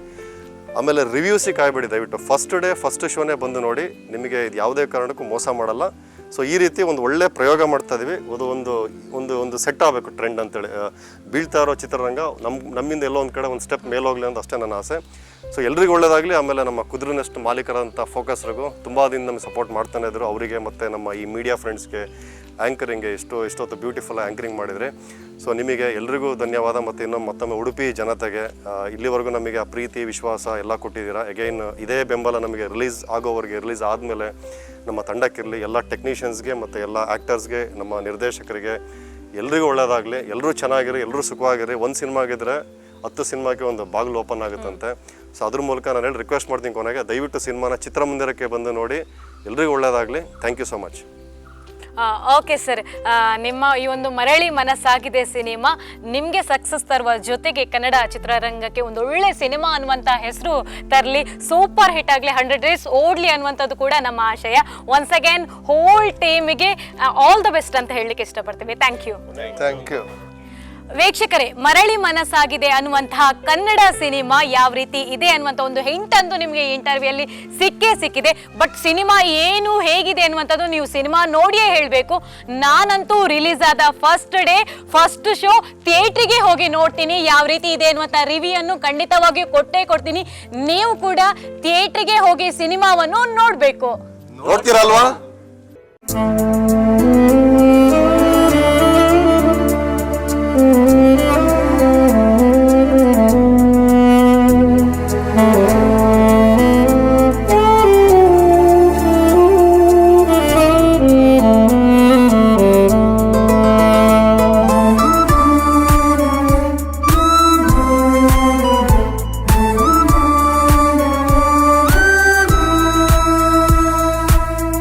ಆಮೇಲೆ ರಿವ್ಯೂಸಿಗೆ ಕಾಯ್ಬೇಡಿ ದಯವಿಟ್ಟು. ಫಸ್ಟ್ ಡೇ ಫಸ್ಟ್ ಶೋನೇ ಬಂದು ನೋಡಿ. ನಿಮಗೆ ಇದು ಯಾವುದೇ ಕಾರಣಕ್ಕೂ ಮೋಸ ಮಾಡಲ್ಲ. ಸೊ ಈ ರೀತಿ ಒಂದು ಒಳ್ಳೆ ಪ್ರಯೋಗ ಮಾಡ್ತಾ ಇದ್ದೀವಿ. ಅದು ಒಂದು ಒಂದು ಒಂದು ಸೆಟ್ ಆಗಬೇಕು ಟ್ರೆಂಡ್ ಅಂತೇಳಿ. ಬೀಳ್ತಾ ಇರೋ ಚಿತ್ರರಂಗ ನಮ್ಮಿಂದ ಎಲ್ಲೋ ಒಂದು ಕಡೆ ಒಂದು ಸ್ಟೆಪ್ ಮೇಲೆ ಹೋಗಲಿ ಅಂತ ಅಷ್ಟೇ ನನ್ನ ಆಸೆ. ಸೊ ಎಲ್ರಿಗೂ ಒಳ್ಳೇದಾಗಲಿ. ಆಮೇಲೆ ನಮ್ಮ ಕುದುರೆನಷ್ಟು ಮಾಲೀಕರಂಥ ಫೋಕಸ್ರಿಗೂ ತುಂಬ ದಿನ ನಮಗೆ ಸಪೋರ್ಟ್ ಮಾಡ್ತಾನೆ ಇದ್ರು, ಅವರಿಗೆ ಮತ್ತು ನಮ್ಮ ಈ ಮೀಡಿಯಾ ಫ್ರೆಂಡ್ಸ್ಗೆ, ಆ್ಯಂಕರಿಂಗ್ಗೆ ಎಷ್ಟೊತ್ತು ಬ್ಯೂಟಿಫುಲ್ ಆ್ಯಂಕರಿಂಗ್ ಮಾಡಿದರೆ. ಸೊ ನಿಮಗೆ ಎಲ್ರಿಗೂ ಧನ್ಯವಾದ. ಮತ್ತು ಮತ್ತೊಮ್ಮೆ ಉಡುಪಿ ಜನತೆಗೆ ಇಲ್ಲಿವರೆಗೂ ನಮಗೆ ಆ ಪ್ರೀತಿ ವಿಶ್ವಾಸ ಎಲ್ಲ ಕೊಟ್ಟಿದ್ದೀರಾ. ಅಗೈನ್ ಇದೇ ಬೆಂಬಲ ನಮಗೆ ರಿಲೀಸ್ ಆಗೋವರೆಗೆ, ರಿಲೀಸ್ ಆದಮೇಲೆ ನಮ್ಮ ತಂಡಕ್ಕಿರಲಿ, ಎಲ್ಲ ಟೆಕ್ನಿಷಿಯನ್ಸ್ಗೆ ಮತ್ತು ಎಲ್ಲ ಆ್ಯಕ್ಟರ್ಸ್ಗೆ, ನಮ್ಮ ನಿರ್ದೇಶಕರಿಗೆ ಎಲ್ರಿಗೂ ಒಳ್ಳೆಯದಾಗಲಿ. ಎಲ್ಲರೂ ಚೆನ್ನಾಗಿರಿ, ಎಲ್ಲರೂ ಸುಖವಾಗಿರಿ. ಒಂದು ಸಿನಿಮಾ ಆಗಿದ್ದರೆ 10 ಸಿನಿಮಾಗೆ ಒಂದು ಬಾಗಿಲು ಓಪನ್ ಆಗುತ್ತಂತೆ. ಸೊ ಅದ್ರ ಮೂಲಕ ನಾನು ಹೇಳಿ ರಿಕ್ವೆಸ್ಟ್ ಮಾಡ್ತೀನಿ ಕೊನೆಗೆ, ದಯವಿಟ್ಟು ಸಿನಿಮಾನ ಚಿತ್ರಮಂದಿರಕ್ಕೆ ಬಂದು ನೋಡಿ. ಎಲ್ರಿಗೂ ಒಳ್ಳೆಯದಾಗಲಿ. Thank you so much. Okay sir, ನಿಮ್ಮ ಈ ಒಂದು ಮರಳಿ ಮನಸ್ಸಾಗಿದೆ ಸಿನಿಮಾ ನಿಮಗೆ ಸಕ್ಸಸ್ ತರುವ ಜೊತೆಗೆ ಕನ್ನಡ ಚಿತ್ರರಂಗಕ್ಕೆ ಒಂದು ಒಳ್ಳೆ ಸಿನಿಮಾ ಅನ್ನುವಂಥ ಹೆಸರು ತರಲಿ, ಸೂಪರ್ ಹಿಟ್ ಆಗಲಿ, 100 ಡೇಸ್ ಓಡಲಿ ಅನ್ನುವಂಥದ್ದು ಕೂಡ ನಮ್ಮ ಆಶಯ. ಒನ್ಸ್ ಅಗೇನ್ ಹೋಲ್ ಟೀಮಿಗೆ ಆಲ್ ದ ಬೆಸ್ಟ್ ಅಂತ ಹೇಳಲಿಕ್ಕೆ ಇಷ್ಟಪಡ್ತೀವಿ. Thank you. Thank you. ವೀಕ್ಷಕರೇ, ಮರಳಿ ಮನಸ್ಸಾಗಿದೆ ಅನ್ನುವಂತಹ ಕನ್ನಡ ಸಿನಿಮಾ ಯಾವ ರೀತಿ ಇದೆ ಅನ್ನುವಂಥ ಒಂದು ಹಿಂಟ್ ಅಂತೂ ನಿಮಗೆ ಈ ಇಂಟರ್ವ್ಯೂಯಲ್ಲಿ ಸಿಕ್ಕಿದೆ. ಬಟ್ ಸಿನಿಮಾ ಏನು ಹೇಗಿದೆ ಅನ್ನುವಂಥದ್ದು ನೀವು ಸಿನಿಮಾ ನೋಡಿಯೇ ಹೇಳಬೇಕು. ನಾನಂತೂ ರಿಲೀಸ್ ಆದ ಫಸ್ಟ್ ಡೇ ಫಸ್ಟ್ ಶೋ ಥಿಯೇಟ್ರಿಗೆ ಹೋಗಿ ನೋಡ್ತೀನಿ. ಯಾವ ರೀತಿ ಇದೆ ಅನ್ನುವಂಥ ರಿವ್ಯೂ ಅನ್ನು ಖಂಡಿತವಾಗಿಯೂ ಕೊಡ್ತೀನಿ. ನೀವು ಕೂಡ ಥಿಯೇಟ್ರಿಗೆ ಹೋಗಿ ಸಿನಿಮಾವನ್ನು ನೋಡಬೇಕು. ನೋಡ್ತೀರಲ್ವಾ? Oh